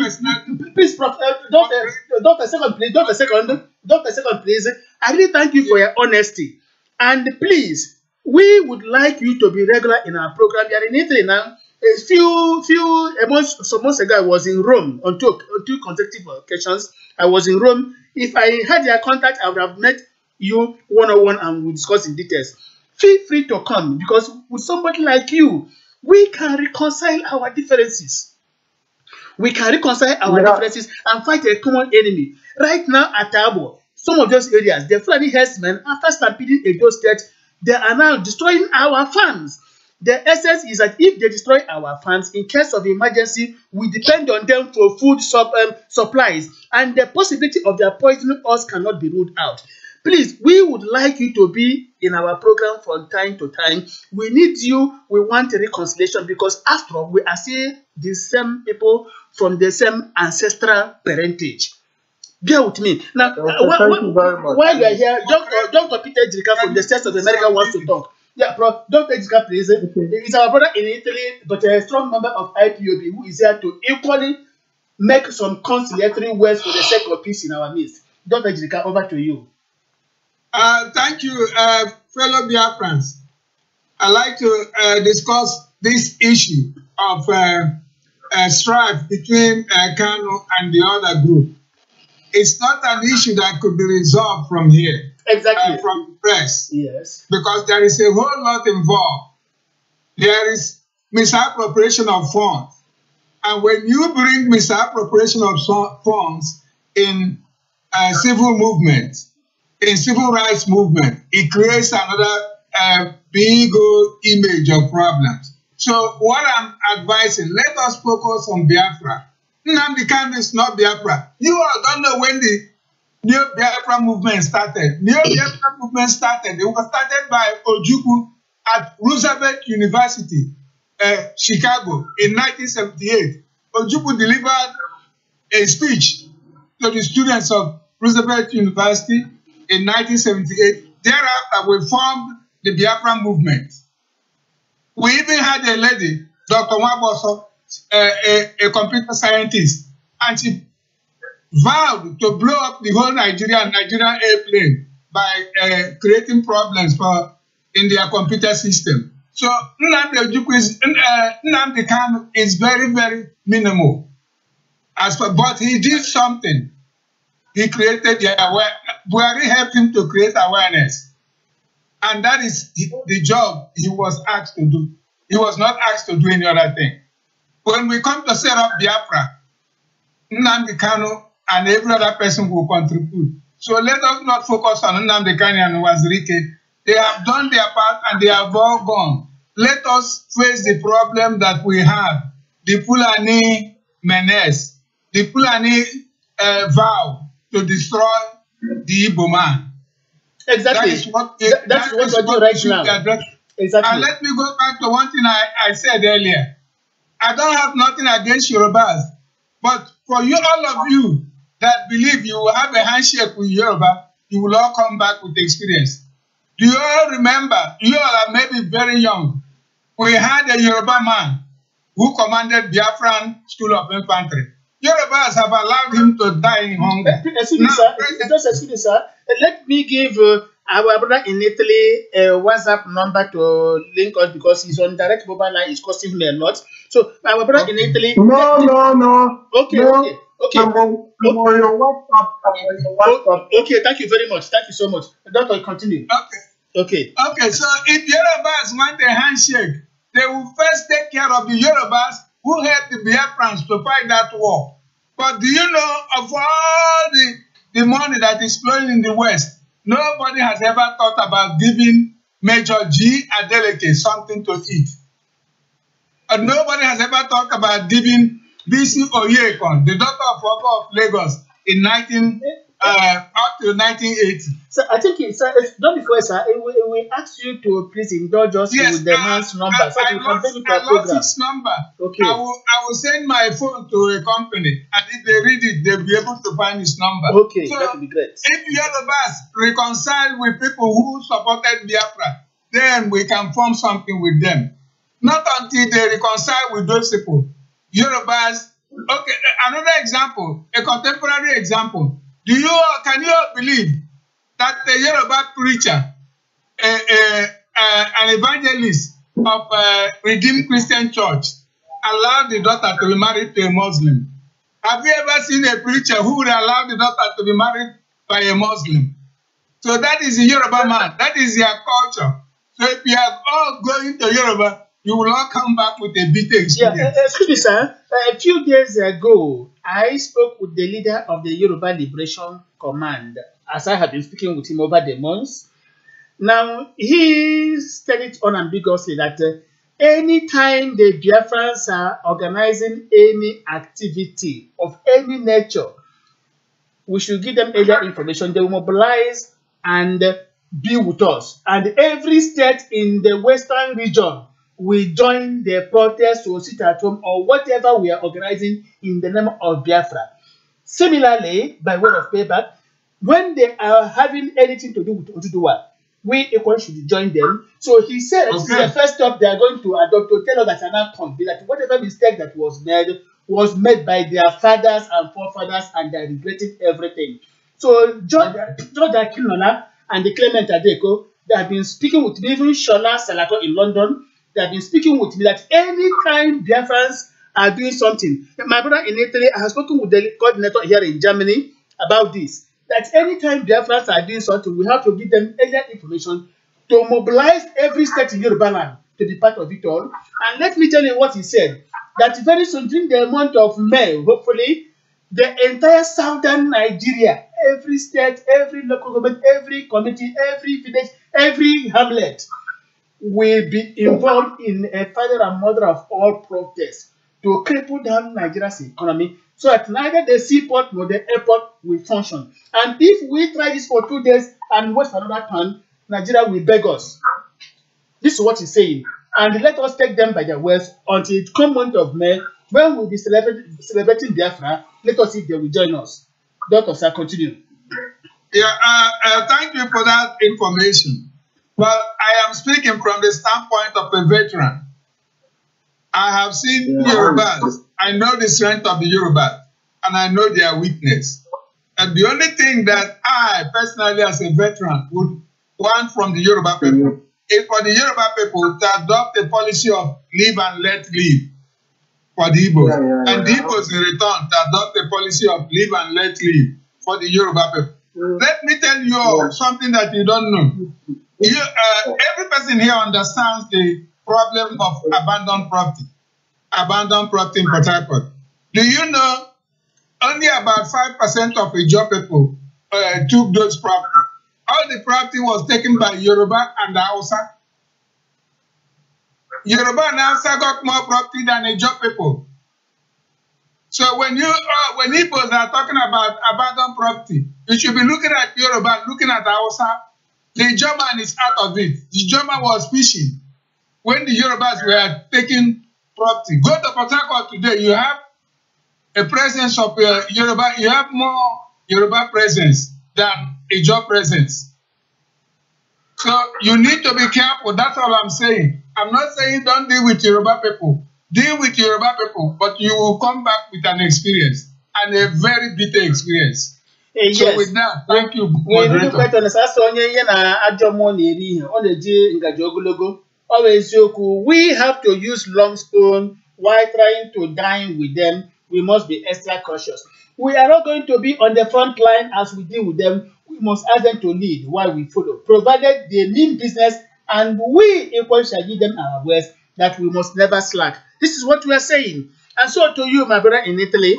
[SPEAKER 2] Please, Doctor, second, please. Doctor, second, please. I really thank you for your honesty. And please, we would like you to be regular in our program. You are in Italy now. A some months ago, I was in Rome on two consecutive occasions. I was in Rome. If I had your contact, I would have met you one-on-one and we'll discuss in details. Feel free to come, because with somebody like you, we can reconcile our differences. We can reconcile our differences and fight a common enemy. Right now at Tabo, some of those areas, the Fulani herdsmen, after stampeding Edo State, they are now destroying our farms. The essence is that if they destroy our farms, in case of emergency, we depend on them for food supplies, and the possibility of their poisoning us cannot be ruled out. Please, we would like you to be in our program from time to time. We need you. We want a reconciliation, because after all, we are still the same people from the same ancestral parentage. Bear with me. Now,
[SPEAKER 10] thank you very much.
[SPEAKER 2] While we are here, Dr. Peter Jirika from the States of America wants to talk. Yeah, Dr. Jirika, please. He's our brother in Italy, but a strong member of IPOB who is here to equally make some conciliatory words for the sake of peace in our midst. Dr. Jirika, over to you.
[SPEAKER 5] Thank you, fellow Biafrans. I'd like to discuss this issue of strife between Kanu and the other group. It's not an issue that could be resolved from here.
[SPEAKER 2] Exactly.
[SPEAKER 5] From the press.
[SPEAKER 2] Yes.
[SPEAKER 5] Because there is a whole lot involved. There is misappropriation of funds. And when you bring misappropriation of funds in civil movement, in civil rights movement, it creates another big old image of problems. So what I'm advising, let us focus on Biafra. Nnamdi Kanu is not Biafra. You all don't know when the New Biafra movement started. New Biafra movement started. It was started by Ojukwu at Roosevelt University, Chicago, in 1978. Ojukwu delivered a speech to the students of Roosevelt University in 1978. Thereafter, we formed the Biafra movement. We even had a lady, Dr. Waboso, a computer scientist, and she vowed to blow up the whole Nigerian airplane by creating problems in their computer system. So Nnamdi Kanu is very, very minimal. But he did something. He created the awareness. Buhari helped him to create awareness. And that is the job he was asked to do. He was not asked to do any other thing. When we come to set up Biafra, Nnamdi Kanu and every other person will contribute. So let us not focus on Nnamdi Kanu and Wazirike. They have done their part and they have all gone. Let us face the problem that we have. The Fulani menace, the Fulani vow to destroy the Igbo man.
[SPEAKER 2] Exactly. That's what we're doing right now. Exactly.
[SPEAKER 5] And let me go back to one thing I said earlier. I don't have nothing against Yorubas, but for you, all of you that believe you will have a handshake with Yoruba, you will all come back with experience. Do you all remember? You all are maybe very young. We had a Yoruba man who commanded Biafran School of Infantry. Yorubas have allowed him to die in hunger.
[SPEAKER 2] Excuse me, sir. Let me give our brother in Italy a WhatsApp number to link us, because he's on direct mobile line. It's costing me a lot. So our brother in Italy.
[SPEAKER 10] No.
[SPEAKER 2] Okay.
[SPEAKER 10] I'm on your WhatsApp.
[SPEAKER 2] Okay, thank you very much. Thank you so much. Doctor, continue. Okay.
[SPEAKER 5] So if Yorubas want a handshake, they will first take care of the Yorubas who helped the Biafrans to fight that war. But do you know, of all the money that is flowing in the West, nobody has ever thought about giving Major G. Adeleke something to eat. And nobody has ever thought about giving B.C. Oyekon, the daughter of Oba of Lagos, in up to 1980.
[SPEAKER 2] So I think not before, sir. We ask you to please indulge us with the man's number, so we can take it to our program.
[SPEAKER 5] I lost his number.
[SPEAKER 2] Okay.
[SPEAKER 5] I will send my phone to a company, and if they read it, they'll be able to find his number.
[SPEAKER 2] Okay, so that would be great.
[SPEAKER 5] If Yorubas reconcile with people who supported Biafra, then we can form something with them. Not until they reconcile with those people. Yorubas Okay, another example, a contemporary example. Can you all believe that the Yoruba preacher, an evangelist of Redeemed Christian Church, allowed the daughter to be married to a Muslim? Have you ever seen a preacher who would allow the daughter to be married by a Muslim? So that is a Yoruba man. That is their culture. So if you are all going to Yoruba, you will all come back with a bitter experience.
[SPEAKER 2] Yeah, excuse me, sir. A few days ago, I spoke with the leader of the Yoruba Liberation Command, as I have been speaking with him over the months. Now, he stated unambiguously that anytime the Biafrans are organizing any activity of any nature, we should give them earlier information. They will mobilize and be with us. And every state in the Western region will join the protest or sit at home or whatever we are organizing in the name of Biafra. Similarly, by way of payback, when they are having anything to do with Oduduwa, we equally should join them. So he said this is the first step they are going to adopt to tell us that are not that whatever mistake that was made by their fathers and forefathers, and they are regretting everything. So George Akinola and the Clement Adeko, they have been speaking with me, even Shola Salato in London, they have been speaking with me that anytime Biafrans are doing something, my brother in Italy, I have spoken with the coordinator here in Germany about this, that anytime Biafrans are doing something, we have to give them earlier information to mobilize every state in Yoruba land to be part of it all. And let me tell you what he said, that very soon during the month of May, hopefully, the entire southern Nigeria, every state, every local government, every community, every village, every hamlet will be involved in a father and mother of all protests to cripple down Nigeria's economy so that neither the seaport nor the airport will function. And if we try this for 2 days and wait for another turn, Nigeria will beg us. This is what he's saying. And let us take them by their words until it come month of May, when we'll be celebrating Biafra. Let us see if they will join us. Dr. Sir, continue.
[SPEAKER 5] Yeah, thank you for that information. Well, I am speaking from the standpoint of a veteran. I have seen Yorubas. I know the strength of the Yorubas, and I know their weakness. And the only thing that I personally, as a veteran, would want from the Yoruba people is for the Yoruba people to adopt a policy of live and let live for the Igbos. And the Igbos in return to adopt a policy of live and let live for the Yoruba people. Let me tell you all something that you don't know. Every person here understands the problem of abandoned property in Port Harcourt. Do you know only about 5% of Ijaw people took those property? All the property was taken by Yoruba and Hausa. Yoruba and Hausa got more property than Ijaw people. So when Igbos are talking about abandoned property, you should be looking at Yoruba, looking at Hausa. The German is out of it. The German was fishing when the Yorubas were taking property. Go to Port Harcourt today, you have a presence of Yoruba. You have more Yoruba presence than Ijaw presence. So you need to be careful. That's all I'm saying. I'm not saying don't deal with Yoruba people. Deal with Yoruba people, but you will come back with an experience, and a very bitter experience.
[SPEAKER 2] Yes.
[SPEAKER 5] So with that, thank you, moderator.
[SPEAKER 2] We have to use long spoon while trying to dine with them. We must be extra cautious. We are not going to be on the front line as we deal with them. We must ask them to lead while we follow, provided they mean business, and we equally shall give them our words that we must never slack. This is what we are saying. And so to you, my brother in Italy,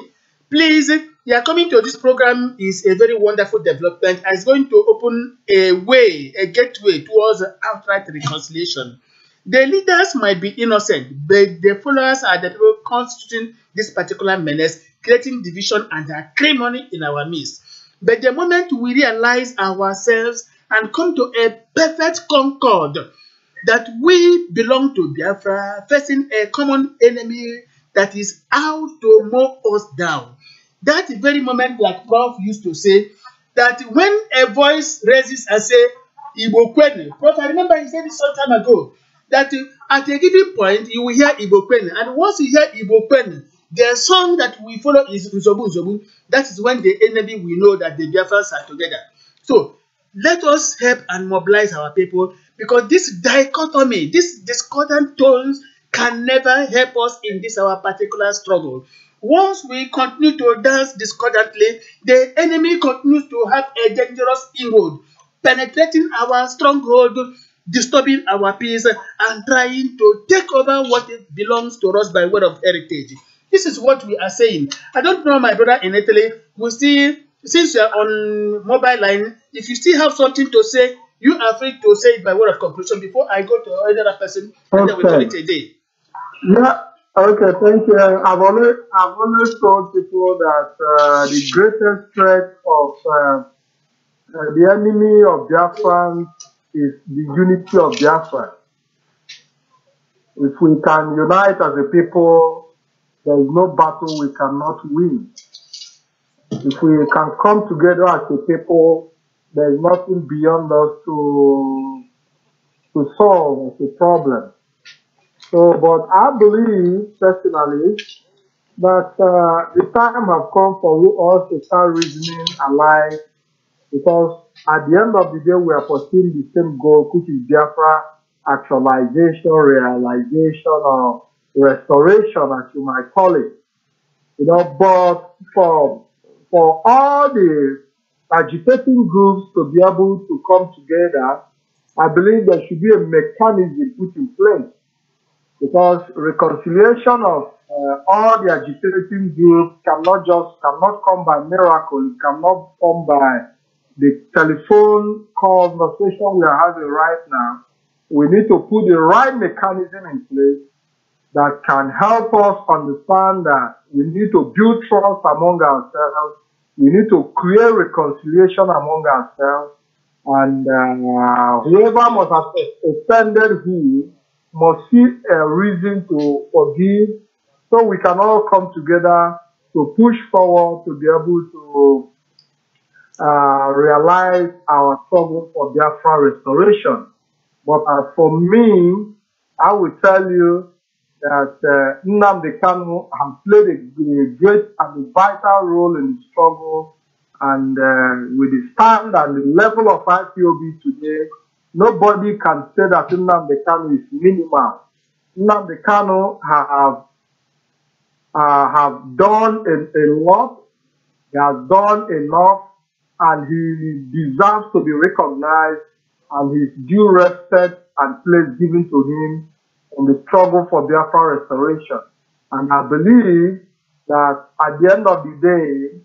[SPEAKER 2] please, your coming to this program is a very wonderful development. It's going to open a way, a gateway towards outright reconciliation. The leaders might be innocent, but the followers are the people constituting this particular menace, creating division and acrimony in our midst. But the moment we realize ourselves and come to a perfect concord that we belong to Biafra, facing a common enemy that is out to mow us down, that very moment, like Prof used to say, that when a voice raises and say, Igbo Kwenu, Prof, I remember he said this some time ago, that at a given point, you will hear Igbo Kwenu, and once you hear Igbo Kwenu, Their song that we follow is Uzobu Uzobu. That is when the enemy will know that the Biafrans are together. So let us help and mobilize our people, because this dichotomy, this discordant tones can never help us in this our particular struggle. Once we continue to dance discordantly, the enemy continues to have a dangerous inroad, penetrating our stronghold, disturbing our peace, and trying to take over what it belongs to us by way of heritage. This is what we are saying. I don't know, my brother in Italy, we still, since you are on mobile line, if you still have something to say, you are free to say it by word of conclusion before I go to another person, and then we call it
[SPEAKER 10] Okay.
[SPEAKER 2] a day.
[SPEAKER 10] Yeah. Okay. Thank you. I've always told people that the greatest threat of the enemy of Biafran is the unity of Biafra. If we can unite as a people, there is no battle we cannot win. If we can come together as a people, there is nothing beyond us to solve as a problem. So, but I believe personally that the time has come for us to start reasoning alike, because at the end of the day, we are pursuing the same goal, which is Biafra actualization, realization, or restoration, as you might call it. But for all the agitating groups to be able to come together, I believe there should be a mechanism put in place, because reconciliation of all the agitating groups cannot come by miracle. It cannot come by the telephone conversation we are having right now. We need to put the right mechanism in place that can help us understand that we need to build trust among ourselves. We need to create reconciliation among ourselves. And whoever must have offended who must see a reason to forgive, so we can all come together to push forward to be able to realize our struggle for Biafra restoration. But as for me, I will tell you that Nnamdi Kanu has played a great and a vital role in the struggle, and with the stand and the level of IPOB today, nobody can say that Nnamdi Kanu is minimal. Nnamdi Kanu have done a lot. He has done enough, and he deserves to be recognized, and his due respect and place given to him in the struggle for Biafra restoration. And I believe that at the end of the day,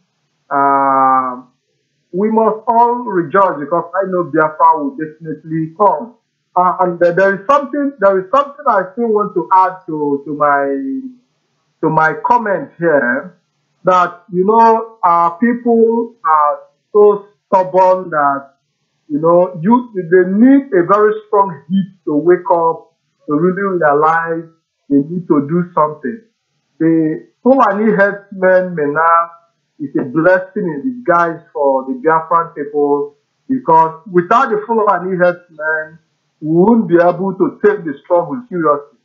[SPEAKER 10] we must all rejoice, because I know Biafra will definitely come. And there is something I still want to add to my comment here, that people are so stubborn that they need a very strong heat to wake up to really realize they need to do something. The Fulani herdsmen now is a blessing in disguise for the Biafran people, because without the Fulani herdsmen, we wouldn't be able to take the struggle seriously.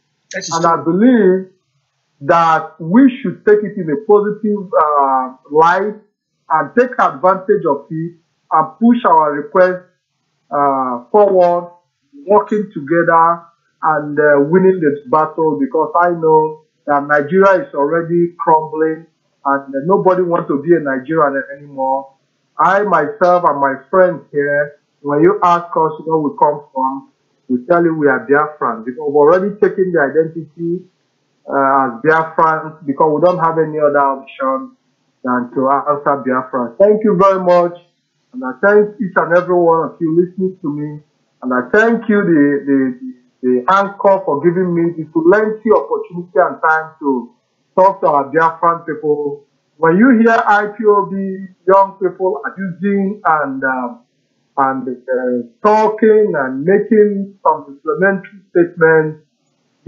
[SPEAKER 10] And I believe that we should take it in a positive light and take advantage of it and push our request forward, working together and winning this battle, because I know that Nigeria is already crumbling and nobody wants to be a Nigerian anymore. I myself and my friends here, when you ask us where we come from, we tell you we are Biafrans, because we've already taken the identity as Biafrans, because we don't have any other option than to answer Biafra. Thank you very much, and I thank each and every one of you listening to me, and I thank you, the anchor, for giving me the plenty opportunity and time to talk to our Biafran people. When you hear IPOB young people abusing and talking and making some inflammatory statements,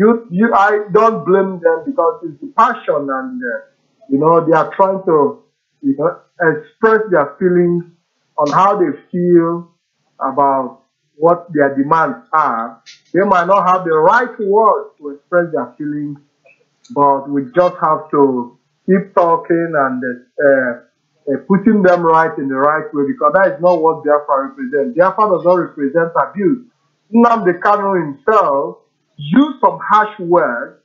[SPEAKER 10] I don't blame them, because it's the passion, and they are trying to express their feelings on how they feel about what their demands are. They might not have the right words to express their feelings, but we just have to keep talking and putting them right in the right way, because that is not what Biafra represents. Biafra does not represent abuse. Nnamdi Kanu himself used some harsh words,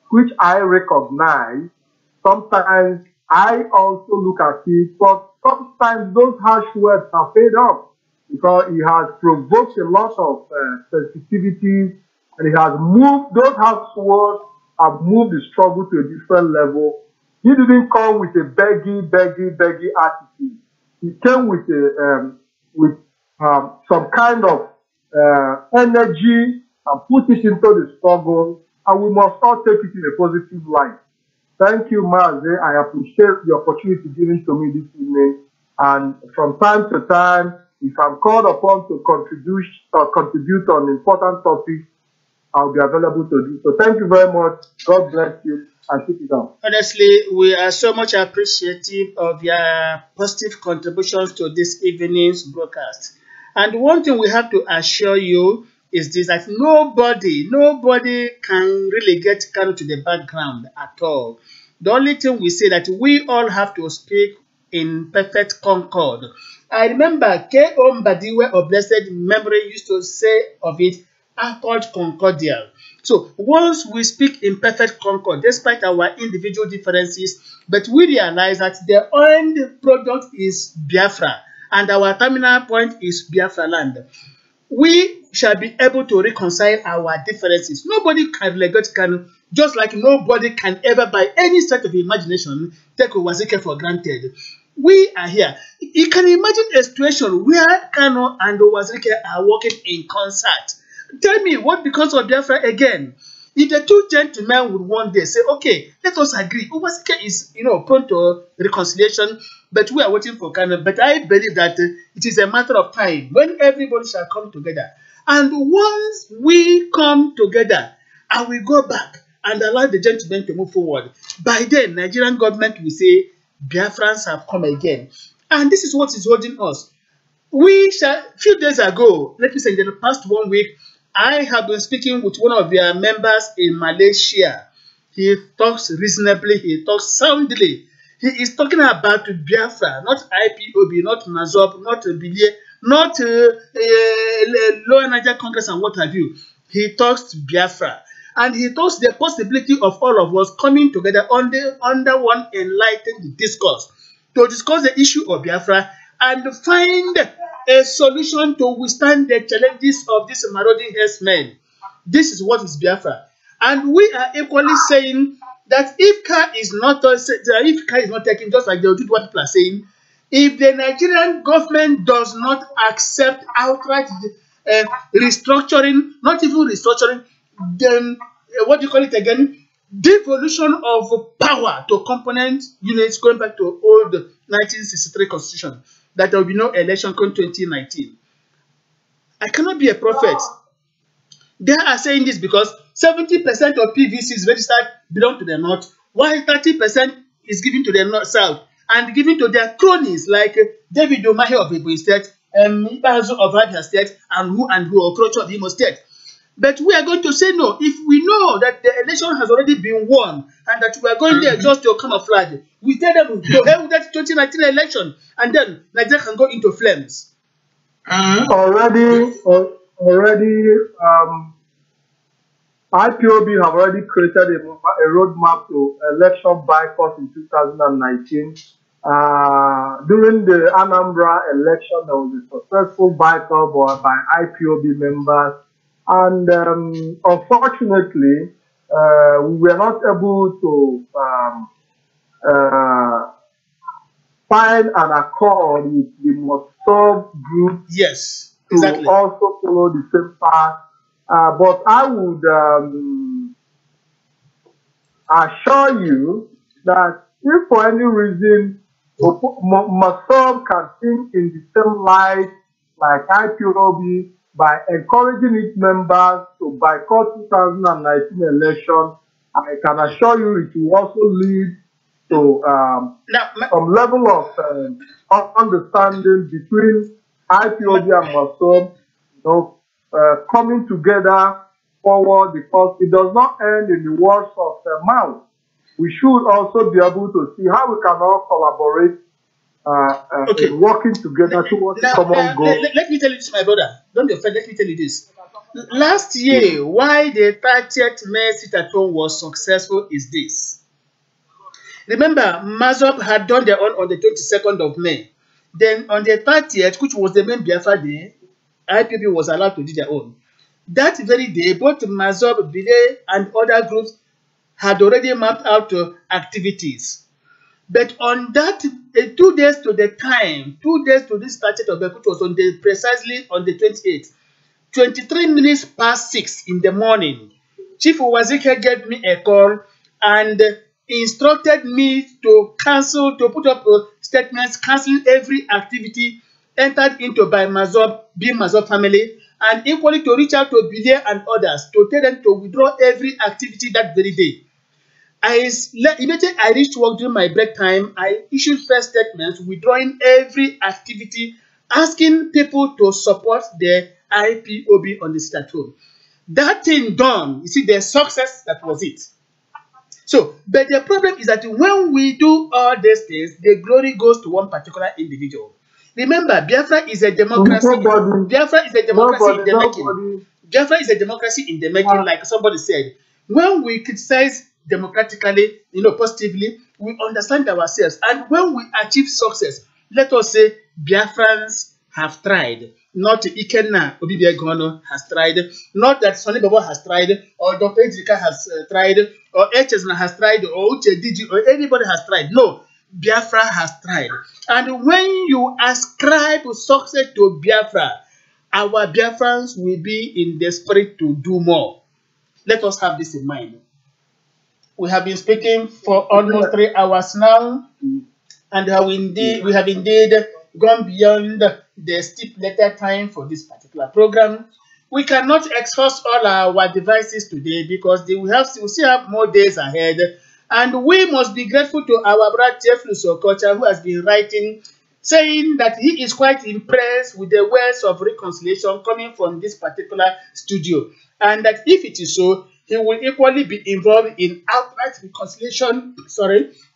[SPEAKER 10] which I recognize. Sometimes I also look at it, but sometimes those harsh words are paid off because he has provoked a lot of sensitivity, and he has moved, those harsh words have moved the struggle to a different level. He didn't come with a beggy attitude. He came with some kind of energy and put it into the struggle, and we must all take it in a positive light. Thank you, Maze. I appreciate the opportunity given to me this evening. And from time to time, if I'm called upon to contribute on important topics, I'll be available to do so. Thank you very much. God bless you. And keep it down.
[SPEAKER 2] Honestly, we are so much appreciative of your positive contributions to this evening's broadcast. And one thing we have to assure you is this, that nobody can really get Kanu to the background at all. The only thing we say that we all have to speak in perfect concord. I remember K.O. Mbadiwe of blessed memory used to say of it, accord concordial. So once we speak in perfect concord, despite our individual differences, but we realize that the end product is Biafra and our terminal point is Biafra land, we shall be able to reconcile our differences. Nobody can relegate Kanu, just like nobody can ever, by any stretch of imagination, take Owazike for granted. We are here. You can imagine a situation where Kanu and Owazike are working in concert. Tell me what becomes of Biafra again? If the two gentlemen would one day say, okay, let us agree. Owazike is, prone to reconciliation, but we are waiting for Kanu. But I believe that it is a matter of time when everybody shall come together. And once we come together and we go back and allow the gentlemen to move forward, by then, Nigerian government will say, Biafrans have come again. And this is what is holding us. A few days ago, let me say in the past 1 week, I have been speaking with one of their members in Malaysia. He talks reasonably, he talks soundly. He is talking about Biafra, not IPOB, not Massob, not Bilie, not Lower Niger Congress and what have you. He talks Biafra. And he talks the possibility of all of us coming together under one enlightened discourse to discuss the issue of Biafra and find a solution to withstand the challenges of these marauding herdsmen. This is what is Biafra. And we are equally saying that if car is not taken, just like the Ojibwe people are saying, if the Nigerian government does not accept outright restructuring, not even restructuring, then what do you call it again? Devolution of power to component units going back to old 1963 constitution, that there will be no election in 2019. I cannot be a prophet. They are saying this because 70% of PVCs registered belong to the north, while 30% is given to the north south and given to their cronies like David Umahi of Igbo State, Ibazu of Abia State, and who Okrocho of Imo State. But we are going to say no. If we know that the election has already been won and that we are going there just to camouflage, we tell them to hell with that 2019 election, and then Nigeria can go into flames.
[SPEAKER 10] Already, IPOB have already created a roadmap to election boycott in 2019. During the Anambra election, there was a successful boycott by IPOB members. And unfortunately, we were not able to find an accord with the Massob group.
[SPEAKER 2] Yes, exactly.
[SPEAKER 10] To also follow the same path. But I would assure you that if for any reason Massob can think in the same light like IPOB, by encouraging its members to boycott 2019 election, I can assure you it will also lead to some level of understanding between IPOB and Massob, coming together forward, because it does not end in the words of the mouth. we should also be able to see how we can all collaborate
[SPEAKER 2] Okay.
[SPEAKER 10] in working together towards a common goal.
[SPEAKER 2] Let me tell you this, my brother. Don't be offended. Let me tell you this. Last year, why the 30th May sit-at-home was successful is this. Remember, Mazop had done their own on the 22nd of May. Then on the 30th, which was the main Biafra day, IPP was allowed to do their own. That very day, both Mazop, Bile, and other groups had already mapped out activities. But on that 2 days to the time, 2 days to this 30th of May, which was on the precisely on the 28th, 23 minutes past 6 in the morning, Chief Wazike gave me a call and instructed me to cancel, to put up statements, canceling every activity entered into by Mazob, bim-massob family, and equally to reach out to Bilia and others to tell them to withdraw every activity that very day. Immediately I reached work during my break time, I issued press statements withdrawing every activity, asking people to support the IPOB on the sit-at-home. That thing done, you see, the success, that was it. So, but the problem is that when we do all these things, the glory goes to one particular individual. Remember, Biafra is a democracy. Biafra is a democracy in the making. Biafra is a democracy in the making, like somebody said. When we criticize democratically, positively, we understand ourselves. And when we achieve success, let us say Biafrans have tried. Not Ikenna Obibiegono has tried. Not that Sonny Babo has tried, or Dr. Ejika has tried, or Echesna has tried, or Uche Digi, or anybody has tried. No, Biafra has tried. And when you ascribe success to Biafra, our Biafrans will be in the spirit to do more. Let us have this in mind. We have been speaking for almost 3 hours now, and we have indeed gone beyond the stipulated time for this particular program. We cannot exhaust all our devices today because we still have more days ahead, and we must be grateful to our brother Jeffrey Sokocha, who has been writing, saying that he is quite impressed with the words of reconciliation coming from this particular studio, and that if it is so, he will equally be involved in outright reconciliation,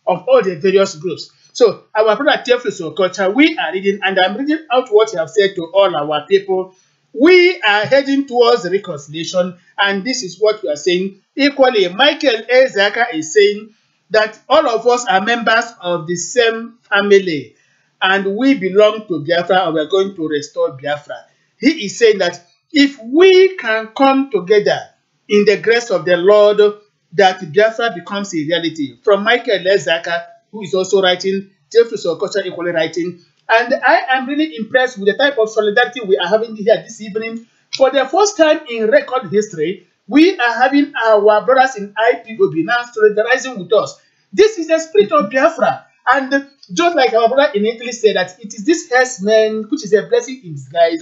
[SPEAKER 2] of all the various groups. So, our brother Jeffrey Sokocha, we are reading, and I'm reading out what you have said to all our people. We are heading towards reconciliation, and this is what we are saying. Equally, Michael Ezaka is saying that all of us are members of the same family, and we belong to Biafra, and we are going to restore Biafra. He is saying that if we can come together in the grace of the Lord, that Biafra becomes a reality. From Michael Ezaka, who is also writing, Jeffrey Sokocha equally writing. And I am really impressed with the type of solidarity we are having here this evening. For the first time in record history, we are having our brothers in IPOB now solidarizing with us. This is the spirit of Biafra. And just like our brother in Italy said, that it is this herdsman, which is a blessing in disguise,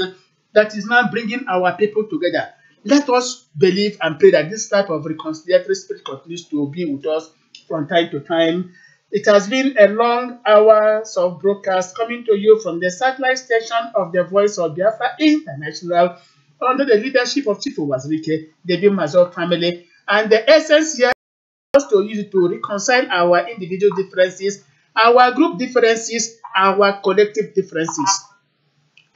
[SPEAKER 2] that is now bringing our people together. Let us believe and pray that this type of reconciliatory spirit continues to be with us from time to time. It has been a long hours of broadcast coming to you from the satellite station of the Voice of Biafra International under the leadership of Chief Wazirike, the bim-massob family. And the essence here is to use it to reconcile our individual differences, our group differences, our collective differences.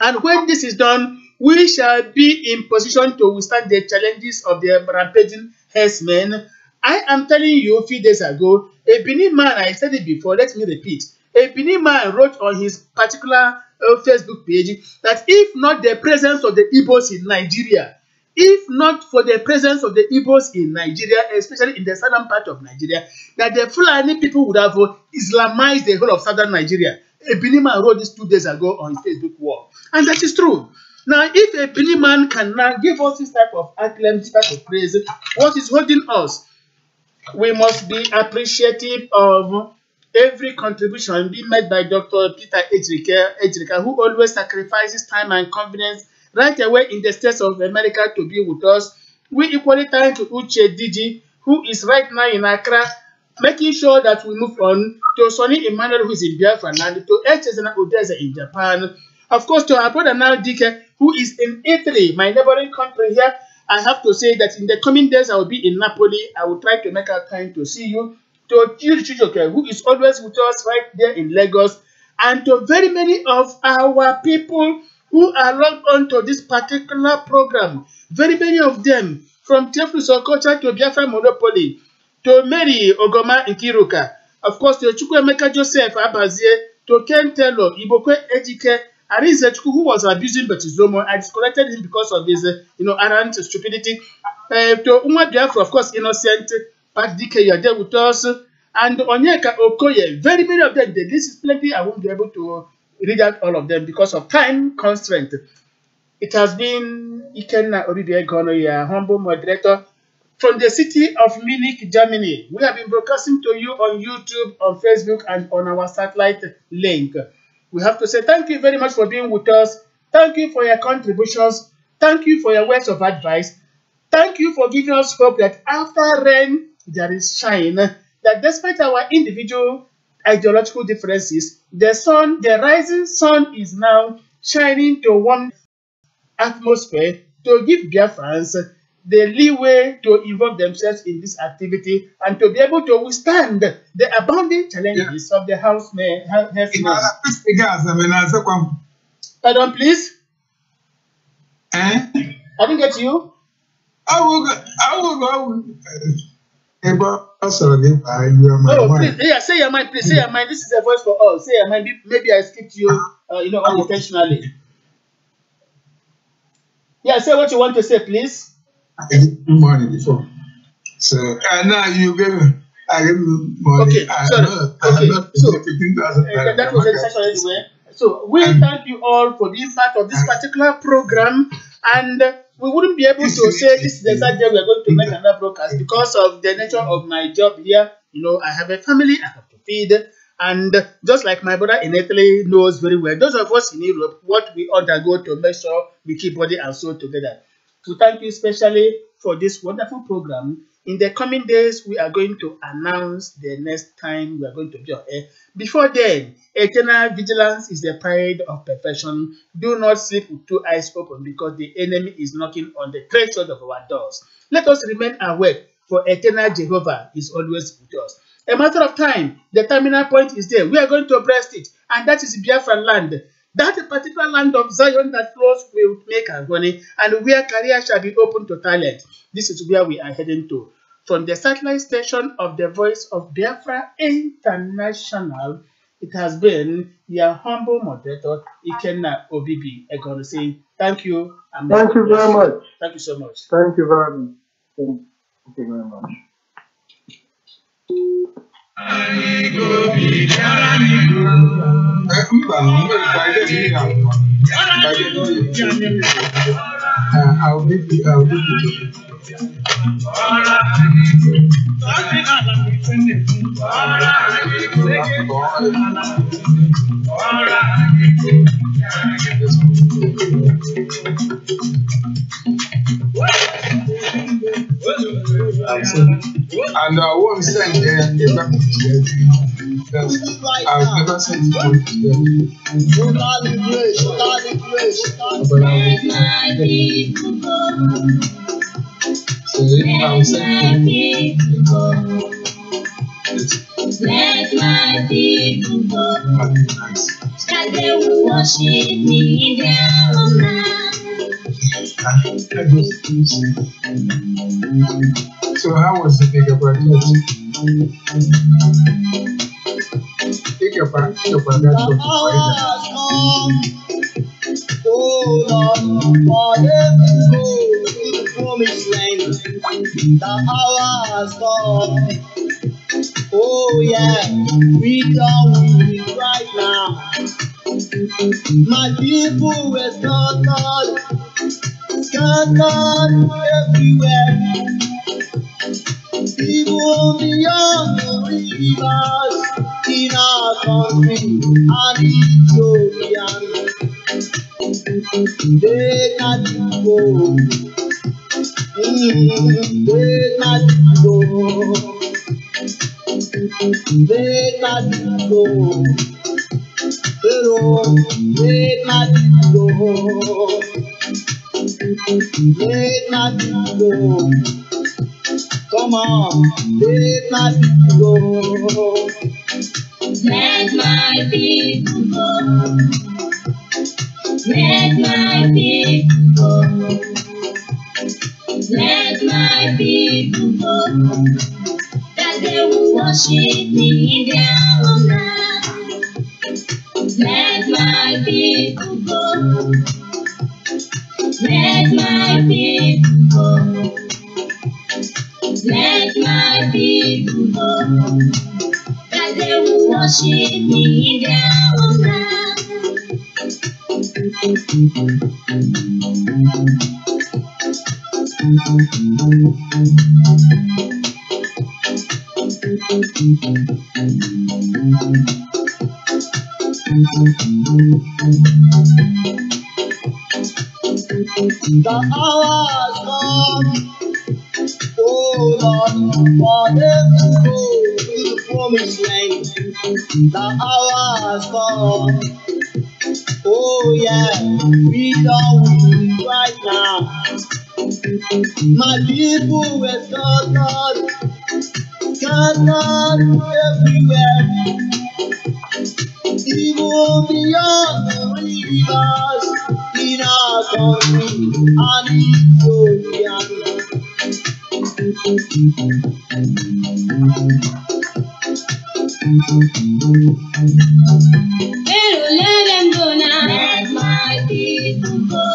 [SPEAKER 2] And when this is done, we shall be in position to withstand the challenges of the rampaging herdsmen. I am telling you, a few days ago, a Benin man, I said it before, let me repeat. A Benin man wrote on his particular Facebook page that if not the presence of the Igbos in Nigeria, if not for the presence of the Igbos in Nigeria, especially in the southern part of Nigeria, that the Fulani people would have Islamized the whole of southern Nigeria. A Benin man wrote this 2 days ago on his Facebook wall. And that is true. Now, if a Benin man can now give us this type of acclaim, this type of praise, what is holding us? We must be appreciative of every contribution being made by Dr. Peter Ejrika, who always sacrifices time and convenience right away in the States of America to be with us. We equally thank to Uche Digi, who is right now in Accra, making sure that we move on, to Sonny Emmanuel, who is in Biafra land, to Echezana Udeze in Japan, of course to our brother now Dike, who is in Italy, my neighboring country here. I have to say that in the coming days I will be in Napoli. I will try to make out time to see you. to Chijoke, who is always with us right there in Lagos, and to very many of our people who are logged on to this particular program. Very many of them, from Tefu Sokocha to Biafra Monopoly, to Mary Ogoma Nkiruka, of course to Chukwemeka Joseph Abazie, to Ken Taylor, Ibokwe Ejike, Arize Chukwu, who was abusing Betizomo. I disconnected him because of his, arrant stupidity. To Uma Biafra, of course, innocent. Pat DK, you are there with us. And Onyeka Okoye, very many of them. The list is plenty. I won't be able to read out all of them because of time constraint. It has been Ikenna Obibiagono, your humble moderator from the city of Munich, Germany. We have been broadcasting to you on YouTube, on Facebook, and on our satellite link. We have to say thank you very much for being with us. Thank you for your contributions. Thank you for your words of advice. Thank you for giving us hope that after rain, there is shine. That despite our individual ideological differences, the rising sun is now shining to one atmosphere to give Biafrans the leeway to involve themselves in this activity and to be able to withstand the abounding challenges of the housemen. Pardon, please? I didn't get you.
[SPEAKER 5] I will go.
[SPEAKER 2] Oh, please, yeah, say your mind, please, say your mind. This is a voice for all. Say your mind. Maybe I skipped you, unintentionally. Yeah, say what you want to say, please.
[SPEAKER 5] I gave you money before. So, and now you gave I gave you money.
[SPEAKER 2] Okay, sorry. So, that was the session anyway. So, we thank you all for being part of this particular program, and we wouldn't be able to say this is the exact day we are going to make another broadcast because of the nature of my job here. I have a family I have to feed, and just like my brother in Italy knows very well, those of us in Europe, what we undergo to make sure we keep body and soul together. So thank you especially for this wonderful program. In the coming days, we are going to announce the next time we are going to be on air. Before then, eternal vigilance is the pride of perfection. Do not sleep with two eyes open because the enemy is knocking on the threshold of our doors. Let us remain awake, for eternal Jehovah is always with us. A matter of time, the terminal point is there. We are going to breast it, and that is Biafra land. That particular land of Zion that flows with milk and honey, and where career shall be open to talent. This is where we are heading to. From the satellite station of the Voice of Biafra International, it has been your humble moderator, Ikenna Obibi Egon, saying thank you. And
[SPEAKER 10] thank you very much.
[SPEAKER 2] Thank you so much.
[SPEAKER 10] Thank you very much. Thank you very much.
[SPEAKER 5] I'll give you. And I won't send the I've never sent it to them. So I'll send it let my people go. That they will worship me in their own land. So how was the bigger project? Take your part
[SPEAKER 11] oh Lord, for them to go to the promised land. The hour has come. Oh yeah, we don't need it right now. My people were scattered everywhere. People beyond the rivers in our country and Ethiopian. They can't go. They can't go. They can't go. Pero they can't go. They can't go. Come come on, let my people go. Let my people go. Let my people go. Let my people go. That they will worship me in their homeland. Let my people go. Let my people go. Let my people go. That they will worship me in their homeland. The hour has come, oh Lord, for them to go to the promised land. The hour has come, oh yeah, freedom will right now. My people were scattered everywhere, even beyond the rivers in our country and Ethiopia. Pero let them go now. Let my people go.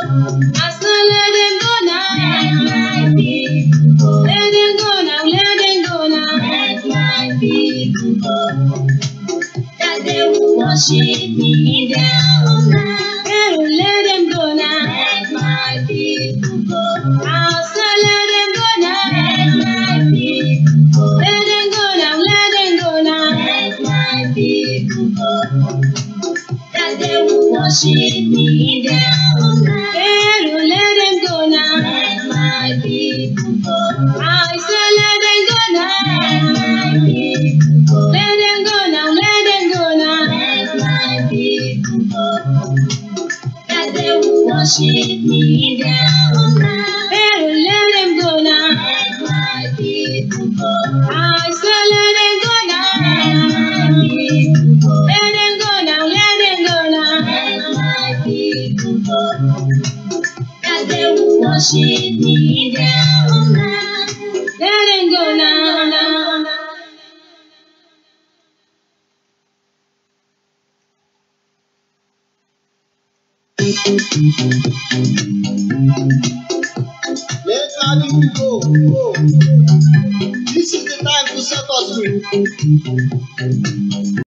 [SPEAKER 11] I said let them go now. Let my people go. Let them go now. Let them go now. Let my people go. That they will worship me in their homeland. Pero let them go now. Let my people go. I said let them go now. Let my people go. Let them go now. Let them go now. Let my people go. That they will worship me in their homeland. Pero let them go now. Let my people go. I said let them go now. Let my people go. Let them go now. Let them go now. Let my people go. That they will worship me in their homeland. Pero let them go now. Let my people go. I said let them go now. Let my people go. Let them go now. Let them go now. Let my people go. That they will worship me in their homeland. Let them go now. Let my people go. This is the time to set us free.